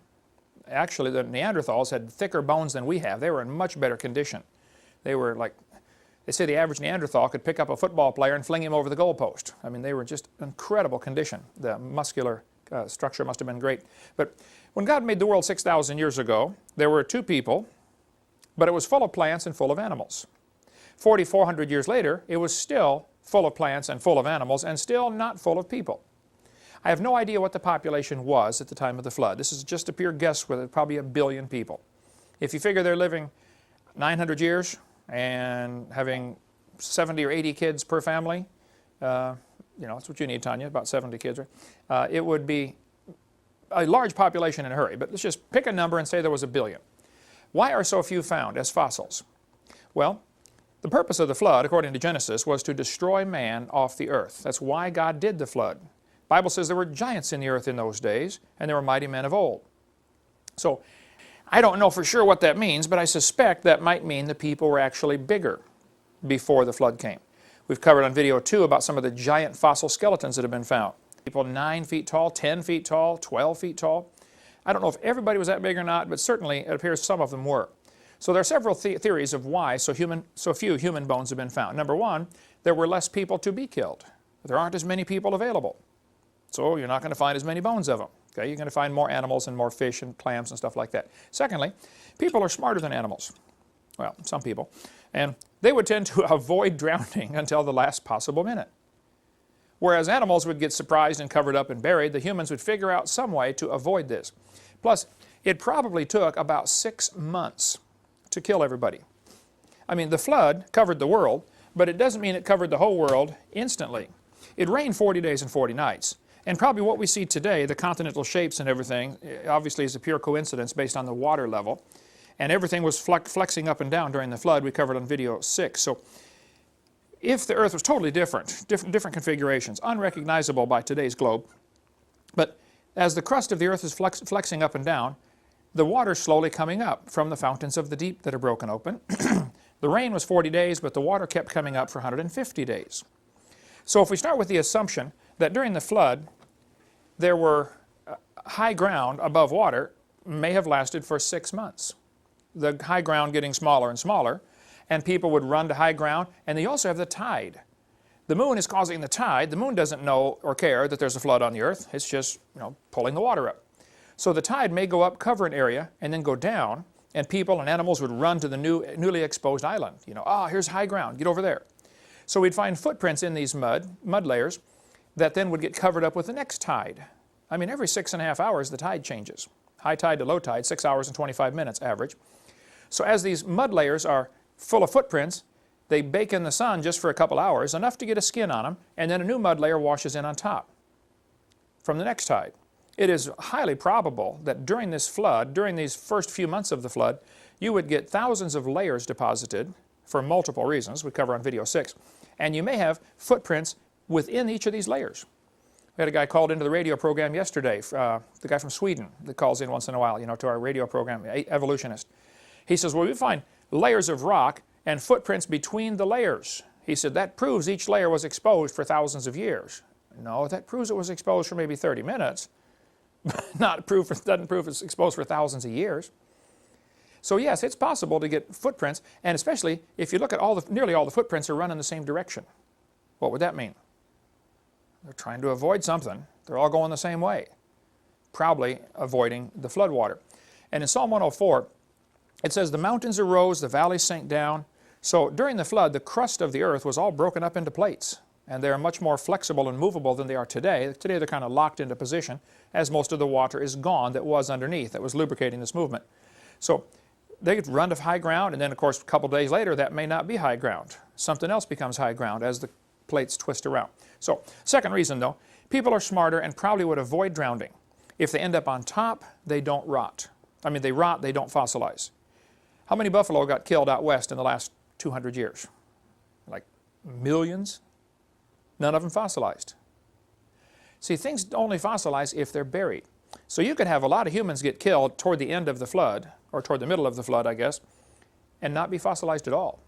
Actually, the Neanderthals had thicker bones than we have. They were in much better condition. They were like, they say the average Neanderthal could pick up a football player and fling him over the goalpost. I mean, they were just incredible condition. The muscular structure must have been great. But when God made the world 6,000 years ago, there were two people, but it was full of plants and full of animals. 4,400 years later, it was still full of plants and full of animals and still not full of people. I have no idea what the population was at the time of the flood. This is just a pure guess with probably 1 billion people. If you figure they're living 900 years and having 70 or 80 kids per family, that's what you need, Tanya, about 70 kids, right? It would be a large population in a hurry, but let's just pick a number and say there was 1 billion. Why are so few found as fossils? Well, the purpose of the flood, according to Genesis, was to destroy man off the earth. That's why God did the flood. The Bible says there were giants in the earth in those days, and there were mighty men of old. So, I don't know for sure what that means, but I suspect that might mean the people were actually bigger before the flood came. We've covered on video 2 about some of the giant fossil skeletons that have been found. People 9 feet tall, 10 feet tall, 12 feet tall. I don't know if everybody was that big or not, but certainly it appears some of them were. So there are several theories of why so few human bones have been found. Number one, there were less people to be killed. There aren't as many people available. So you're not going to find as many bones of them. Okay? You're going to find more animals and more fish and clams and stuff like that. Secondly, people are smarter than animals. Well, some people. And they would tend to avoid drowning until the last possible minute. Whereas animals would get surprised and covered up and buried, the humans would figure out some way to avoid this. Plus, it probably took about 6 months to kill everybody. I mean, the flood covered the world, but it doesn't mean it covered the whole world instantly. It rained 40 days and 40 nights. And probably what we see today, the continental shapes and everything, obviously is a pure coincidence based on the water level. And everything was flexing up and down during the flood. We covered on video 6. So if the earth was totally different configurations, unrecognizable by today's globe, but as the crust of the earth is flexing up and down, the water's slowly coming up from the fountains of the deep that are broken open. The rain was 40 days, but the water kept coming up for 150 days. So if we start with the assumption that during the flood, there were high ground above water, may have lasted for 6 months. The high ground getting smaller and smaller, and people would run to high ground, and they also have the tide. The moon is causing the tide. The moon doesn't know or care that there's a flood on the earth. It's just, pulling the water up. So the tide may go up, cover an area, and then go down, and people and animals would run to the newly exposed island. Here's high ground, get over there. So we'd find footprints in these mud layers that then would get covered up with the next tide. I mean, every 6.5 hours the tide changes. High tide to low tide, 6 hours and 25 minutes average. So as these mud layers are full of footprints, they bake in the sun just for a couple hours, enough to get a skin on them, and then a new mud layer washes in on top from the next tide. It is highly probable that during this flood, during these first few months of the flood, you would get thousands of layers deposited for multiple reasons we cover on video 6, and you may have footprints within each of these layers. We had a guy called into the radio program yesterday, the guy from Sweden that calls in once in a while, to our radio program, evolutionist. He says, well, we find layers of rock and footprints between the layers. He said that proves each layer was exposed for thousands of years. No, that proves it was exposed for maybe 30 minutes. Doesn't prove it's exposed for thousands of years. So yes, it's possible to get footprints, and especially if you look at nearly all the footprints are run in the same direction. What would that mean? They're trying to avoid something. They're all going the same way, probably avoiding the floodwater. And in Psalm 104, it says, the mountains arose, the valleys sank down. So during the flood, the crust of the earth was all broken up into plates, and they're much more flexible and movable than they are today. Today they're kind of locked into position as most of the water is gone that was underneath, that was lubricating this movement. So they could run to high ground, and then of course a couple days later that may not be high ground. Something else becomes high ground as the plates twist around. So second reason though, people are smarter and probably would avoid drowning. If they end up on top, they don't rot. I mean, they rot, they don't fossilize. How many buffalo got killed out west in the last 200 years? Like millions? None of them fossilized. See, things only fossilize if they're buried. So you could have a lot of humans get killed toward the end of the flood, or toward the middle of the flood, I guess, and not be fossilized at all.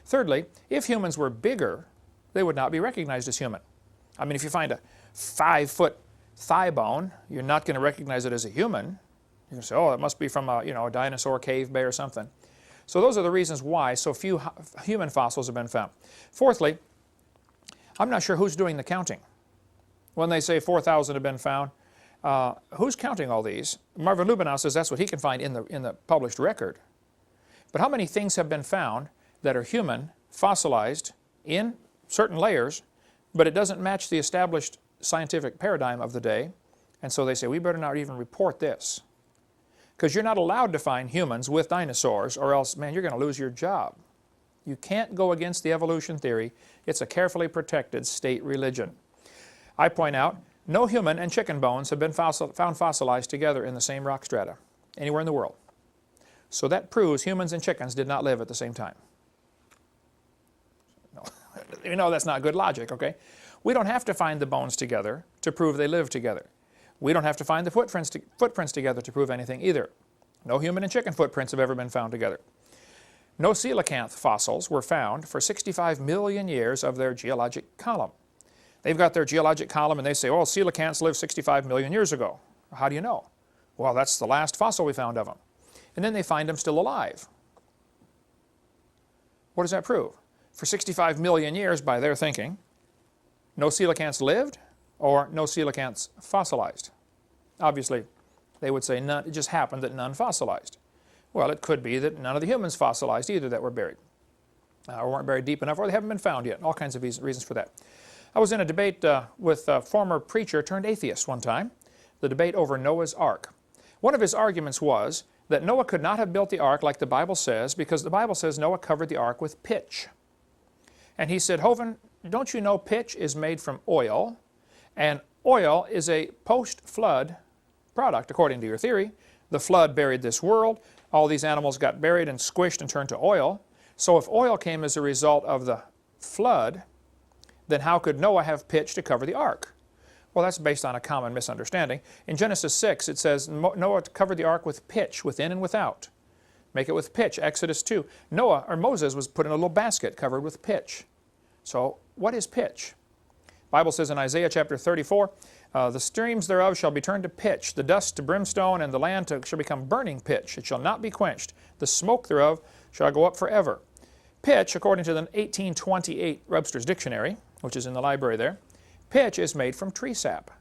Thirdly, if humans were bigger, they would not be recognized as human. I mean, if you find a 5-foot thigh bone, you're not going to recognize it as a human. You're going to say, oh, it must be from a dinosaur cave bay or something. So those are the reasons why so few human fossils have been found. Fourthly, I'm not sure who's doing the counting. When they say 4,000 have been found, who's counting all these? Marvin Lubenow says that's what he can find in the published record. But how many things have been found that are human, fossilized, in certain layers, but it doesn't match the established scientific paradigm of the day, and so they say, we better not even report this. Because you're not allowed to find humans with dinosaurs, or else, man, you're going to lose your job. You can't go against the evolution theory. It's a carefully protected state religion. I point out, no human and chicken bones have been found fossilized together in the same rock strata, anywhere in the world. So that proves humans and chickens did not live at the same time. No. You know that's not good logic, okay? We don't have to find the bones together to prove they lived together. We don't have to find the footprints together to prove anything either. No human and chicken footprints have ever been found together. No coelacanth fossils were found for 65 million years of their geologic column. They've got their geologic column and they say, oh, coelacanths lived 65 million years ago. How do you know? Well, that's the last fossil we found of them. And then they find them still alive. What does that prove? For 65 million years, by their thinking, no coelacanths lived, or no coelacanths fossilized. Obviously, they would say none, it just happened that none fossilized. Well, it could be that none of the humans fossilized either that were buried, or weren't buried deep enough, or they haven't been found yet. All kinds of reasons for that. I was in a debate with a former preacher turned atheist one time, the debate over Noah's Ark. One of his arguments was that Noah could not have built the ark like the Bible says, because the Bible says Noah covered the ark with pitch. And he said, Hovind, don't you know pitch is made from oil, and oil is a post-flood product, according to your theory. The flood buried this world. All these animals got buried and squished and turned to oil. So if oil came as a result of the flood, then how could Noah have pitch to cover the ark? Well, that's based on a common misunderstanding. In Genesis 6, it says Noah covered the ark with pitch, within and without. Make it with pitch. Exodus 2. Moses was put in a little basket covered with pitch. So what is pitch? The Bible says in Isaiah chapter 34, the streams thereof shall be turned to pitch, the dust to brimstone, and the land shall become burning pitch. It shall not be quenched. The smoke thereof shall go up forever. Pitch, according to the 1828 Webster's Dictionary, which is in the library there, pitch is made from tree sap.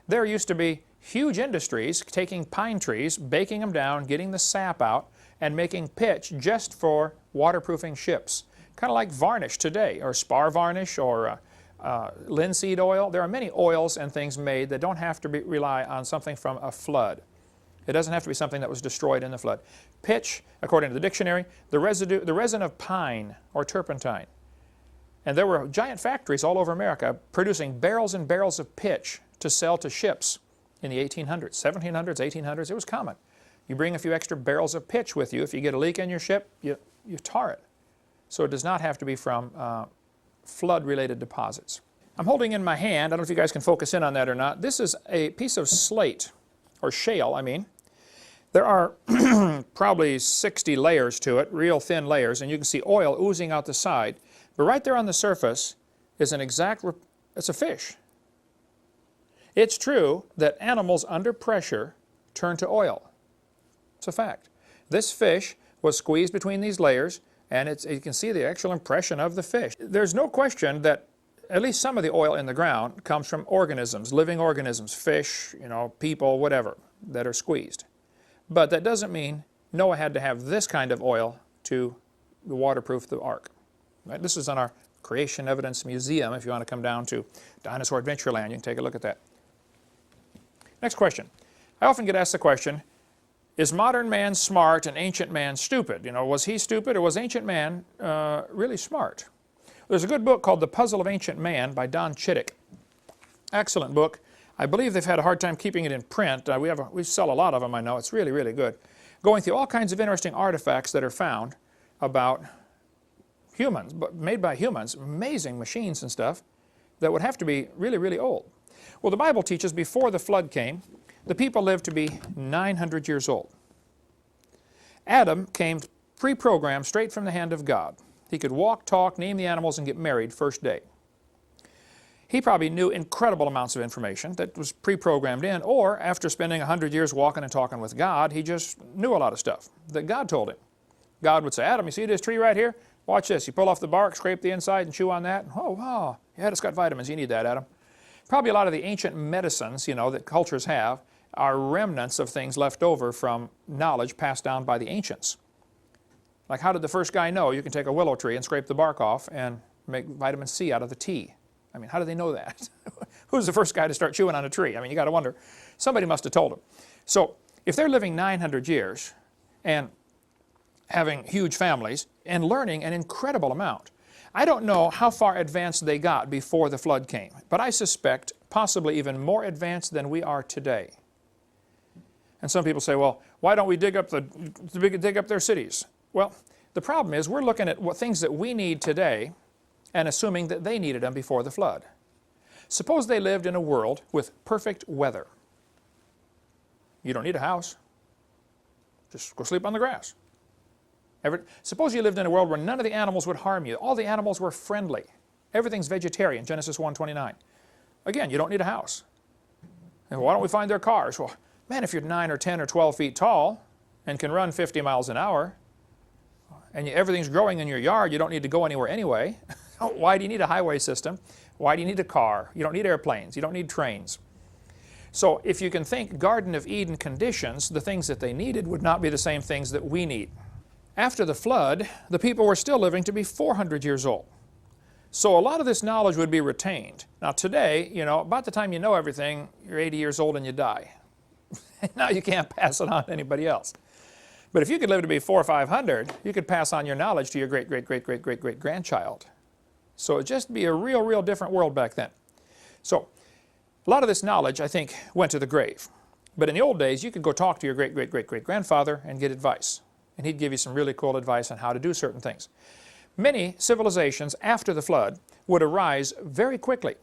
There used to be huge industries taking pine trees, baking them down, getting the sap out, and making pitch just for waterproofing ships. Kind of like varnish today, or spar varnish, or linseed oil. There are many oils and things made that don't have to rely on something from a flood. It doesn't have to be something that was destroyed in the flood. Pitch, according to the dictionary, the resin of pine or turpentine. And there were giant factories all over America producing barrels and barrels of pitch to sell to ships in the 1800s, 1700s, 1800s. It was common. You bring a few extra barrels of pitch with you. If you get a leak in your ship, you tar it. So it does not have to be from flood-related deposits. I'm holding in my hand, I don't know if you guys can focus in on that or not, this is a piece of slate, or shale, I mean. There are probably 60 layers to it, real thin layers, and you can see oil oozing out the side. But right there on the surface is it's a fish. It's true that animals under pressure turn to oil. It's a fact. This fish was squeezed between these layers, and you can see the actual impression of the fish. There's no question that at least some of the oil in the ground comes from organisms, living organisms, fish, people, whatever, that are squeezed. But that doesn't mean Noah had to have this kind of oil to waterproof the ark. Right? This is on our Creation Evidence Museum. If you want to come down to Dinosaur Adventureland, you can take a look at that. Next question. I often get asked the question, is modern man smart and ancient man stupid? Was he stupid or was ancient man really smart? There's a good book called The Puzzle of Ancient Man by Don Chittick. Excellent book. I believe they've had a hard time keeping it in print. We sell a lot of them, I know. It's really, really good. Going through all kinds of interesting artifacts that are found about humans, but made by humans, amazing machines and stuff that would have to be really, really old. Well, the Bible teaches before the flood came, the people lived to be 900 years old. Adam came pre-programmed straight from the hand of God. He could walk, talk, name the animals, and get married first day. He probably knew incredible amounts of information that was pre-programmed in, or after spending 100 years walking and talking with God, he just knew a lot of stuff that God told him. God would say, Adam, you see this tree right here? Watch this. You pull off the bark, scrape the inside, and chew on that. Oh, wow. Yeah, it's got vitamins. You need that, Adam. Probably a lot of the ancient medicines, that cultures have are remnants of things left over from knowledge passed down by the ancients. Like, how did the first guy know you can take a willow tree and scrape the bark off and make vitamin C out of the tea? I mean, how did they know that? Who's the first guy to start chewing on a tree? I mean, you got to wonder. Somebody must have told them. So, if they're living 900 years and having huge families and learning an incredible amount, I don't know how far advanced they got before the flood came, but I suspect possibly even more advanced than we are today. And some people say, well, why don't we dig up their cities? Well, the problem is we're looking at things that we need today and assuming that they needed them before the flood. Suppose they lived in a world with perfect weather. You don't need a house. Just go sleep on the grass. Suppose you lived in a world where none of the animals would harm you. All the animals were friendly. Everything's vegetarian, Genesis 1:29. Again, you don't need a house. And why don't we find their cars? Well, man, if you're 9 or 10 or 12 feet tall and can run 50 miles an hour, and everything's growing in your yard, you don't need to go anywhere anyway. Why do you need a highway system? Why do you need a car? You don't need airplanes. You don't need trains. So if you can think Garden of Eden conditions, the things that they needed would not be the same things that we need. After the flood, the people were still living to be 400 years old. So a lot of this knowledge would be retained. Now today, about the time you know everything, you're 80 years old and you die. Now you can't pass it on to anybody else. But if you could live to be 400 or 500, you could pass on your knowledge to your great-great-great-great-great-great-grandchild. So it'd just be a real, real different world back then. So a lot of this knowledge, I think, went to the grave. But in the old days, you could go talk to your great-great-great-great-grandfather and get advice. And he'd give you some really cool advice on how to do certain things. Many civilizations after the flood would arise very quickly.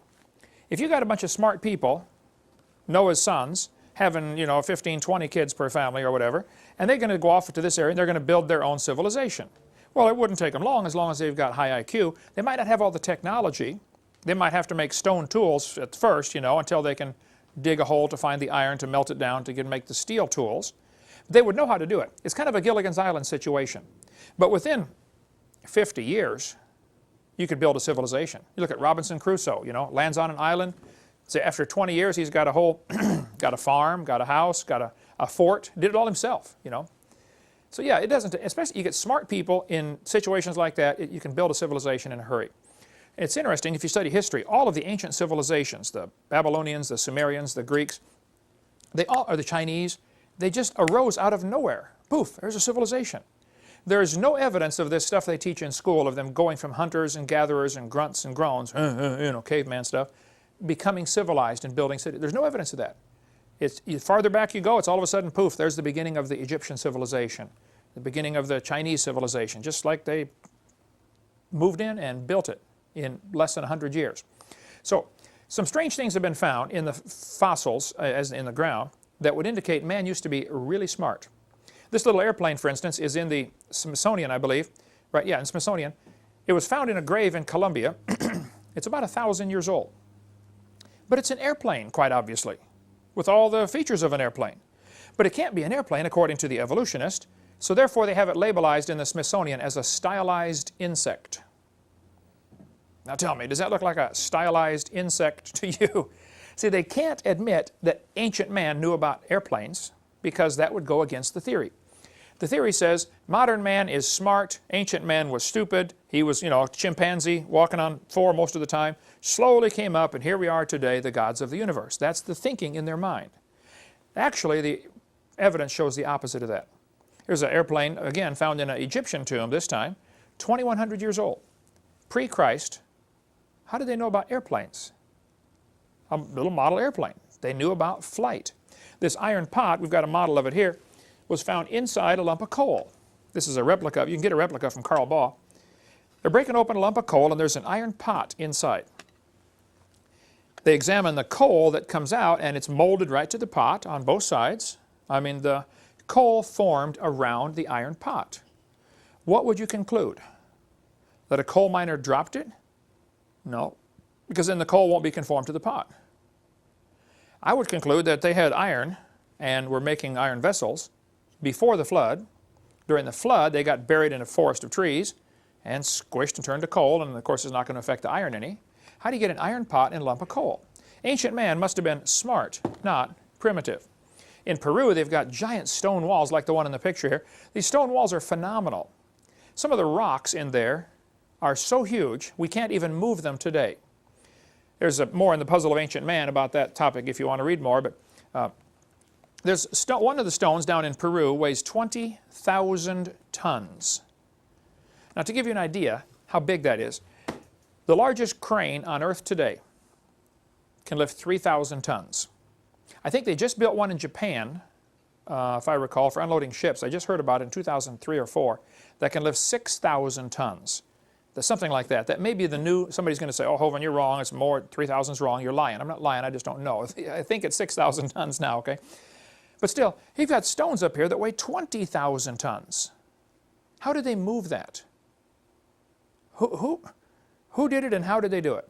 If you got a bunch of smart people, Noah's sons, having 15, 20 kids per family or whatever, and they're going to go off to this area and they're going to build their own civilization. Well, it wouldn't take them long as they've got high IQ. They might not have all the technology. They might have to make stone tools at first, until they can dig a hole to find the iron to melt it down to make the steel tools. They would know how to do it. It's kind of a Gilligan's Island situation. But within 50 years, you could build a civilization. You look at Robinson Crusoe, lands on an island. So after 20 years, he's got got a farm, got a house, got a fort, did it all himself, So yeah, it doesn't, especially you get smart people in situations like that, you can build a civilization in a hurry. It's interesting, if you study history, all of the ancient civilizations, the Babylonians, the Sumerians, the Greeks, or the Chinese, they just arose out of nowhere. Poof, there's a civilization. There is no evidence of this stuff they teach in school, of them going from hunters and gatherers and grunts and groans, caveman stuff, becoming civilized and building cities. There's no evidence of that. Farther back you go, it's all of a sudden, poof, there's the beginning of the Egyptian civilization, the beginning of the Chinese civilization, just like they moved in and built it in less than 100 years. So some strange things have been found in the fossils, as in the ground, that would indicate man used to be really smart. This little airplane, for instance, is in the Smithsonian, I believe. Right, yeah, in Smithsonian. It was found in a grave in Colombia. It's about 1,000 years old. But it's an airplane, quite obviously, with all the features of an airplane. But it can't be an airplane, according to the evolutionist, so therefore they have it labelized in the Smithsonian as a stylized insect. Now tell me, does that look like a stylized insect to you? See, they can't admit that ancient man knew about airplanes because that would go against the theory. The theory says modern man is smart, ancient man was stupid, he was, a chimpanzee walking on four most of the time, slowly came up, and here we are today, the gods of the universe. That's the thinking in their mind. Actually, the evidence shows the opposite of that. Here's an airplane, again, found in an Egyptian tomb this time, 2,100 years old, pre-Christ. How did they know about airplanes? A little model airplane. They knew about flight. This iron pot, we've got a model of it here, was found inside a lump of coal. This is a replica. You can get a replica from Carl Baugh. They're breaking open a lump of coal, and there's an iron pot inside. They examine the coal that comes out, and it's molded right to the pot on both sides. I mean, the coal formed around the iron pot. What would you conclude? That a coal miner dropped it? No, because then the coal won't be conformed to the pot. I would conclude that they had iron and were making iron vessels before the flood. During the flood, they got buried in a forest of trees and squished and turned to coal, and of course it's not going to affect the iron any. How do you get an iron pot in a lump of coal? Ancient man must have been smart, not primitive. In Peru, they've got giant stone walls like the one in the picture here. These stone walls are phenomenal. Some of the rocks in there are so huge, we can't even move them today. There's more in the Puzzle of Ancient Man about that topic if you want to read more, but there's one of the stones down in Peru weighs 20,000 tons. Now, to give you an idea how big that is, the largest crane on Earth today can lift 3,000 tons. I think they just built one in Japan, if I recall, for unloading ships. I just heard about it in 2003 or 4, that can lift 6,000 tons. There's something like that. That may be the new, somebody's going to say, oh, Hovind, you're wrong, it's more, 3,000 is wrong, you're lying. I'm not lying, I just don't know. I think it's 6,000 tons now, okay? But still, you've got stones up here that weigh 20,000 tons. How did they move that? Who did it and how did they do it?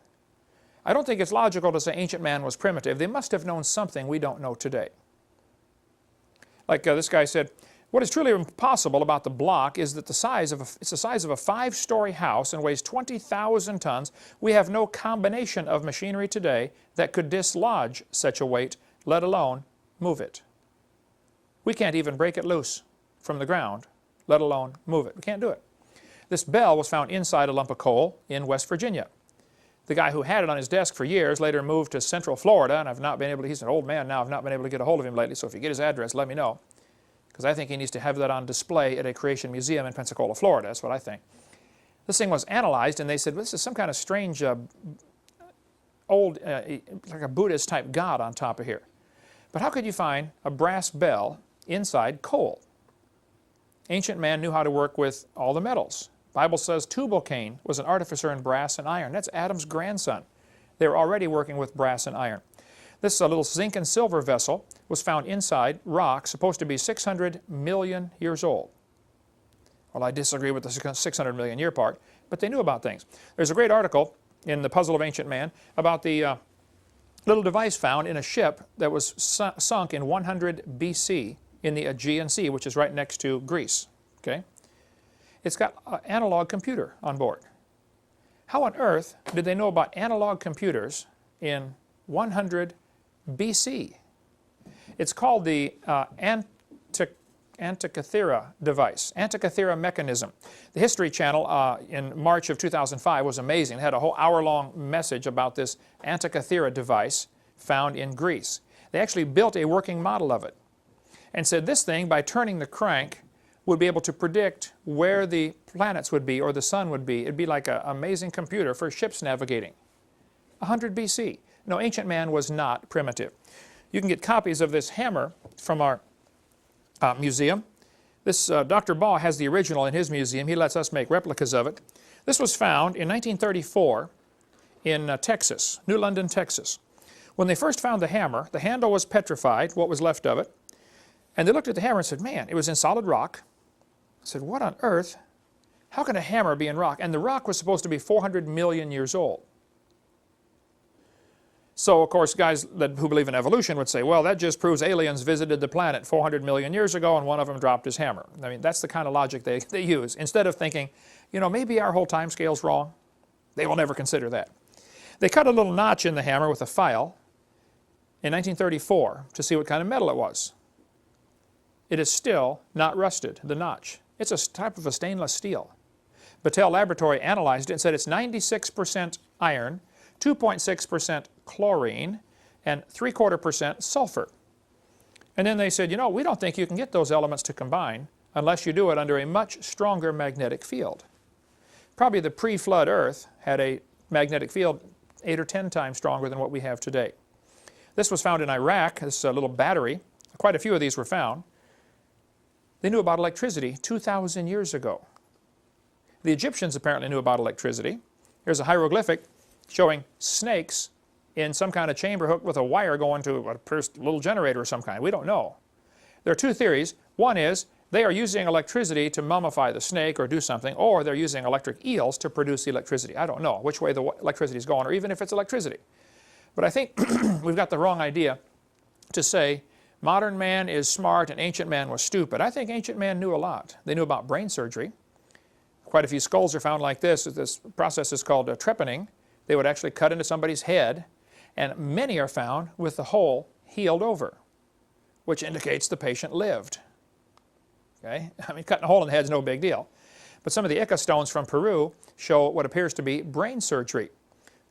I don't think it's logical to say ancient man was primitive. They must have known something we don't know today. Like this guy said, what is truly impossible about the block is that it's the size of a 5-story house and weighs 20,000 tons. We have no combination of machinery today that could dislodge such a weight, let alone move it. We can't even break it loose from the ground, let alone move it. We can't do it. This bell was found inside a lump of coal in West Virginia. The guy who had it on his desk for years later moved to Central Florida, and I've not been able to, he's an old man now, I've not been able to get a hold of him lately, so if you get his address, let me know. Because I think he needs to have that on display at a Creation Museum in Pensacola, Florida. That's what I think. This thing was analyzed, and they said, well, this is some kind of strange, old, like a Buddhist type god on top of here. But how could you find a brass bell inside coal? Ancient man knew how to work with all the metals. Bible says Tubal-Cain was an artificer in brass and iron. That's Adam's grandson. They were already working with brass and iron. This little zinc and silver vessel was found inside rock, supposed to be 600 million years old. Well, I disagree with the 600 million year part, but they knew about things. There's a great article in the Puzzle of Ancient Man about the little device found in a ship that was sunk in 100 BC in the Aegean Sea, which is right next to Greece. Okay? It's got an analog computer on board. How on earth did they know about analog computers in 100 BC? It's called the Antikythera device, Antikythera mechanism. The History Channel in March of 2005 was amazing. It had a whole hour-long message about this Antikythera device found in Greece. They actually built a working model of it and said this thing, by turning the crank, would be able to predict where the planets would be or the sun would be. It'd be like an amazing computer for ships navigating. 100 BC. No, ancient man was not primitive. You can get copies of this hammer from our museum. This Dr. Baugh has the original in his museum. He lets us make replicas of it. This was found in 1934 in Texas, New London, Texas. When they first found the hammer, the handle was petrified, what was left of it. And they looked at the hammer and said, man, it was in solid rock. I said, what on earth? How can a hammer be in rock? And the rock was supposed to be 400 million years old. So, of course, guys who believe in evolution would say, well, that just proves aliens visited the planet 400 million years ago and one of them dropped his hammer. I mean, that's the kind of logic they use. Instead of thinking, you know, maybe our whole time scale's wrong. They will never consider that. They cut a little notch in the hammer with a file in 1934 to see what kind of metal it was. It is still not rusted, the notch. It's a type of a stainless steel. Battelle Laboratory analyzed it and said it's 96% iron, 2.6% chlorine, and 0.75% sulfur. And then they said, you know, we don't think you can get those elements to combine unless you do it under a much stronger magnetic field. Probably the pre-flood Earth had a magnetic field 8 or 10 times stronger than what we have today. This was found in Iraq, this little battery. Quite a few of these were found. They knew about electricity 2,000 years ago. The Egyptians apparently knew about electricity. Here's a hieroglyphic showing snakes in some kind of chamber hooked with a wire going to a little generator of some kind. We don't know. There are two theories. One is they are using electricity to mummify the snake or do something, or they're using electric eels to produce the electricity. I don't know which way the electricity is going, or even if it's electricity. But I think we've got the wrong idea to say modern man is smart and ancient man was stupid. I think ancient man knew a lot. They knew about brain surgery. Quite a few skulls are found like this. This process is called trepanning. They would actually cut into somebody's head, and many are found with the hole healed over, which indicates the patient lived. Okay? I mean, cutting a hole in the head is no big deal. But some of the Ica stones from Peru show what appears to be brain surgery.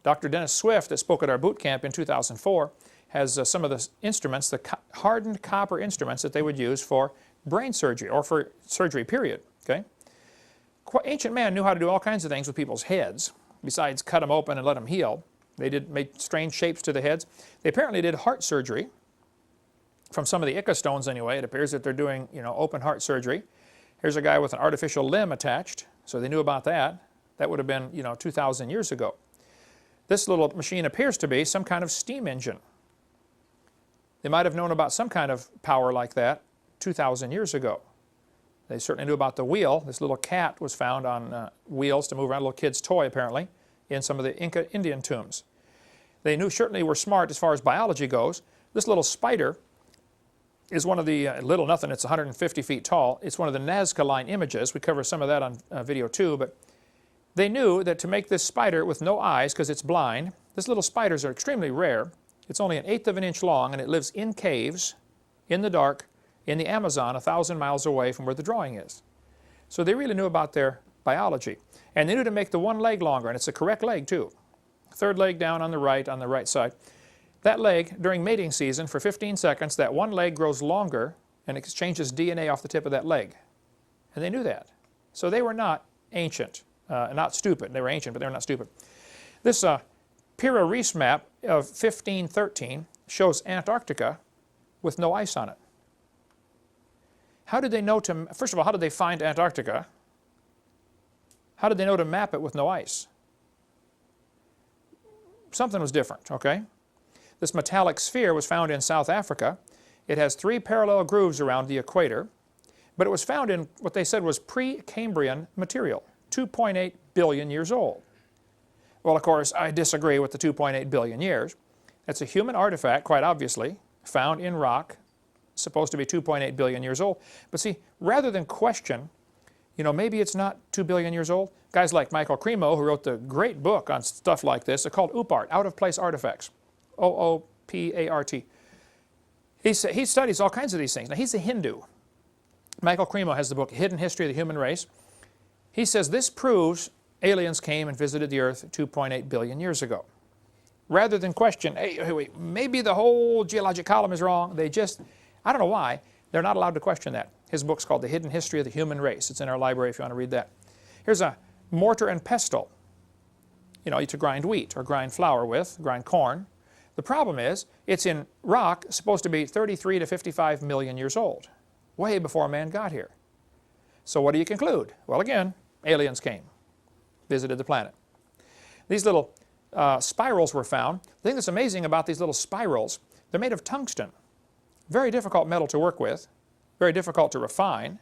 Dr. Dennis Swift, that spoke at our boot camp in 2004, has some of the instruments, the hardened copper instruments that they would use for brain surgery, or for surgery, period. Okay? Ancient man knew how to do all kinds of things with people's heads, besides cut them open and let them heal. They made strange shapes to the heads. They apparently did heart surgery. From some of the Ica stones anyway, it appears that they're doing, you know, open heart surgery. Here's a guy with an artificial limb attached, so they knew about that. That would have been, you know, 2,000 years ago. This little machine appears to be some kind of steam engine. They might have known about some kind of power like that 2,000 years ago. They certainly knew about the wheel. This little cat was found on wheels to move around, a little kid's toy apparently, in some of the Inca Indian tombs. They certainly were smart as far as biology goes. This little spider is one of the, little nothing, it's 150 feet tall. It's one of the Nazca Line images. We cover some of that on video too, but they knew that to make this spider with no eyes, because it's blind, these little spiders are extremely rare. It's only 1/8 of an inch long, and it lives in caves, in the dark, in the Amazon, 1,000 miles away from where the drawing is. So they really knew about their biology. And they knew to make the one leg longer, and it's the correct leg too. Third leg down on the right side. That leg, during mating season, for 15 seconds, that one leg grows longer and exchanges DNA off the tip of that leg. And they knew that. So they were not ancient, not stupid. They were ancient, but they were not stupid. This Pira Reis map of 1513 shows Antarctica with no ice on it. How did they know to, first of all, how did they find Antarctica? How did they know to map it with no ice? Something was different, okay? This metallic sphere was found in South Africa. It has 3 parallel grooves around the equator, but it was found in what they said was pre-Cambrian material, 2.8 billion years old. Well, of course, I disagree with the 2.8 billion years. It's a human artifact, quite obviously, found in rock, supposed to be 2.8 billion years old. But see, rather than question, you know, maybe it's not 2 billion years old, guys like Michael Cremo, who wrote the great book on stuff like this, they're called OOPArt, Out-of-Place Artifacts, O-O-P-A-R-T. He studies all kinds of these things. Now, he's a Hindu. Michael Cremo has the book Hidden History of the Human Race. He says this proves aliens came and visited the Earth 2.8 billion years ago. Rather than question, hey, wait, maybe the whole geologic column is wrong, they just, I don't know why, they're not allowed to question that. His book's called The Hidden History of the Human Race. It's in our library if you want to read that. Here's a mortar and pestle. You know, to grind wheat or grind flour with, grind corn. The problem is, it's in rock supposed to be 33 to 55 million years old, way before man got here. So what do you conclude? Well, again, aliens came, visited the planet. These little spirals were found. The thing that's amazing about these little spirals, they're made of tungsten. Very difficult metal to work with. very difficult to refine.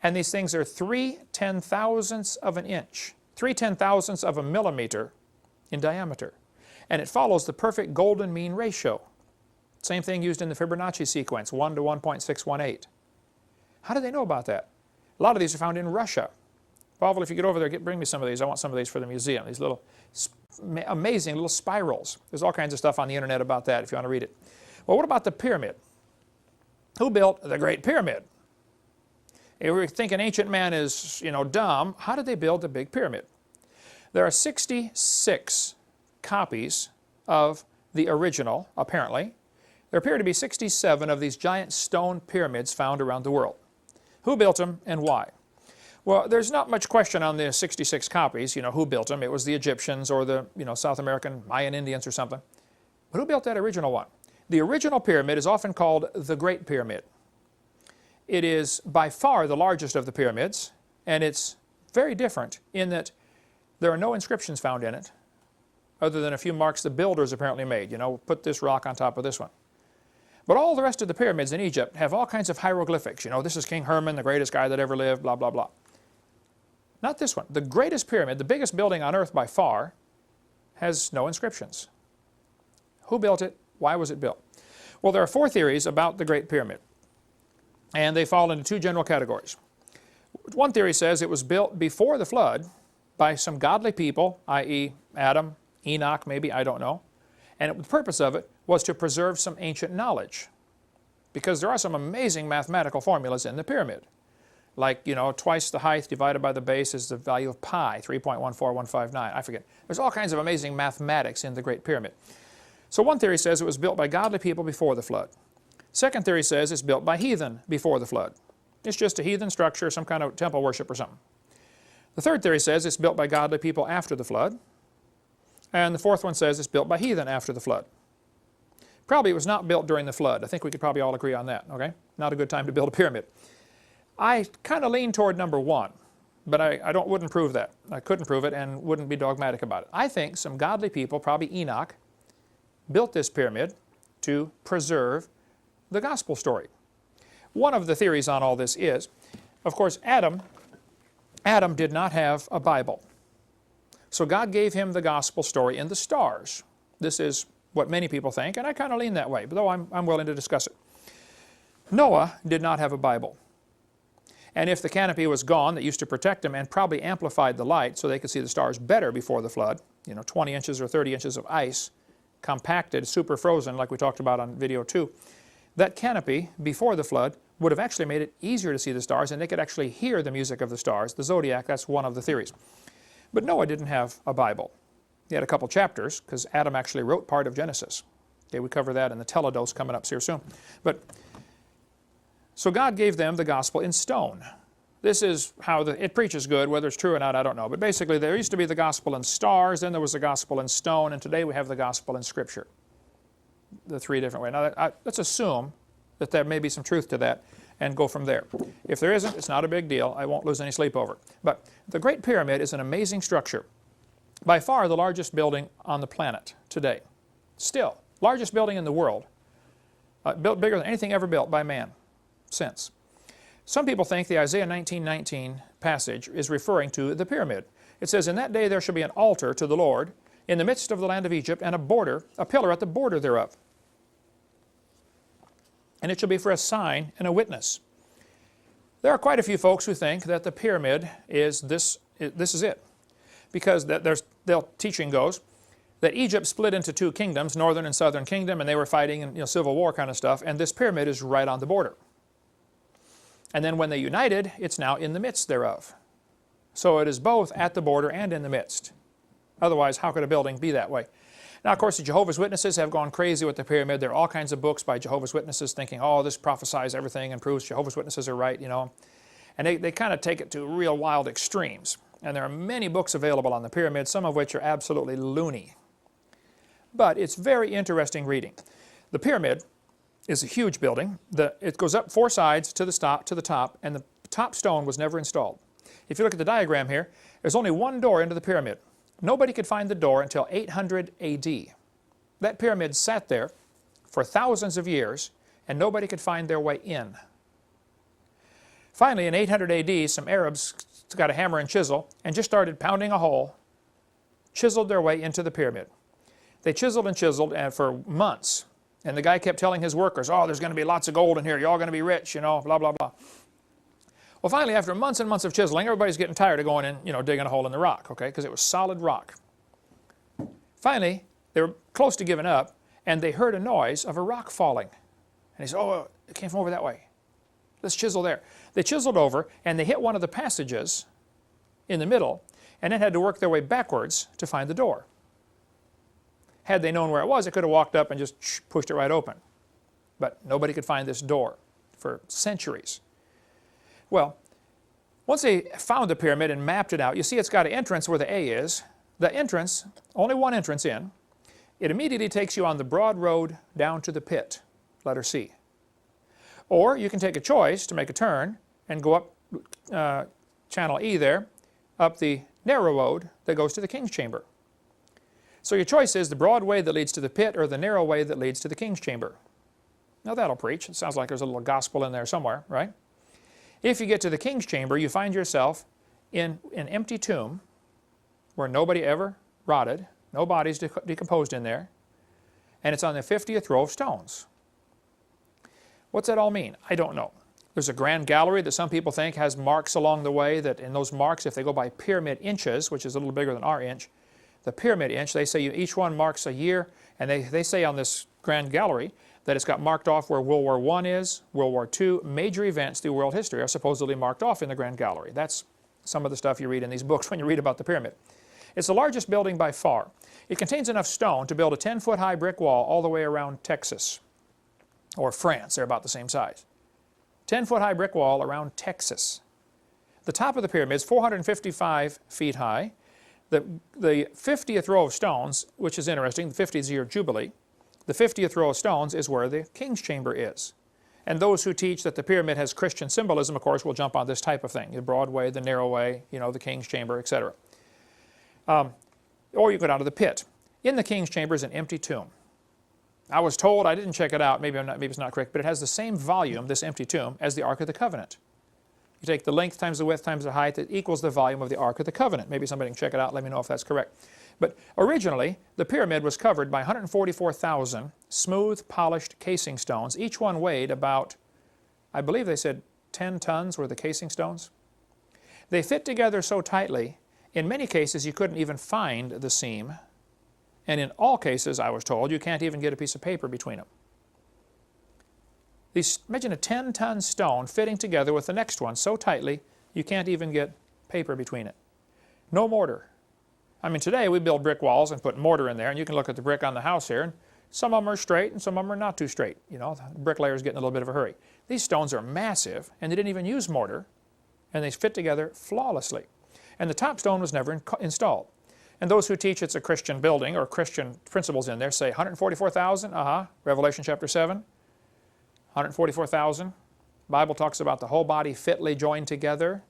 And these things are 3/10,000ths of an inch, 3/10,000ths of a millimeter in diameter. And it follows the perfect golden mean ratio. Same thing used in the Fibonacci sequence, 1 to 1.618. How do they know about that? A lot of these are found in Russia. Pavel, if you get over there, bring me some of these. I want some of these for the museum. These little amazing little spirals. There's all kinds of stuff on the internet about that if you want to read it. Well, what about the pyramid? Who built the Great Pyramid? If we're thinking ancient man is, dumb, how did they build the big pyramid? There are 66 copies of the original, apparently. There appear to be 67 of these giant stone pyramids found around the world. Who built them and why? Well, there's not much question on the 66 copies, who built them. It was the Egyptians or the, South American Mayan Indians or something. But who built that original one? The original pyramid is often called the Great Pyramid. It is by far the largest of the pyramids, and it's very different in that there are no inscriptions found in it, other than a few marks the builders apparently made. Put this rock on top of this one. But all the rest of the pyramids in Egypt have all kinds of hieroglyphics. This is King Herman, the greatest guy that ever lived, blah, blah, blah. Not this one. The greatest pyramid, the biggest building on earth by far, has no inscriptions. Who built it? Why was it built? Well, there are 4 theories about the Great Pyramid. And they fall into 2 general categories. One theory says it was built before the flood by some godly people, i.e. Adam, Enoch maybe, I don't know. And the purpose of it was to preserve some ancient knowledge. Because there are some amazing mathematical formulas in the pyramid. Like, twice the height divided by the base is the value of pi, 3.14159, I forget. There's all kinds of amazing mathematics in the Great Pyramid. So one theory says it was built by godly people before the flood. Second theory says it's built by heathen before the flood. It's just a heathen structure, some kind of temple worship or something. The third theory says it's built by godly people after the flood. And the fourth one says it's built by heathen after the flood. Probably it was not built during the flood. I think we could probably all agree on that, okay? Not a good time to build a pyramid. I kind of lean toward number 1, but I wouldn't prove that. I couldn't prove it and wouldn't be dogmatic about it. I think some godly people, probably Enoch, built this pyramid to preserve the gospel story. One of the theories on all this is, of course, Adam did not have a Bible. So God gave him the gospel story in the stars. This is what many people think, and I kind of lean that way, though I'm willing to discuss it. Noah did not have a Bible. And if the canopy was gone that used to protect him and probably amplified the light so they could see the stars better before the flood, 20 inches or 30 inches of ice, compacted, super frozen like we talked about on video 2, that canopy before the flood would have actually made it easier to see the stars, and they could actually hear the music of the stars. The zodiac, that's one of the theories. But Noah didn't have a Bible. He had a couple chapters, because Adam actually wrote part of Genesis. Okay, we cover that in the teledose coming up here soon. So God gave them the gospel in stone. This is how it preaches good. Whether it's true or not, I don't know. But basically, there used to be the gospel in stars, then there was the gospel in stone, and today we have the gospel in Scripture. The 3 different ways. Now, let's assume that there may be some truth to that and go from there. If there isn't, it's not a big deal. I won't lose any sleep over it. But the Great Pyramid is an amazing structure. By far the largest building on the planet today. Still, largest building in the world. Built bigger than anything ever built by man since. Some people think the Isaiah 19:19 passage is referring to the pyramid. It says, "In that day there shall be an altar to the Lord in the midst of the land of Egypt, and a pillar at the border thereof. And it shall be for a sign and a witness." There are quite a few folks who think that the pyramid is this is it. Because their teaching goes that Egypt split into 2 kingdoms, northern and southern kingdom, and they were fighting in civil war kind of stuff, and this pyramid is right on the border. And then when they united, it's now in the midst thereof. So it is both at the border and in the midst. Otherwise, how could a building be that way? Now, of course, the Jehovah's Witnesses have gone crazy with the pyramid. There are all kinds of books by Jehovah's Witnesses thinking, oh, this prophesies everything and proves Jehovah's Witnesses are right, And they kind of take it to real wild extremes. And there are many books available on the pyramid, some of which are absolutely loony. But it's very interesting reading. The pyramid is a huge building. It goes up 4 sides to the top, and the top stone was never installed. If you look at the diagram here, there's only one door into the pyramid. Nobody could find the door until 800 AD. That pyramid sat there for thousands of years, and nobody could find their way in. Finally, in 800 AD, some Arabs got a hammer and chisel and just started pounding a hole, chiseled their way into the pyramid. They chiseled and chiseled for months. And the guy kept telling his workers, oh, there's going to be lots of gold in here. You're all going to be rich, you know, blah, blah, blah. Well, finally, after months and months of chiseling, everybody's getting tired of going in, you know, digging a hole in the rock, okay, because it was solid rock. Finally, they were close to giving up, and they heard a noise of a rock falling. And he said, oh, it came from over that way. Let's chisel there. They chiseled over, and they hit one of the passages in the middle, and then had to work their way backwards to find the door. Had they known where it was, they could have walked up and just pushed it right open. But nobody could find this door for centuries. Well, once they found the pyramid and mapped it out, you see it's got an entrance where the A is. The entrance, only one entrance in, it immediately takes you on the broad road down to the pit, letter C. Or you can take a choice to make a turn and go up channel E there, up the narrow road that goes to the king's chamber. So your choice is the broad way that leads to the pit or the narrow way that leads to the king's chamber. Now that'll preach. It sounds like there's a little gospel in there somewhere, right? If you get to the king's chamber, you find yourself in an empty tomb where nobody ever rotted, no bodies decomposed in there, and it's on the 50th row of stones. What's that all mean? I don't know. There's a grand gallery that some people think has marks along the way, that in those marks, if they go by pyramid inches, which is a little bigger than our inch, the pyramid inch, they say each one marks a year, and they say on this grand gallery that it's got marked off where World War I is, World War II, major events through world history are supposedly marked off in the grand gallery. That's some of the stuff you read in these books when you read about the pyramid. It's the largest building by far. It contains enough stone to build a 10-foot high brick wall all the way around Texas, or France. They're about the same size. 10-foot high brick wall around Texas. The top of the pyramid is 455 feet high. The 50th row of stones, which is interesting, the 50th year jubilee, the 50th row of stones is where the king's chamber is. And those who teach that the pyramid has Christian symbolism, of course, will jump on this type of thing, the broad way, the narrow way, you know, the king's chamber, etc. Or you go down to the pit. In the king's chamber is an empty tomb. I was told, I didn't check it out, maybe it's not correct, but it has the same volume, this empty tomb, as the Ark of the Covenant. You take the length times the width times the height, it equals the volume of the Ark of the Covenant. Maybe somebody can check it out, let me know if that's correct. But originally, the pyramid was covered by 144,000 smooth, polished casing stones. Each one weighed about, I believe they said 10 tons were the casing stones. They fit together so tightly, in many cases you couldn't even find the seam. And in all cases, I was told, you can't even get a piece of paper between them. Imagine a 10-ton stone fitting together with the next one so tightly you can't even get paper between it. No mortar. I mean, today we build brick walls and put mortar in there, and you can look at the brick on the house here, and some of them are straight and some of them are not too straight. You know, the bricklayer's getting a little bit of a hurry. These stones are massive, and they didn't even use mortar, and they fit together flawlessly. And the top stone was never installed. And those who teach it's a Christian building or Christian principles in there say 144,000, Revelation chapter 7. 144,000. Bible talks about the whole body fitly joined together.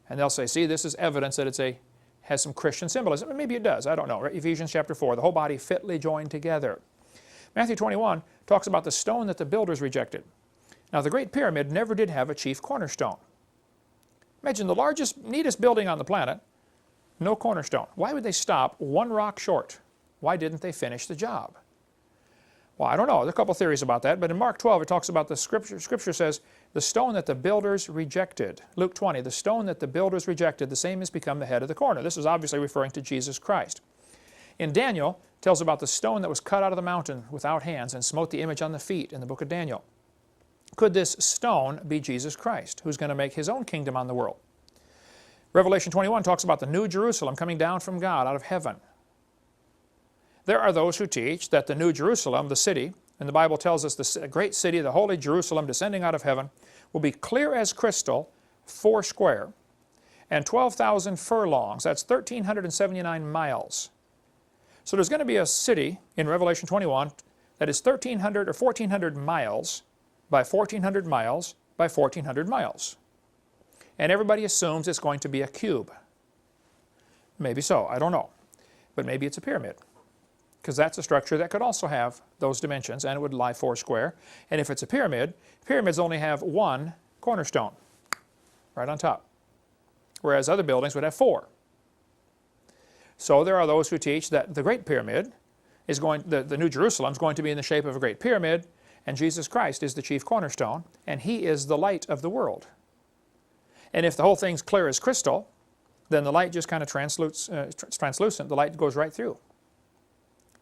And they'll say, see, this is evidence that has some Christian symbolism. Maybe it does, I don't know. Ephesians chapter 4, the whole body fitly joined together. Matthew 21 talks about the stone that the builders rejected. Now, the Great Pyramid never did have a chief cornerstone. Imagine the largest, neatest building on the planet, no cornerstone. Why would they stop one rock short? Why didn't they finish the job? Well, I don't know. There are a couple theories about that, but in Mark 12 it talks about the scripture. Scripture says, the stone that the builders rejected. Luke 20, the stone that the builders rejected, the same has become the head of the corner. This is obviously referring to Jesus Christ. In Daniel, it tells about the stone that was cut out of the mountain without hands and smote the image on the feet in the book of Daniel. Could this stone be Jesus Christ, who's going to make his own kingdom on the world? Revelation 21 talks about the New Jerusalem coming down from God out of heaven. There are those who teach that the New Jerusalem, the city, and the Bible tells us the great city, the holy Jerusalem descending out of heaven, will be clear as crystal, 4 square, and 12,000 furlongs. That's 1,379 miles. So there's going to be a city in Revelation 21 that is 1,300 or 1,400 miles by 1,400 miles by 1,400 miles. And everybody assumes it's going to be a cube. Maybe so, I don't know. But maybe it's a pyramid, because that's a structure that could also have those dimensions, and it would lie 4 square. And if it's a pyramid, pyramids only have one cornerstone. right on top, whereas other buildings would have 4. So there are those who teach that the Great Pyramid is going, the New Jerusalem is going to be in the shape of a great pyramid, and Jesus Christ is the chief cornerstone, and He is the light of the world. And if the whole thing's clear as crystal, then the light just kind of translucent, the light goes right through.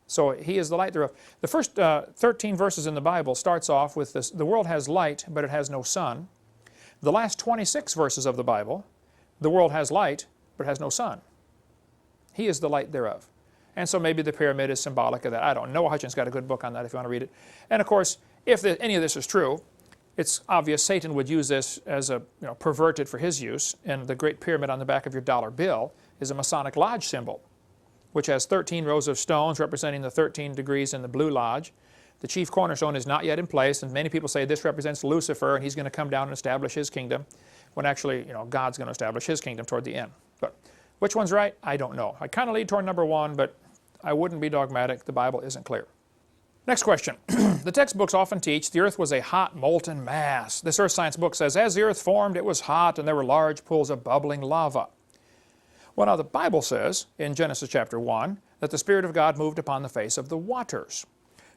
So He is the light thereof. The first 13 verses in the Bible starts off with this, the world has light, but it has no sun. The last 26 verses of the Bible, the world has light, but it has no sun. He is the light thereof. And so maybe the pyramid is symbolic of that. I don't know. Hutchins got a good book on that if you want to read it. And of course, if any of this is true, it's obvious Satan would use this as a, pervert it for his use. And the Great Pyramid on the back of your dollar bill is a Masonic Lodge symbol, which has 13 rows of stones representing the 13 degrees in the Blue Lodge. The chief cornerstone is not yet in place, and many people say this represents Lucifer, and he's going to come down and establish his kingdom, when actually, God's going to establish His kingdom toward the end. But which one's right? I don't know. I kind of lead toward number 1, but I wouldn't be dogmatic. The Bible isn't clear. Next question. The textbooks often teach the earth was a hot, molten mass. This earth science book says, as the earth formed, it was hot, and there were large pools of bubbling lava. Well, now the Bible says, in Genesis chapter 1, that the Spirit of God moved upon the face of the waters.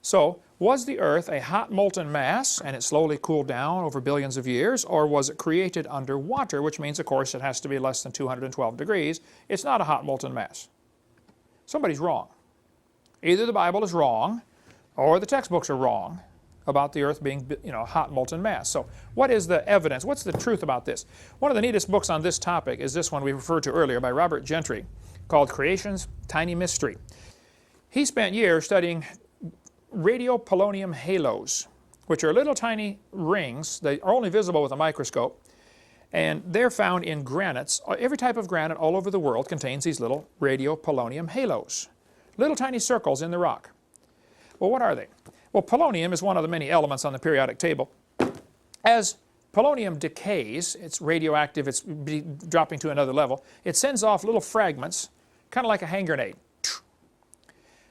So, was the earth a hot, molten mass, and it slowly cooled down over billions of years, or was it created underwater, which means, of course, it has to be less than 212 degrees. It's not a hot, molten mass. Somebody's wrong. Either the Bible is wrong, or the textbooks are wrong about the earth being, a hot, molten mass. So what is the evidence? What's the truth about this? One of the neatest books on this topic is this one we referred to earlier by Robert Gentry, called Creation's Tiny Mystery. He spent years studying radiopolonium halos, which are little tiny rings. They are only visible with a microscope, and they're found in granites. Every type of granite all over the world contains these little radiopolonium halos, little tiny circles in the rock. Well, what are they? Well, polonium is one of the many elements on the periodic table. As polonium decays, it's radioactive, it's dropping to another level, it sends off little fragments, kind of like a hand grenade.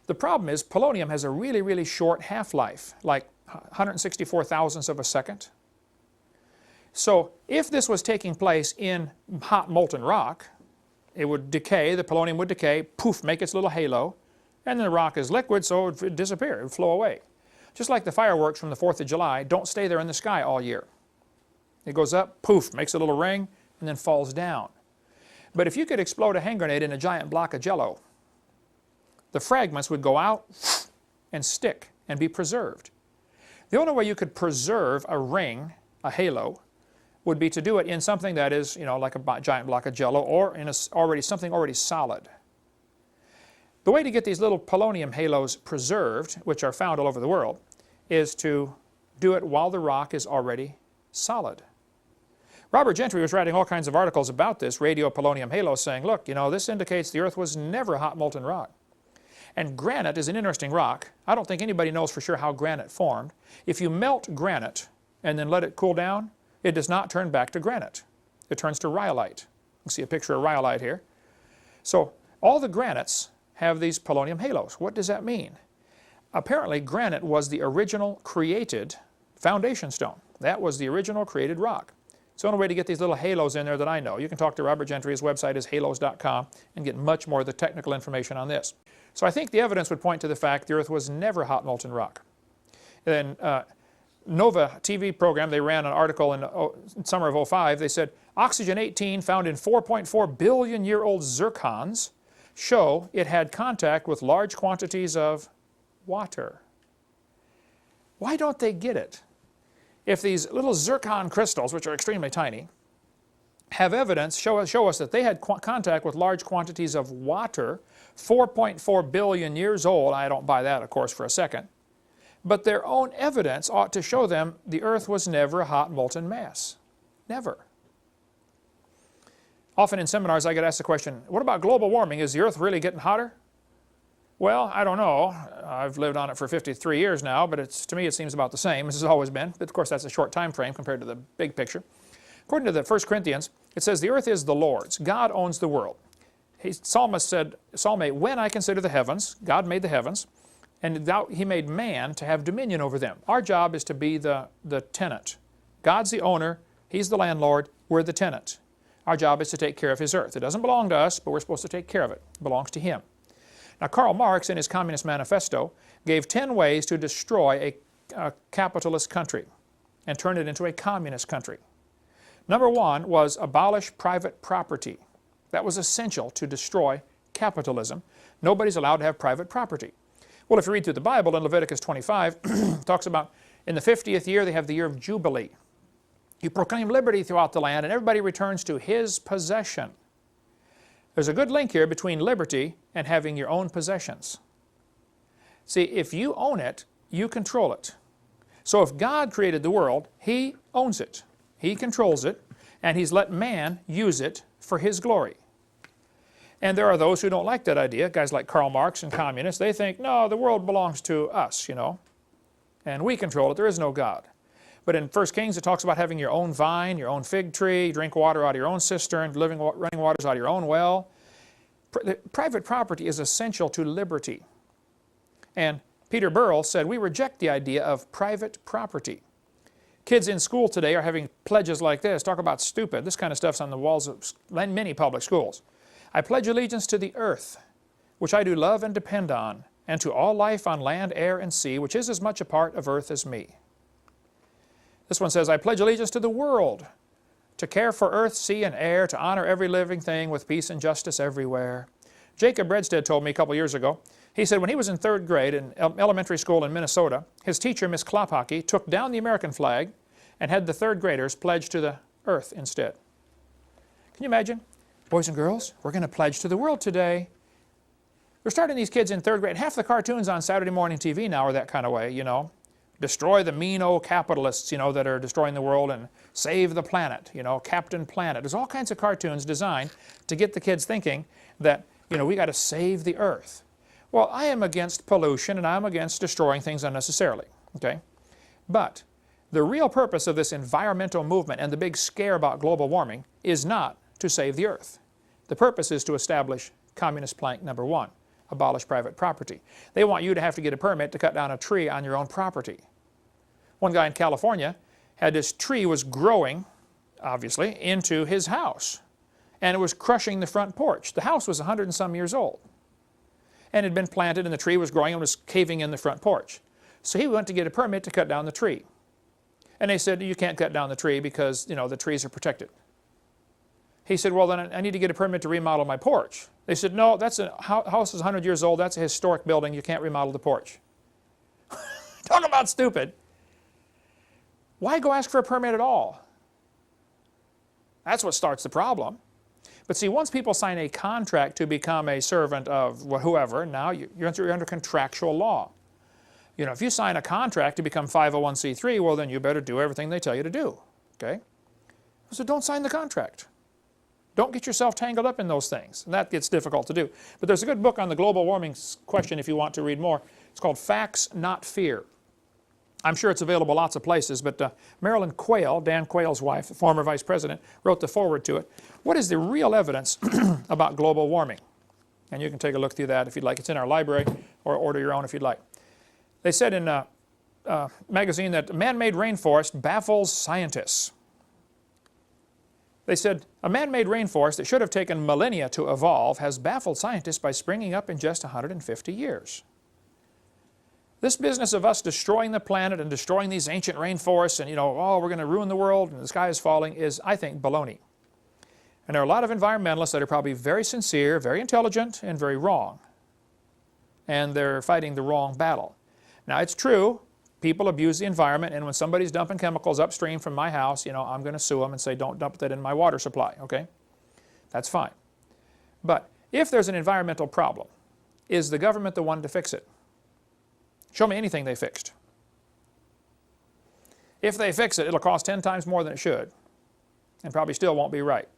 The problem is polonium has a really, really short half-life, like 164 thousandths of a second. So if this was taking place in hot molten rock, it would decay, the polonium would decay, poof, make its little halo, and then the rock is liquid, so it would disappear, it would flow away. Just like the fireworks from the 4th of July don't stay there in the sky all year. It goes up, poof, makes a little ring, and then falls down. But if you could explode a hand grenade in a giant block of Jell-O, the fragments would go out and stick and be preserved. The only way you could preserve a ring, a halo, would be to do it in something that is, like a giant block of Jell-O, or in something already solid. The way to get these little polonium halos preserved, which are found all over the world, is to do it while the rock is already solid. Robert Gentry was writing all kinds of articles about this radiopolonium halo, saying, look, this indicates the earth was never a hot molten rock. And granite is an interesting rock. I don't think anybody knows for sure how granite formed. If you melt granite and then let it cool down, it does not turn back to granite. It turns to rhyolite. You can see a picture of rhyolite here. So all the granites have these polonium halos. What does that mean? Apparently, granite was the original created foundation stone. That was the original created rock. It's the only way to get these little halos in there that I know. You can talk to Robert Gentry. His website is halos.com and get much more of the technical information on this. So I think the evidence would point to the fact the earth was never hot molten rock. Then Nova TV program, they ran an article in summer of 05. They said, oxygen-18 found in 4.4 billion-year-old zircons show it had contact with large quantities of water. Why don't they get it? If these little zircon crystals, which are extremely tiny, have evidence, show us that they had contact with large quantities of water, 4.4 billion years old. I don't buy that, of course, for a second. But their own evidence ought to show them the earth was never a hot molten mass. Never. Often in seminars I get asked the question, what about global warming? Is the earth really getting hotter? Well, I don't know. I've lived on it for 53 years now, but to me it seems about the same as it's always been. But of course that's a short time frame compared to the big picture. According to the 1 Corinthians, it says the earth is the Lord's. God owns the world. Psalmist said, Psalm 8, when I consider the heavens, God made the heavens, and He made man to have dominion over them. Our job is to be the tenant. God's the owner. He's the landlord, we're the tenant. Our job is to take care of His earth. It doesn't belong to us, but we're supposed to take care of it. It belongs to Him. Now, Karl Marx, in his Communist Manifesto, gave 10 ways to destroy a capitalist country and turn it into a communist country. Number 1 was abolish private property. That was essential to destroy capitalism. Nobody's allowed to have private property. Well, if you read through the Bible in Leviticus 25, it talks about in the 50th year they have the year of Jubilee. You proclaim liberty throughout the land and everybody returns to his possession. There's a good link here between liberty and having your own possessions. See, if you own it, you control it. So if God created the world, He owns it. He controls it, and He's let man use it for His glory. And there are those who don't like that idea, guys like Karl Marx and communists. They think, no, the world belongs to us, and we control it. There is no God. But in 1 Kings, it talks about having your own vine, your own fig tree, drink water out of your own cistern, running waters out of your own well. Private property is essential to liberty. And Peter Burrell said, we reject the idea of private property. Kids in school today are having pledges like this. Talk about stupid. This kind of stuff's on the walls of many public schools. I pledge allegiance to the earth, which I do love and depend on, and to all life on land, air, and sea, which is as much a part of earth as me. This one says, I pledge allegiance to the world, to care for earth, sea, and air, to honor every living thing with peace and justice everywhere. Jacob Redstead told me a couple years ago, he said when he was in 3rd grade in elementary school in Minnesota, his teacher, Miss Klophocky, took down the American flag and had the 3rd graders pledge to the earth instead. Can you imagine? Boys and girls, we're going to pledge to the world today. They're starting these kids in 3rd grade. Half the cartoons on Saturday morning TV now are that kind of way, Destroy the mean old capitalists, that are destroying the world, and save the planet, Captain Planet. There's all kinds of cartoons designed to get the kids thinking that, we got to save the earth. Well, I am against pollution and I'm against destroying things unnecessarily, okay? But the real purpose of this environmental movement and the big scare about global warming is not to save the earth. The purpose is to establish communist plank number 1. Abolish private property. They want you to have to get a permit to cut down a tree on your own property. One guy in California had this tree was growing, obviously, into his house. And it was crushing the front porch. The house was 100 and some years old. And it had been planted and the tree was growing and was caving in the front porch. So he went to get a permit to cut down the tree. And they said, you can't cut down the tree because, the trees are protected. He said, well, then I need to get a permit to remodel my porch. They said, no, that's a house is 100 years old. That's a historic building. You can't remodel the porch. Talk about stupid. Why go ask for a permit at all? That's what starts the problem. But see, once people sign a contract to become a servant of whoever, now you're under contractual law. If you sign a contract to become 501c3, well, then you better do everything they tell you to do. Okay? So don't sign the contract. Don't get yourself tangled up in those things. And that gets difficult to do. But there's a good book on the global warming question if you want to read more. It's called Facts, Not Fear. I'm sure it's available lots of places, but Marilyn Quayle, Dan Quayle's wife, former vice president, wrote the foreword to it. What is the real evidence about global warming? And you can take a look through that if you'd like. It's in our library, or order your own if you'd like. They said in a magazine that man-made rainforest baffles scientists. They said, a man-made rainforest that should have taken millennia to evolve has baffled scientists by springing up in just 150 years. This business of us destroying the planet and destroying these ancient rainforests and, we're going to ruin the world and the sky is falling is, I think, baloney. And there are a lot of environmentalists that are probably very sincere, very intelligent, and very wrong. And they're fighting the wrong battle. Now, it's true. People abuse the environment, and when somebody's dumping chemicals upstream from my house, I'm going to sue them and say, don't dump that in my water supply, okay? That's fine. But if there's an environmental problem, is the government the one to fix it? Show me anything they fixed. If they fix it, it'll cost 10 times more than it should, and probably still won't be right.